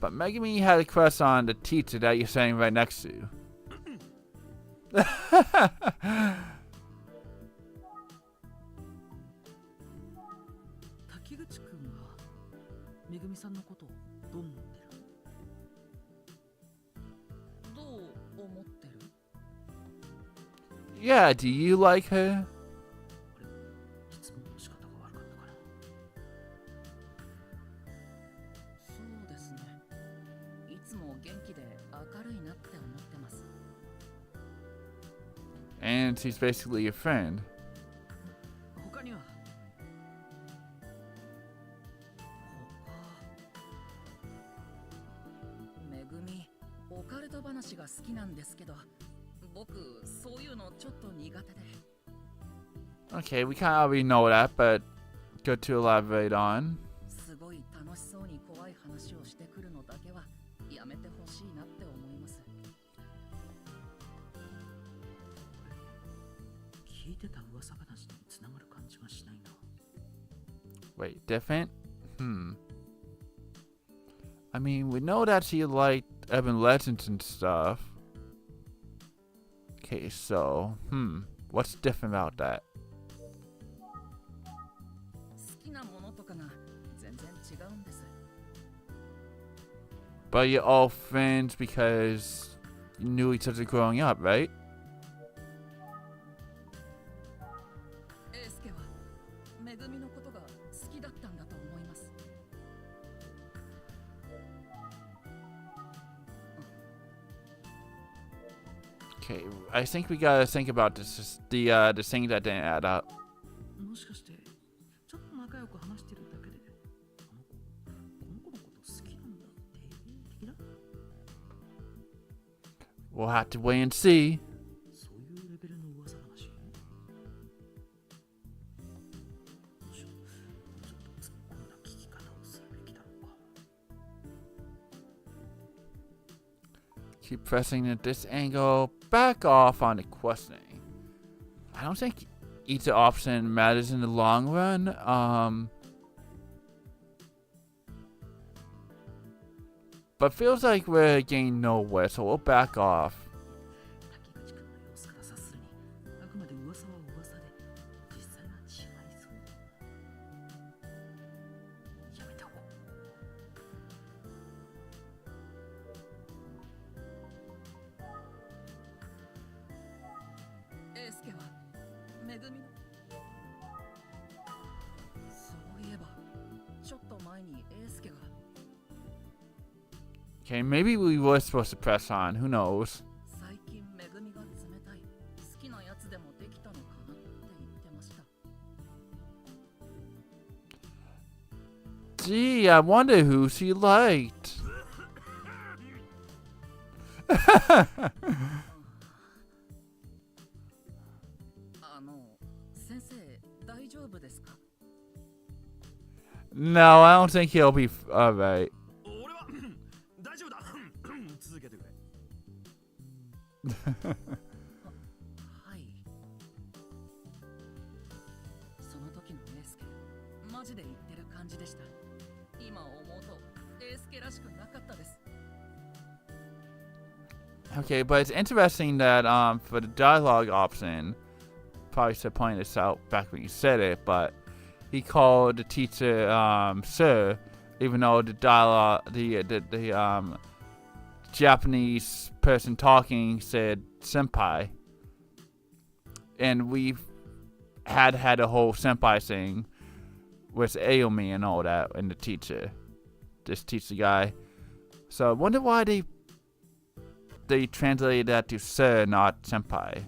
But Megami had a crush on the teacher that you're sitting right next to. 滝口くんはめぐみさんのことをどう思ってる？どう思ってる？ Yeah, do you like her? 質問の仕方が悪かったかな。そうですね。いつも元気で明るいなって思ってます。 And she's basically your friend. 他には？めぐみ、オカルト話が好きなんですけど、僕そういうのちょっと苦手で。 Okay, we kind of already know that, but good to elaborate on. すごい楽しそうに怖い話をしてくるのだけはやめてほしいなって思います。聞いてた噂話とつながる感じがしないな。 Wait, different? I mean, we know that she liked urban legends and stuff. Okay, so, what's different about that? 好きなものとかが全然違うんです。 But you're all friends because you knew each other growing up, right? 英介はめぐみのことが好きだったんだと思います。 Okay, I think we gotta think about this. The thing that didn't add up. もしかしてちょっと仲良く話してるだけでこの子のこと好きなんだって的な？ We'll have to wait and see. そういうレベルの噂話？もしもちょっと突っ込んだ聞き方をするべきだろうか。 Keep pressing at this angle. Back off on the questioning. I don't think either option matters in the long run. But feels like we're getting nowhere, so we'll back off. 滝口くんの様子から察するにあくまで噂は噂で実際は違いそう。やめておこう。英介はめぐみの。そういえばちょっと前に英介が。 Okay, maybe we were supposed to press on. Who knows? 最近めぐみが Gee, I wonder who she liked. 先生大丈夫ですか？ No, I don't think he'll be alright. 俺は大丈夫だ続けてくれ。はい。その時のエースケ、マジで言ってる感じでした。今思うとエースケらしくなかったです。 Okay, but it's interesting that for the dialogue option, probably should point this out back when you said it, but he called the teacher sir, even though the dialogue the Japanese person talking said senpai, and we've had a whole senpai thing with Aomi and all that, and the teacher, this teacher guy. So I wonder why they translated that to sir, not senpai.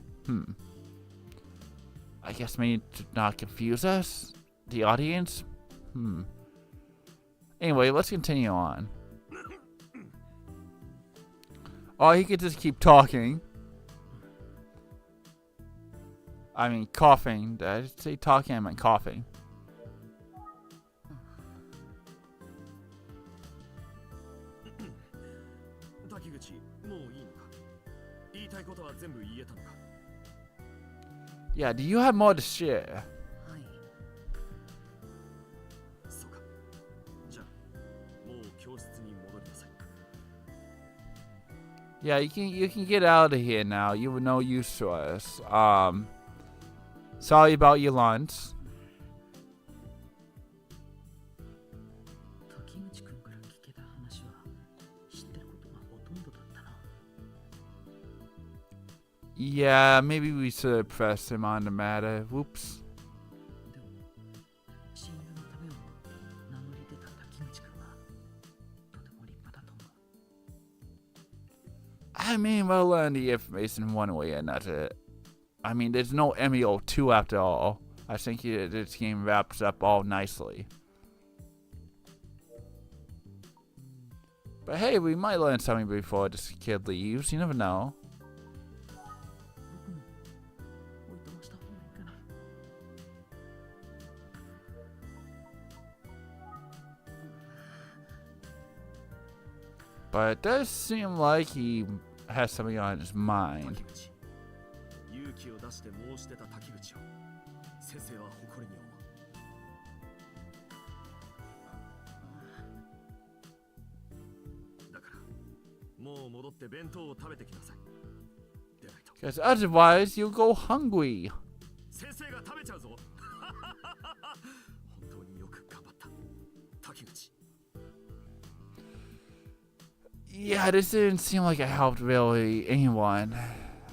I guess maybe to not confuse us, the audience. Anyway, let's continue on. Oh, he could just keep talking. I mean, coughing. Did I say talking? I meant coughing. 滝口、もういいのか。言いたいことは全部言えたのか。 Yeah, do you have more to share? はい。そうか。じゃあ、もう教室に戻りなさい。 Yeah, you can get out of here now. You were no use to us. Sorry about your lunch. 滝口くんから聞けた話は知ってることがほとんどだったな。 Yeah, maybe we should have pressed him on the matter. Whoops. でも親友のためを名乗り出た滝口くんはとても立派だと思う。 I mean, we'll learn the information one way or another. I mean, there's no Emio 2 after all. I think this game wraps up all nicely. But hey, we might learn something before this kid leaves. You never know. 僕もおいとました方がいいかな。 But it does seem like he has something on his mind. 滝口、勇気を出して申し出た滝口を先生は誇りに思う。だからもう戻って弁当を食べてきなさい。でないと Because otherwise, you'll go hungry. 先生が食べちゃうぞ。本当によく頑張った滝口。 Yeah, this didn't seem like it helped really anyone.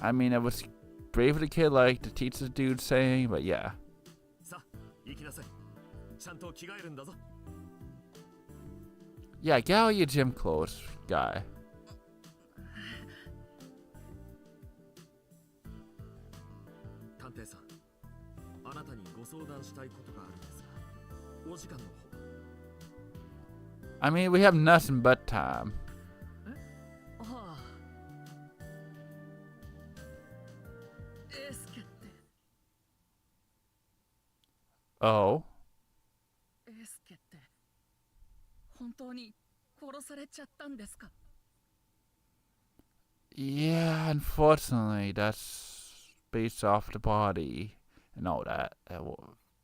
I mean, it was brave of the kid, like the teacher dude saying, but yeah. さあ行きなさい。ちゃんと着替えるんだぞ。 Yeah, get out of your gym clothes, guy. 探偵さん、あなたにご相談したいことがあるんですが、お時間の方。 I mean, we have nothing but time. ああ。エースケって Oh? エースケって本当に殺されちゃったんですか？ Yeah, unfortunately, that's based off the body and all that.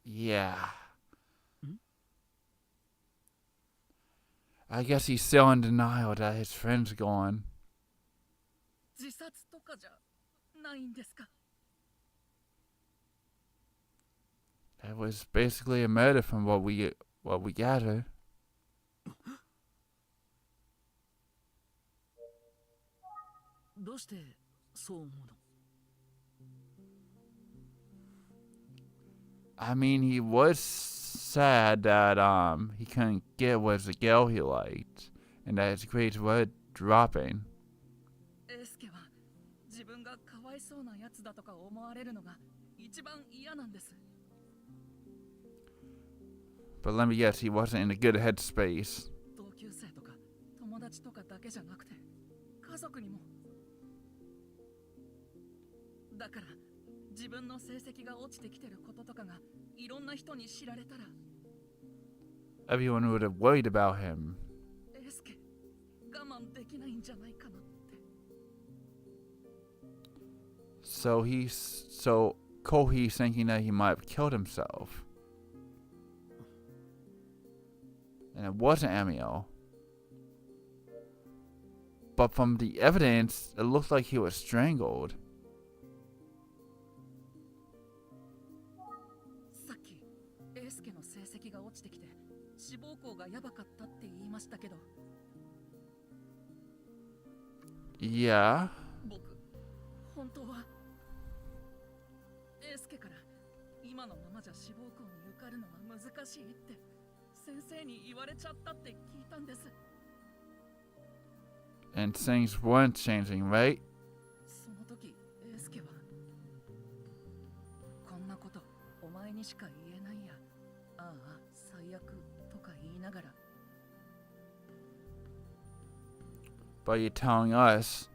Yeah. I guess he's still in denial that his friend's gone. 自殺とかじゃないんですか？ That was basically a murder from what we gathered. どうしてそう思うの？ I mean, he was sad that he couldn't get with the girl he liked, and that his grades were dropping. エースケは自分がかわいそうなやつだとか思われるのが一番嫌なんです。But let me guess, he wasn't in a good headspace. 同級生とか友達とかだけじゃなくて家族にも。だから自分の成績が落ちてきてることとかがいろんな人に知られたら Everyone would have worried about him. エスケ我慢できないんじゃないかなって。 So Kohi's thinking that he might have killed himself. And it wasn't Emio. But from the evidence, it looked like he was strangled. さっきエースケの成績が落ちてきて志望校がやばかったって言いましたけど、 Yeah. 僕本当はエースケから今のままじゃ志望校に受かるのは難しいって先生に言われちゃったって聞いたんです。 And things weren't changing, right? その時エースケはこんなことお前にしか言えないや、ああ最悪とか言いながら But you're telling us.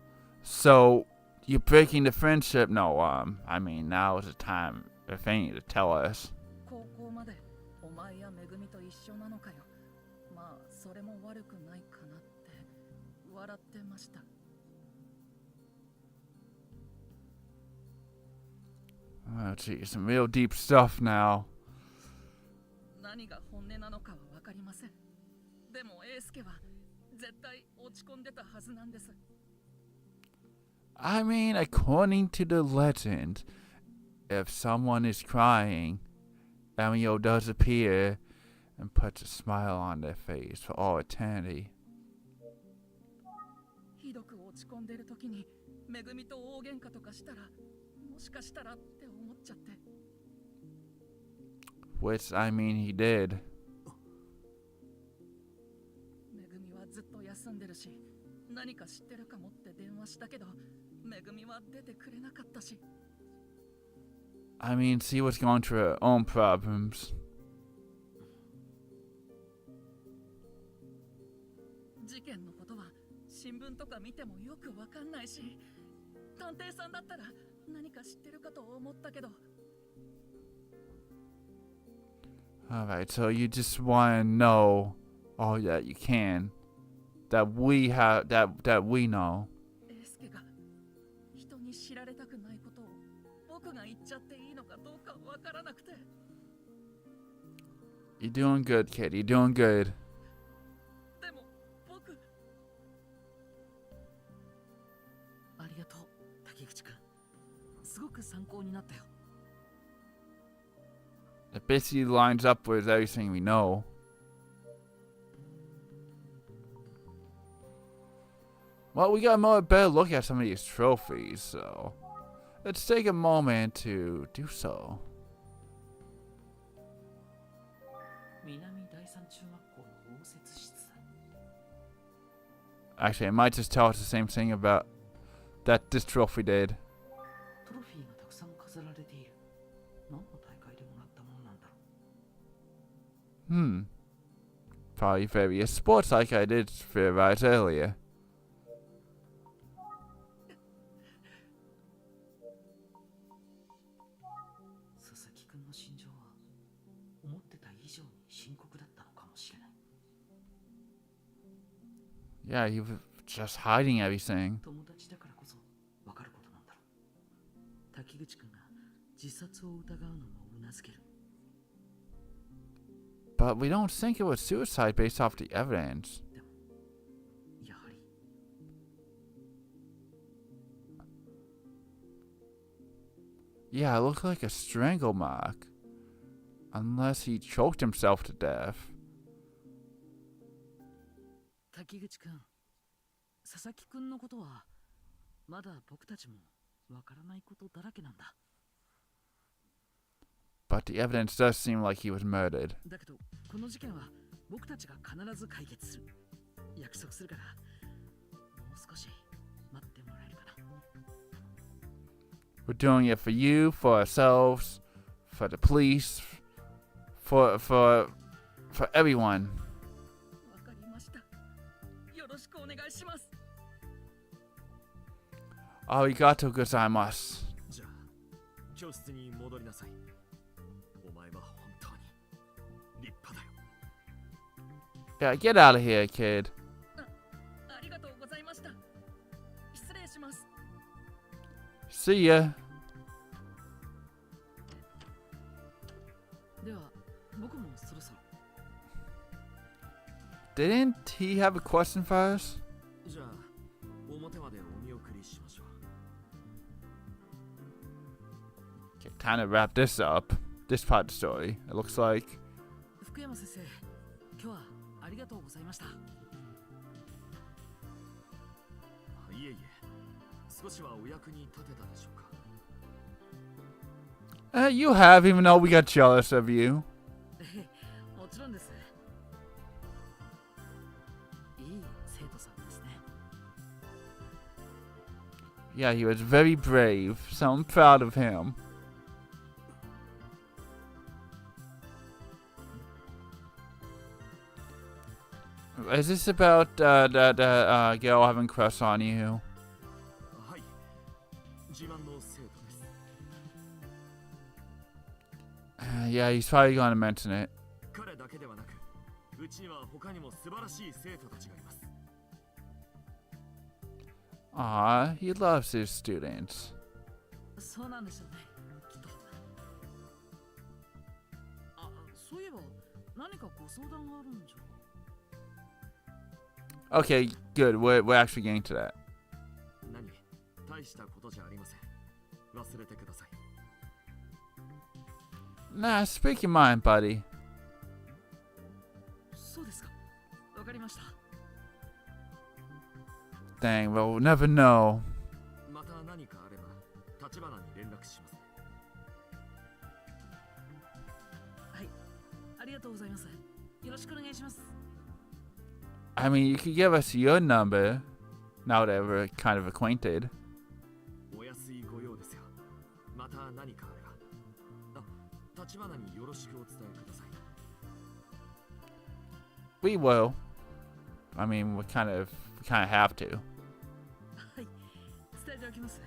So you're breaking the friendship? No, I mean, now is the time, if any, to tell us. 高校までお前やめぐみと一緒なのかよ。まあそれも悪くないかなって笑ってました。 Oh, geez, some real deep stuff now. 何が本音なのかは分かりません。でもエースケは絶対落ち込んでたはずなんです。 I mean, according to the legend, if someone is crying, Emio does appear and puts a smile on their face for all eternity. ひどく落ち込んでる時にめぐみと大喧嘩とかしたらもしかしたらって思っちゃって。 Which, I mean, he did. めぐみはずっと休んでるし何か知ってるかもって電話したけどめぐみは出てくれなかったし。 I mean, she was going through her own problems. 事件のことは新聞とか見てもよくわかんないし、探偵さんだったら何か知ってるかと思ったけど。 Alright, so you just want to know all that you can. That we have, that we know. エースケが人に知られたくないことを僕が言っちゃっていいのかどうかわからなくて。 You're doing good, kid. You're doing good. でも僕。ありがとう滝口くん、すごく参考になったよ。 It basically lines up with everything we know. Well, we got a better look at some of these trophies, so let's take a moment to do so. 南第三中学校の応接室だ。 Actually, I might just tell us the same thing about that this trophy did. トロフィーがたくさん飾られている。何の大会でもらったものなんだろう。 Probably various sports like I did theorize earlier. 佐々木くんの心情は思ってた以上に深刻だったのかもしれない。 Yeah, he was just hiding everything. 友達だからこそ分かることなんだろう。滝口くんが自殺を疑うのもうなずける。 But we don't think it was suicide based off the evidence. でもやはり Yeah, it looked like a strangle mark. Unless he choked himself to death. 滝口くん、佐々木くんのことはまだ僕たちもわからないことだらけなんだ。 But the evidence does seem like he was murdered. だけどこの事件は僕たちが必ず解決する。約束するからもう少し待ってもらえるかな。 We're doing it for you, for ourselves, for the police, for for everyone. わかりました。よろしくお願いします。 Arigato gozaimasu. じゃあ教室に戻りなさい。お前は本当に立派だよ。 Yeah, get out of here, kid. ありがとうございました。失礼します。 See ya. では僕もそろそろ。 Didn't he have a question for us? じゃあ表までお見送りしましょう。 Okay, time to wrap this up. This part of the story, it looks like. 福山先生、今日はありがとうございました。いえいえ、少しはお役に立てたでしょうか。 You have, even though we got jealous of you. もちろんです。いい生徒さんですね。 Yeah, he was very brave, so I'm proud of him. Is this about the girl having a crush on you? はい、自慢の生徒です。 Yeah, he's probably gonna mention it. 彼だけではなく、うちには他にも素晴らしい生徒たちがいます。 Aw, he loves his students. そうなんでしょうね、きっと。あ、そういえば何かご相談があるんじゃ。 Okay, good. We're actually getting to that. 何、大したことじゃありません。忘れてください。 Nah, speak your mind, buddy. そうですか。わかりました。 Dang, well, we'll never know. また何かあれば、立花に連絡しますね。はい、ありがとうございます。よろしくお願いします。 I mean, you could give us your number. Now that we're kind of acquainted. お安いご用ですよ。また何かあれば。あ、立花によろしくお伝えください。 We will. I mean, we kind of have to. はい、伝えておきます。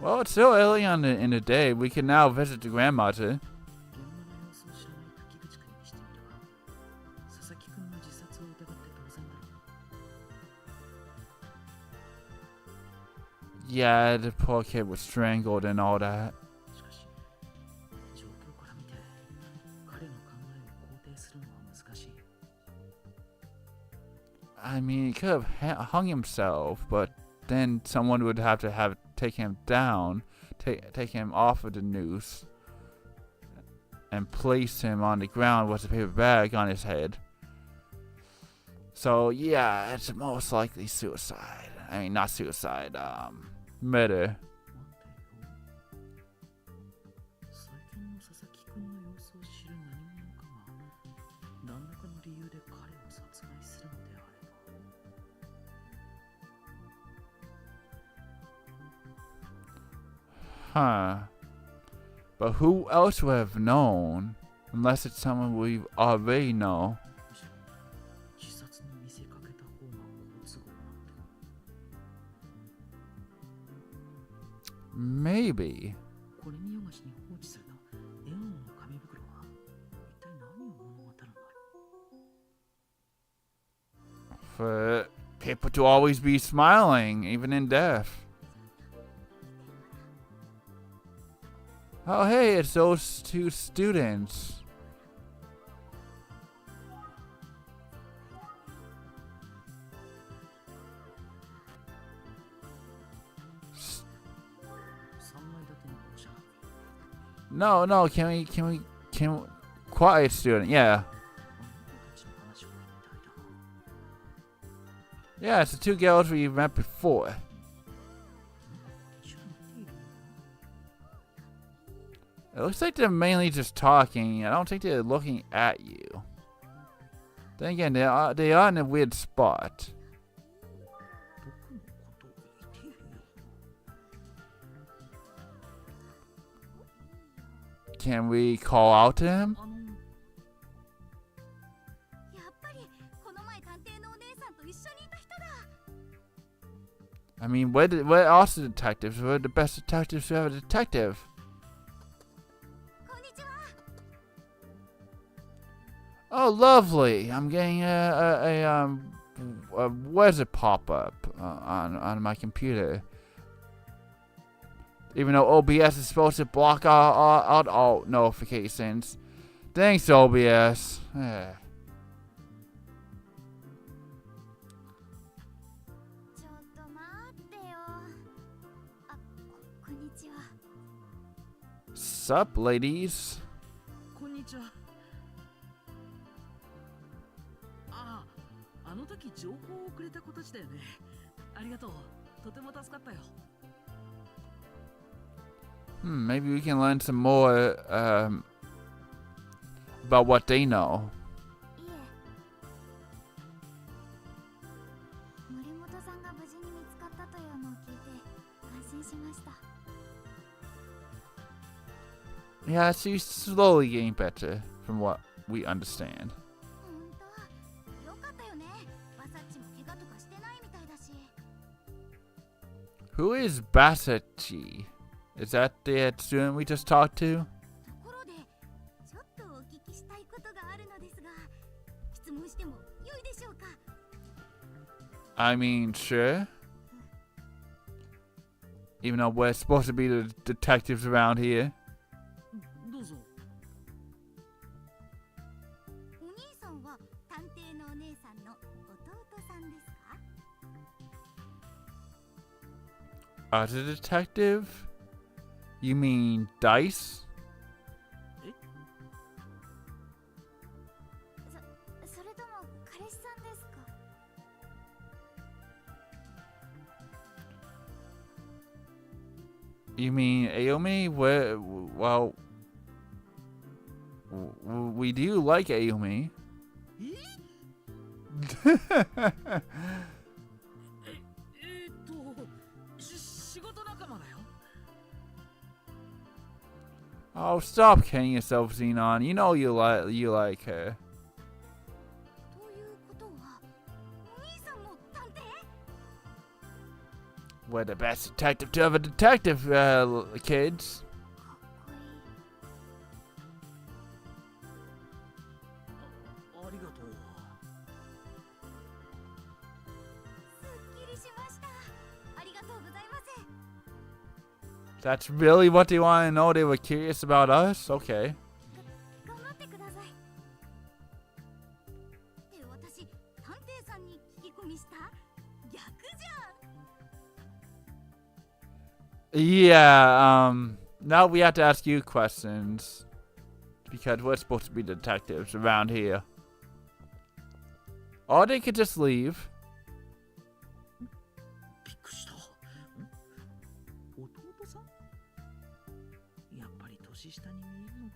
Well, it's still early on in the day. We can now visit the grandmother. 現場の様子を知らない滝口君にしてみれば、佐々木君の自殺を疑って当然だろう。 Yeah, the poor kid was strangled and all that. しかし、状況から見て、彼の考えを肯定するのは難しい。 I mean, he could have hung himself, but then someone would have to take him down, take him off of the noose, and place him on the ground with a paper bag on his head. So yeah, it's most likely suicide. I mean, not suicide, murder. 最近の佐々木君の様子を知る何者かが何らかの理由で彼を殺害するのであれば。 Huh. But who else would have known? Unless it's someone we already know. 自殺に見せかけた方が好都合なんて。 Maybe. これ見よがしに放置されたエオンの紙袋は一体何を物語るのだろう。 For people to always be smiling, even in death. Oh, hey, it's those two students. No, can we, quiet student, yeah. Yeah, it's the two girls we met before. It looks like they're mainly just talking. I don't think they're looking at you. Then again, they are in a weird spot. Can we call out to him? やっぱりこの前探偵のお姉さんと一緒にいた人だ。 I mean, we're also detectives. We're the best detectives to have a detective. こんにちは。 Oh, lovely! I'm getting a wizard pop-up on my computer. Even though OBS is supposed to block out all notifications. Thanks, OBS. ちょっと待ってよ。あ、こんにちは。 Sup, ladies? こんにちは。あの時情報をくれた子たちだよね。ありがとう。とても助かったよ。Maybe we can learn some more about what they know. いえ。森本さんが無事に見つかったというのを聞いて安心しました。 Yeah, she's slowly getting better, from what we understand. 本当、よかったよね。バサッチも怪我とかしてないみたいだし。 Who is Basachi? Is that the student we just talked to? ところで、ちょっとお聞きしたいことがあるのですが、質問しても良いでしょうか。 I mean, sure. Even though we're supposed to be the detectives around here. どうぞ。お兄さんは探偵のお姉さんの弟さんですか？ As a detective? You mean Dice? それとも彼氏さんですか？ You mean Ayumi? Well, we do like Ayumi. 仕事仲間だよ。 Oh, stop kidding yourself, Xenon. You know you like her. ということは、お兄さんも探偵？ We're the best detective to have a detective, kids. かっこいい。ありがとう。すっきりしました。ありがとうございます。 That's really what they want to know? They were curious about us? Okay. 頑張ってください。って私、探偵さんに聞き込みした？逆じゃん。 Yeah, now we have to ask you questions. Because we're supposed to be detectives around here. Or they could just leave. びっくりした。弟さん？やっぱり年下に見えるのか。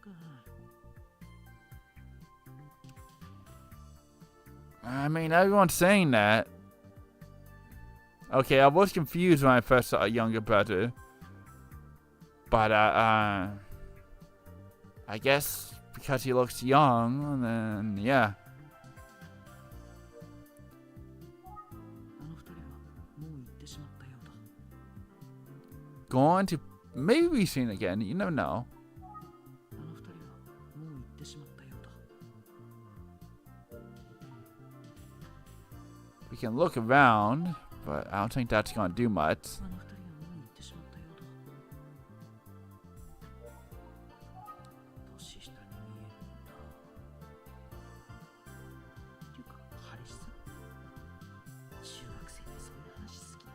I mean, everyone's saying that. Okay, I was confused when I first saw a younger brother. But, I guess because he looks young, then, yeah. あの二人はもう行ってしまったようだ。 Going to maybe be seen again, you never know. あの二人はもう行ってしまったようだ。 We can look around, but I don't think that's gonna do much. あの二人はもう行ってしまったようだ。年下に見えるんだ。っていうか、彼氏さん？中学生でそういう話好きだ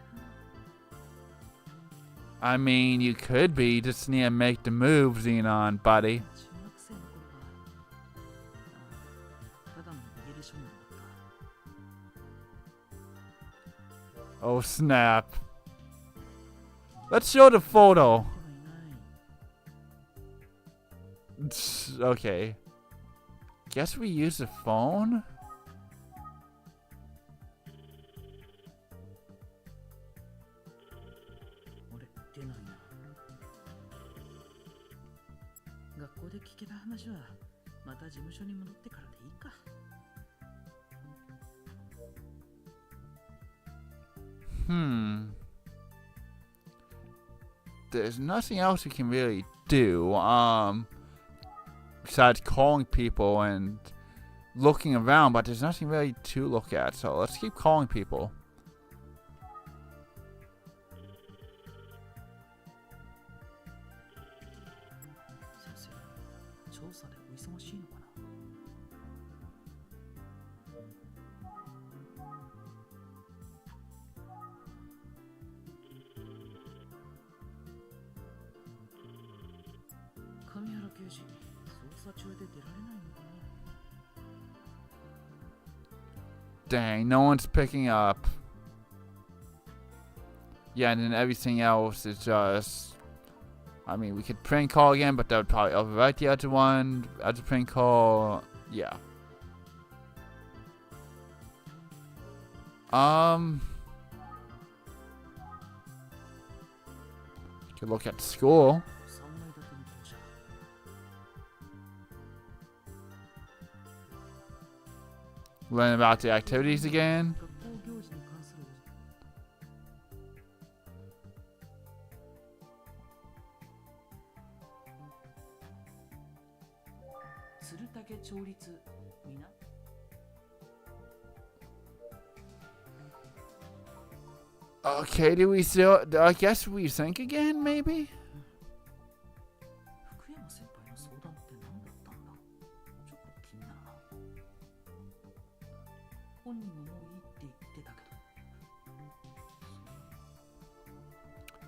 な。 I mean, you could be, just need to make the move, Xenon, buddy. 中学生の頃は、ただの家出少年だった。 Oh, snap. Let's show the photo. いない。 Okay. Guess we use the phone? 俺、出ないな。学校でで聞けた話はまた事務所に戻ってからでいいか。There's nothing else you can really do, besides calling people and looking around, but there's nothing really to look at, so let's keep calling people. 先生、調査でお忙しいのかな。神原刑事、捜査中で出られないのかな。Dang, no one's picking up. Yeah, and then everything else is just... I mean, we could prank call again, but that would probably overwrite the other one. As a prank call, yeah. Could look at school. Learn about the activities again. Okay, do we still... I guess we think again, maybe? 福山先輩の相談って何だったんだ。ちょっと気になるな。本人ももういいって言ってたけ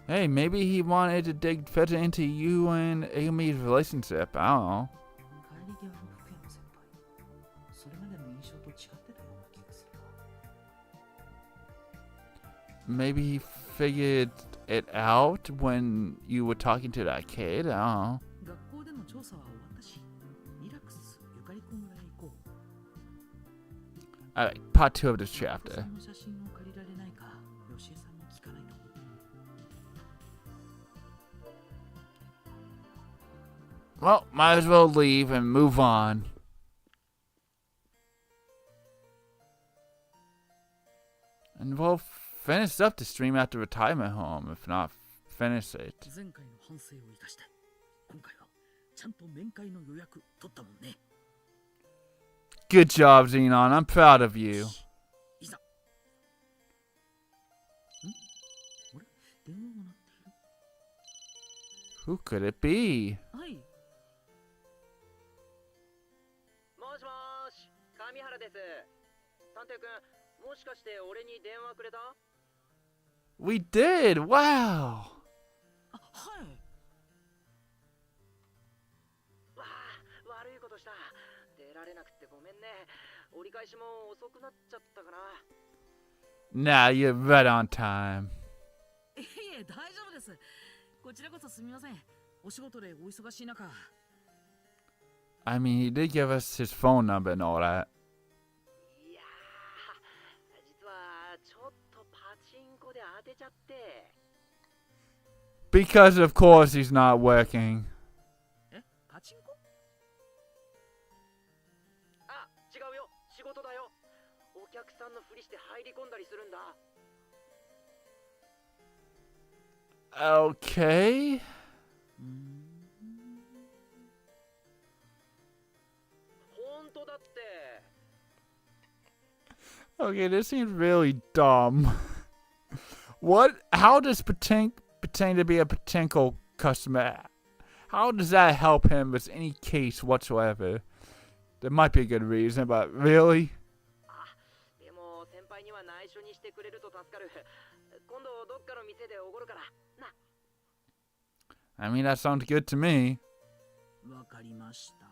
ど。Hey, maybe he wanted to dig further into you and Amy's relationship. I don't know. 帰り際の福山先輩、それまでの印象と違ってたような気がするな。Maybe he figured it out when you were talking to that kid. I don't know. 学校での調査は終わったし、リラックスゆかりくん村へ行こう。Alright, part 2 of this chapter. その写真を借りられないか、吉江さんに聞かないと。Well, might as well leave and move on. And we'll finish up the stream at the retirement home, if not finish it. 前回の反省を生かして、今回はちゃんと面会の予約取ったもんね。Good job, Xenon. I'm proud of you. いざ。あれ、電話が鳴っている。Who could it be? はい。もしもーし、上原です。探偵くん、もしかして俺に電話くれた？ We did! Wow! あ、はい。わあ、悪いことした。出られなくてごめんね。折り返しも遅くなっちゃったかな。Nah, you're right on time. いえ、大丈夫です。こちらこそすみません。お仕事でお忙しい中。I mean, he did give us his phone number and all that. いやー、実はちょっとパチンコで当てちゃって。Because of course he's not working. え、パチンコ？あ、違うよ。仕事だよ。お客さんのふりして入り込んだりするんだ。Okay. 本当だって。Okay, this seems really dumb. What? How does pretend to be a potential customer? How does that help him with any case whatsoever? There might be a good reason, but really? あ、でも先輩には内緒にしてくれると助かる。今度どっかの店でおごるからな。I mean, that sounds good to me. わかりました。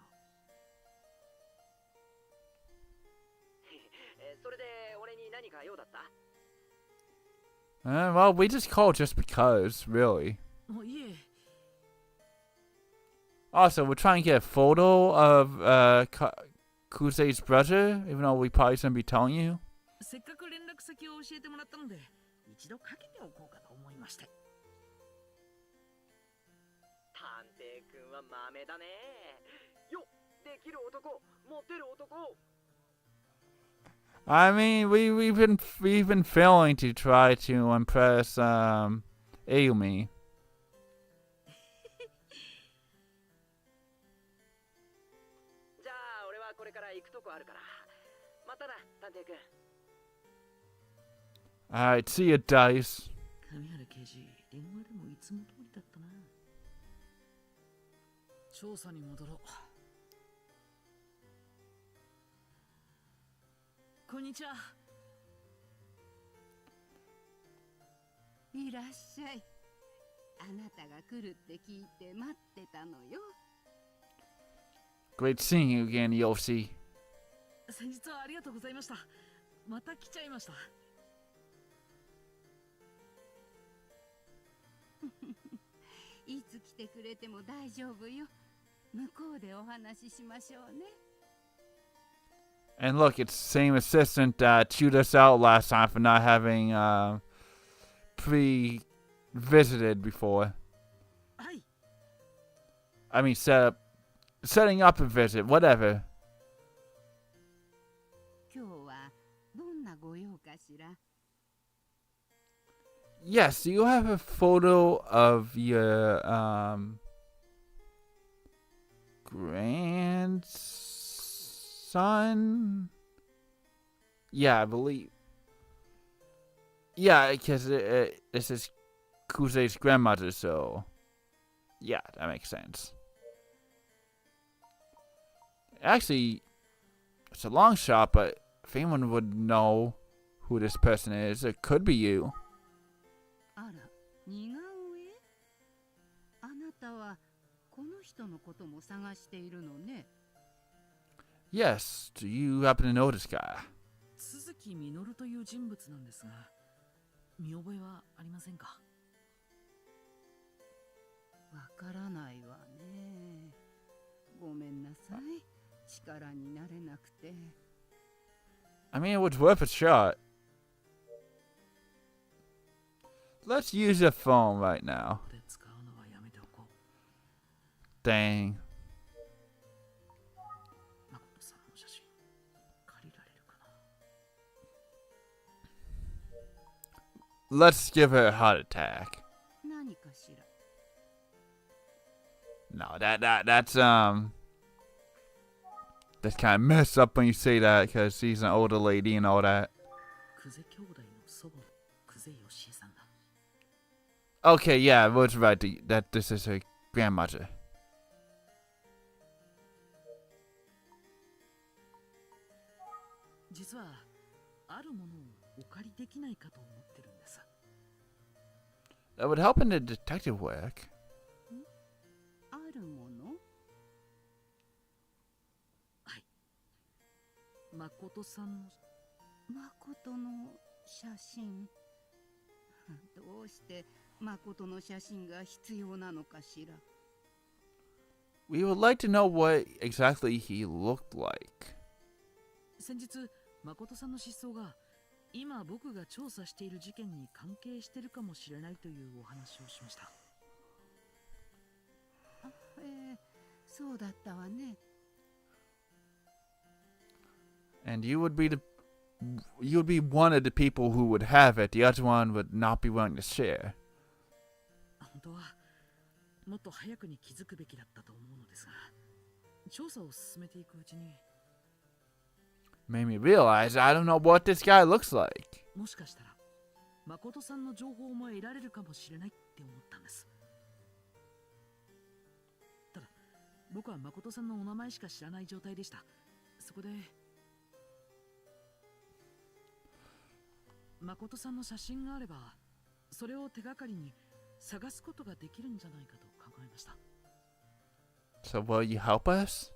それで俺に何か用だった？ Well, we just called just because, really. いえ。Also, we're trying to get a photo of Kusei's brother, even though we probably shouldn't be telling you. せっかく連絡先を教えてもらったので、一度かけておこうかと思いまして。探偵くんは豆だね。よ、できる男、モテる男。I mean, we've been failing to try to impress Ayumi. じゃあ俺はこれから行くとこあるから。またな、探偵くん。Alright, see ya, Dice. 神原刑事、電話でもいつも通りだったな。調査に戻ろう。こんにちは。いらっしゃい。あなたが来るって聞いて待ってたのよ。Great seeing you again, Yoshi. 先日はありがとうございました。また来ちゃいました。いつ来てくれても大丈夫よ。向こうでお話ししましょうね。And look, it's the same assistant that chewed us out last time for not having pre-visited before. はい。I mean, setting up a visit, whatever. 今日はどんなご用かしら。Yes, do you have a photo of your grandson? Yeah, I believe. Yeah, because this is Kusei's grandmother, so yeah, that makes sense. Actually, it's a long shot, but if anyone would know who this person is, it could be you. あら、似顔絵？あなたはこの人のことも探しているのね。Yes, do you happen to know this guy? 鈴木みのるという人物なんですが、見覚えはありませんか？わからないわね。ごめんなさい。力になれなくて。I mean, it was worth a shot. Let's use your phone right now. で使うのはやめておこう。 Dang. 誠さんの写真借りられるかな。 Let's give her a heart attack. 何かしら。No, that's that's kind of messed up when you say that because she's an older lady and all that. 久世兄弟の祖母、久世義恵さんだ。 Okay, yeah, I was right that this is her grandmother. 実はあるものをお借りできないかと思ってるんです。 That would help in the detective work. あるもの？はい。誠さんの誠の写真。どうして誠の写真が必要なのかしら。We would like to know what exactly he looked like. 先日、誠さんの失踪が今僕が調査している事件に関係してるかもしれないというお話をしました。そうだったわね。And you would be one of the people who would have it. The other one would not be willing to share. 本当はもっと早くに気づくべきだったと思うのですが、調査を進めていくうちに Made me realize I don't know what this guy looks like. もしかしたら誠さんの情報も得られるかもしれないって思ったんです。ただ僕は誠さんのお名前しか知らない状態でした。そこで誠さんの写真があればそれを手がかりに探すことができるんじゃないかと考えました。 So will you help us?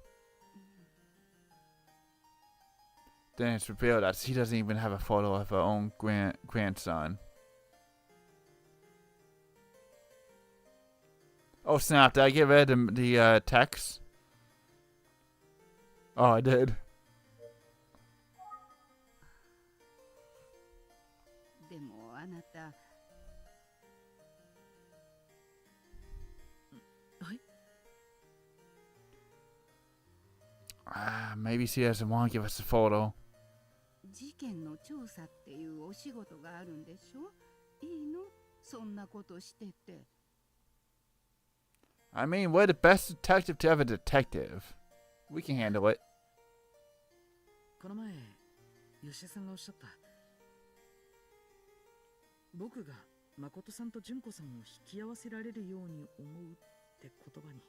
Then it's revealed that she doesn't even have a photo of her own grandson. Oh snap, did I get rid of the text? Oh, I did. でもあなた。はい。Maybe she doesn't want to give us a photo. 事件の調査っていうお仕事があるんでしょ？いいの？そんなことしてて。I mean, we're the best detective to have a detective. We can handle it. この前吉さんがおっしゃった、僕が誠さんと純子さんを引き合わせられるように思うって言葉に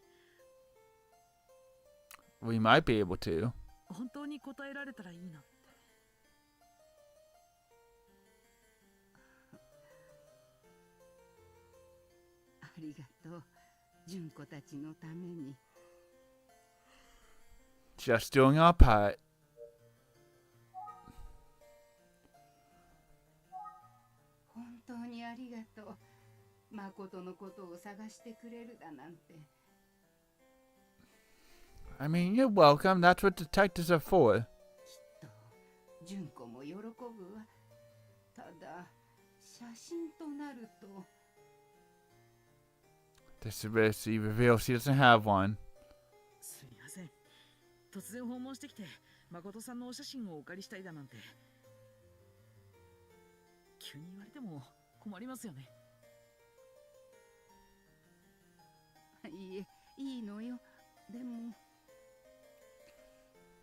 We might be able to. 本当に答えられたらいいなって。ありがとう、純子たちのために。Just doing our part. 本当にありがとう。誠のことを探してくれるだなんて。I mean, you're welcome. That's what detectives are for. きっと純子も喜ぶわ。ただ写真となると。This is reveals she doesn't have one. すみません、突然訪問してきて誠さんのお写真をお借りしたいだなんて急に言われても困りますよね。いいえ、いいのよ。でも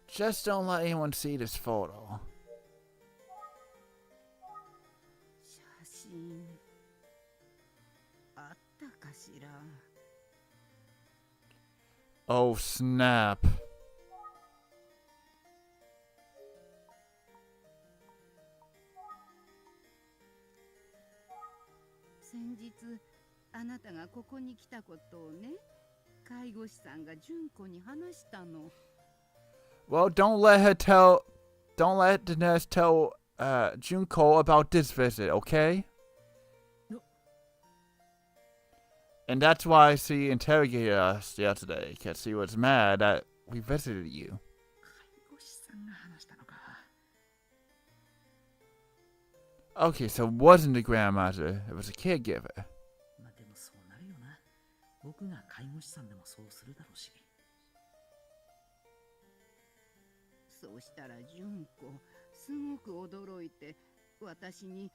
Just don't let anyone see this photo. 写真あったかしら。 Oh, snap. 先日あなたがここに来たことをね、介護士さんが純子に話したの。 Well, don't let the nurse tell Junko about this visit, okay? No. And that's why she interrogated us yesterday, because she was mad that we visited you. 介護士さんが話したのか。 Okay, so it wasn't the grandmother, it was a caregiver. まあでもそうなるよな。僕が介護士さんでもそうするだろうし。そうしたら純子すごく驚いて、私に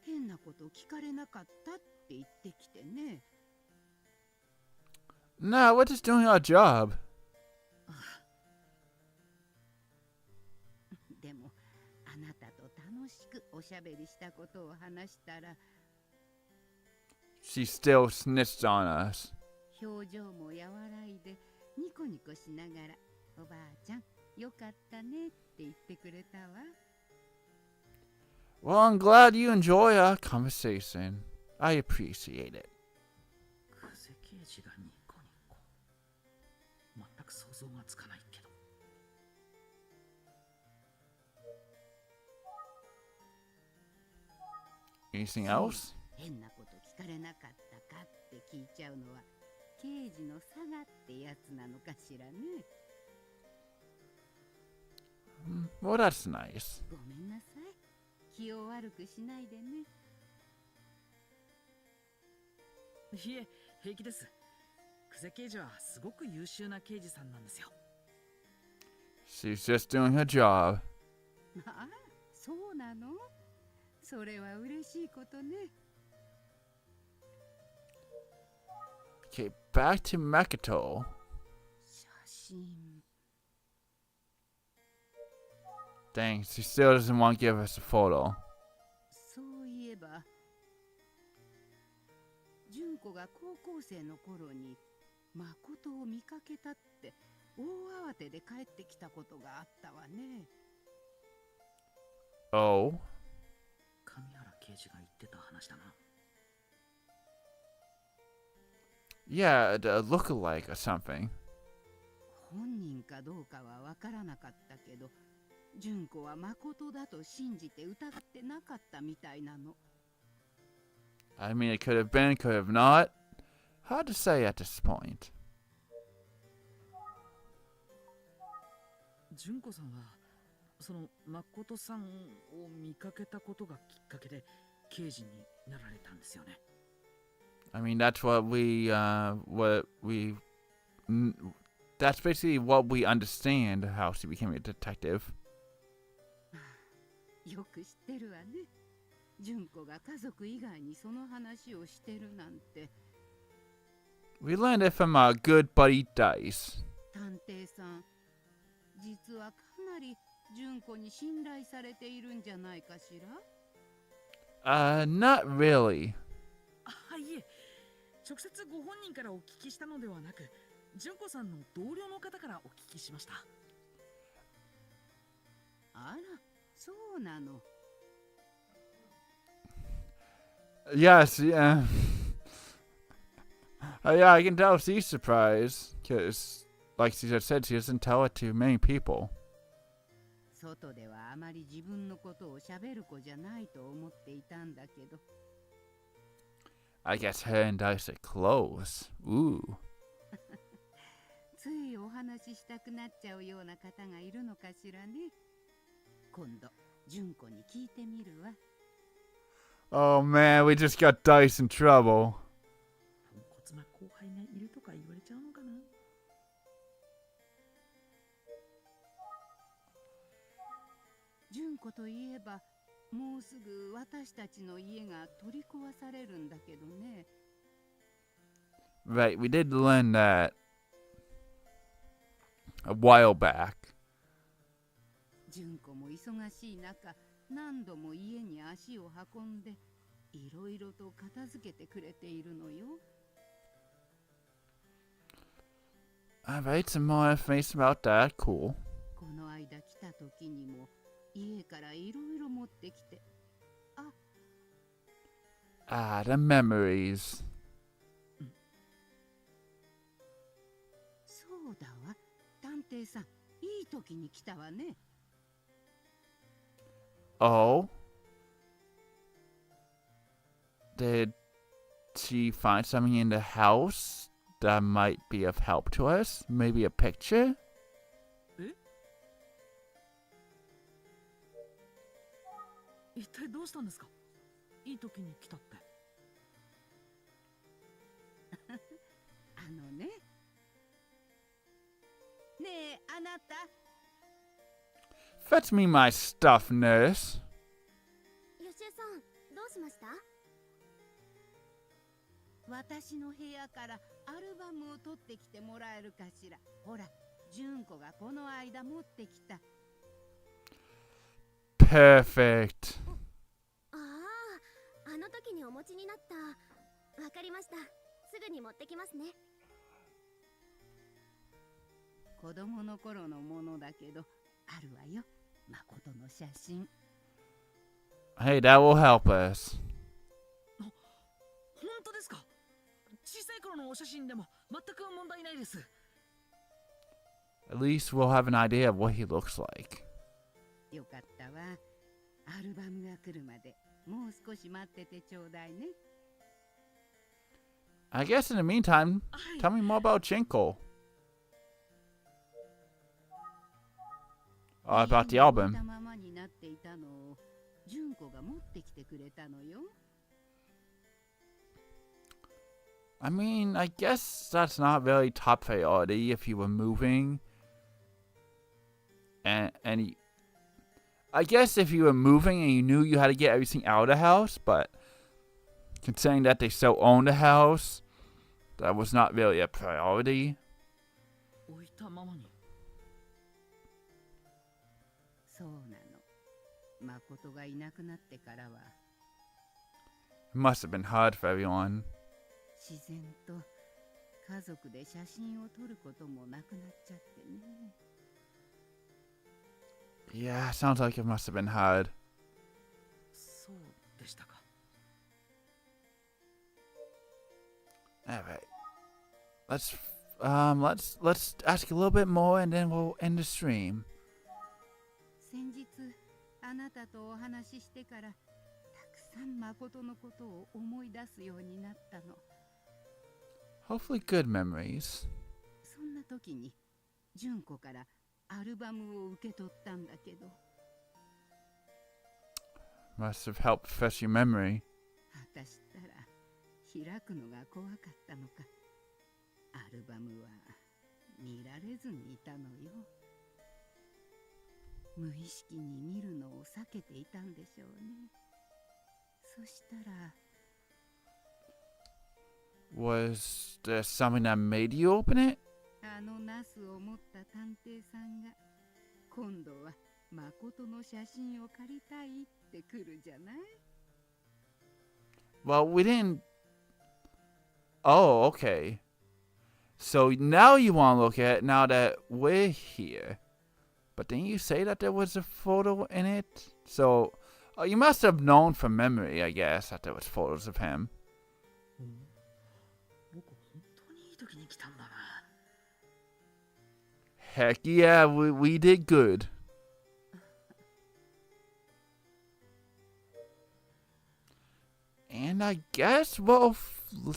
変なこと聞かれなかったって言ってきてね。 No, we're just doing our job. でもあなたと楽しくおしゃべりしたことを話したら、 She still snitched on us. 表情も和らいでニコニコしながら、おばあちゃんよかったねって言ってくれたわ。 Well, I'm glad you enjoy our conversation. I appreciate it. 久世刑事がニコニコ。全く想像がつかないけど。 Anything else? 変なこと聞かれなかったかって聞いちゃうのは刑事の差がってやつなのかしらね。 Well, that's nice. ごめんなさい。気を悪くしないでね。いえ、平気です。久世刑事はすごく優秀な刑事さんなんですよ。 She's just doing her job. ああ、そうなの？それは嬉しいことね。 Okay, back to Makoto. 写真。 Dang, she still doesn't want to give us a photo. そういえば、純子が高校生の頃に誠を見かけたって大慌てで帰ってきたことがあったわね。 Oh? 神原刑事が言ってた話だな。 Yeah, a lookalike or something. 本人かどうかはわからなかったけど、純子は誠だと信じて疑ってなかったみたいなの。 I mean, it could have been, could have not. Hard to say at this point. 純子さんはその誠さんを見かけたことがきっかけで刑事になられたんですよね。 I mean, that's what we that's basically what we understand how she became a detective. よく知ってるわね。純子が家族以外にその話をしてるなんて。 We learned it from our good buddy Dice. 探偵さん、実はかなり純子に信頼されているんじゃないかしら？ Not really. あ、いえ、直接ご本人からお聞きしたのではなく、純子さんの同僚の方からお聞きしました。あら、そうなの。Yes, yeah. Yeah, I can tell she's surprised. Because, like she just said, she doesn't tell it to many people. 外ではあまり自分のことを喋る子じゃないと思っていたんだけど。 I guess her and Dice are close. Ooh. ついお話ししたくなっちゃうような方がいるのかしらね。今度、純子に聞いてみるわ。 Oh man, we just got Dice in trouble. ポンコツな後輩がいるとか言われちゃうのかな。純子といえば、もうすぐ私たちの家が取り壊されるんだけどね。 Right, we did learn that a while back. 純子も忙しい中、何度も家に足を運んで、いろいろと片付けてくれているのよ。 Alright, some more information about that. Cool. この間来た時にも、家からいろいろ持ってきて。 Ah, the memories. そうだわ、探偵さん、いい時に来たわね。 Oh? Did she find something in the house that might be of help to us? Maybe a picture? 一体どうしたんですか？いい時に来たって。あのね。ねえ、あなた。 Fetch me my stuff, nurse. よしえさん、どうしました？私の部屋からアルバムを取ってきてもらえるかしら。ほら、純子がこの間持ってきた。 Perfect. ああ、あの時にお持ちになった。わかりました。すぐに持ってきますね。子供の頃のものだけど、あるわよ。誠の写真。 Hey, that will help us. 本当ですか？小さい頃のお写真でも全く問題ないです。 At least we'll have an idea of what he looks like. よかったわ。アルバムが来るまでもう少し待っててちょうだいね。 I guess in the meantime, tell me more about Chinko. Oh, about the 家に置い album. たままになっていたのを純子が持ってきてくれたのよ。 I mean, I guess that's not really top priority if you were moving. I guess if you were moving and you knew you had to get everything out of the house, but considering that they still own the house, that was not really a priority. 置いたままに。そうなの。誠がいなくなってからは It must have been hard for everyone. 自然と家族で写真を撮ることもなくなっちゃってね。 Yeah, sounds like it must have been hard. そうでしたか。Alright. Let's ask a little bit more and then we'll end the stream. 先日あなたとお話ししてからたくさん誠のことを思い出すようになったの。 Hopefully good memories. そんな時に純子からアルバムを受け取ったんだけど、 Must have helped refresh your memory. 私ったら開くのが怖かったのか、アルバムは見られずにいたのよ。無意識に見るのを避けていたんでしょうね。そしたら Was there something that made you open it? あのナスを持った探偵さんが今度は誠の写真を借りたいって来るじゃない。 Well, we didn't. Oh, okay. So now you want to look at it now that we're here. But didn't you say that there was a photo in it? So you must have known from memory, I guess, that there was photos of him. 僕本当にいい時に来たんだな。 Heck yeah, we did good. And I guess we'll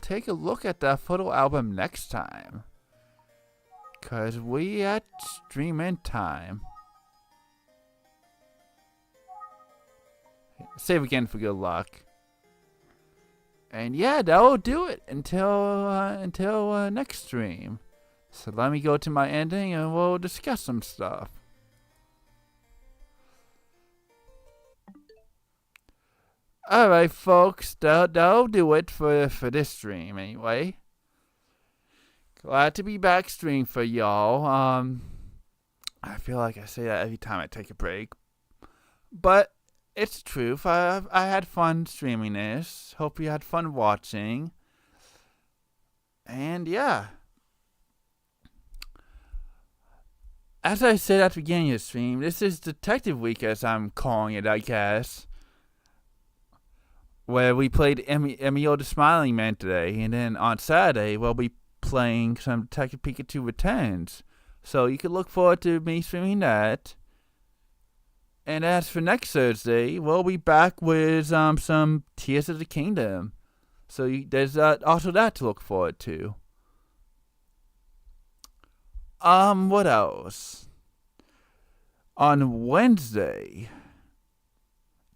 take a look at that photo album next time. 'Cause we at stream in time. Save again for good luck. And yeah, that'll do it until next stream. So let me go to my ending and we'll discuss some stuff. Alright folks, that'll do it for this stream anyway. Glad to be back streaming for y'all. I feel like I say that every time I take a break. But it's the truth. I had fun streaming this. Hope you had fun watching. And yeah. As I said at the beginning of the stream, this is Detective Week, as I'm calling it, I guess. Where we played Emio the Smiling Man today, and then on Saturday we'll be playing some Detective Pikachu Returns. So you can look forward to me streaming that. And as for next Thursday, we'll be back with some Tears of the Kingdom. So there's also that to look forward to. What else? On Wednesday.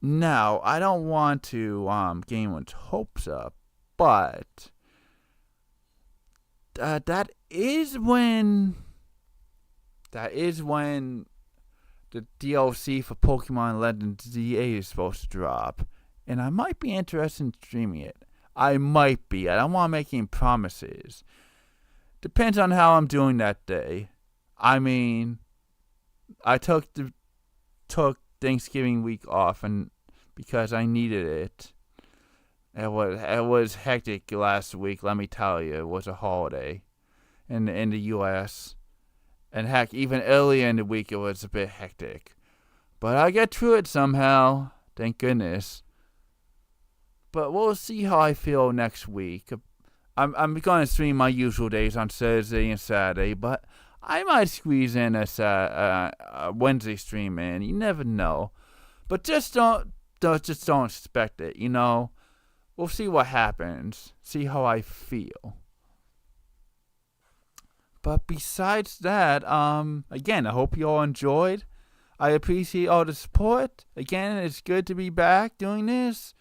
Now, I don't want to get anyone's hopes up, but that is when the DLC for Pokemon Legends ZA is supposed to drop, and I might be interested in streaming it. I might be. I don't want to make any promises. Depends on how I'm doing that day. I mean, I took Thanksgiving week off, and because I needed it. It was hectic last week. Let me tell you, it was a holiday in the U.S. And heck, even earlier in the week, it was a bit hectic. But I get through it somehow. Thank goodness. But we'll see how I feel next week. I'm going to stream my usual days on Thursday and Saturday, but I might squeeze in a Wednesday stream in. You never know. But just don't expect it, you know. We'll see what happens. See how I feel. But besides that, again, I hope you all enjoyed. I appreciate all the support. Again, it's good to be back doing this.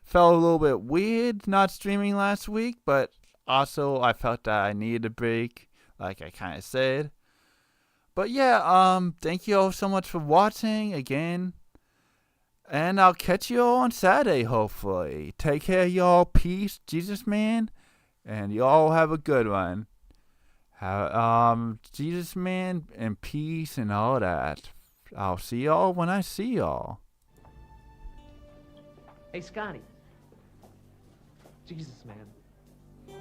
Felt a little bit weird not streaming last week, but also I felt that I needed a break, like I kind of said. But yeah, thank you all so much for watching again. And I'll catch you all on Saturday, hopefully. Take care, y'all. Peace, Jesus man. And y'all have a good one. Jesus man and peace and all that. I'll see y'all when I see y'all. Hey, Scotty. Jesus, man.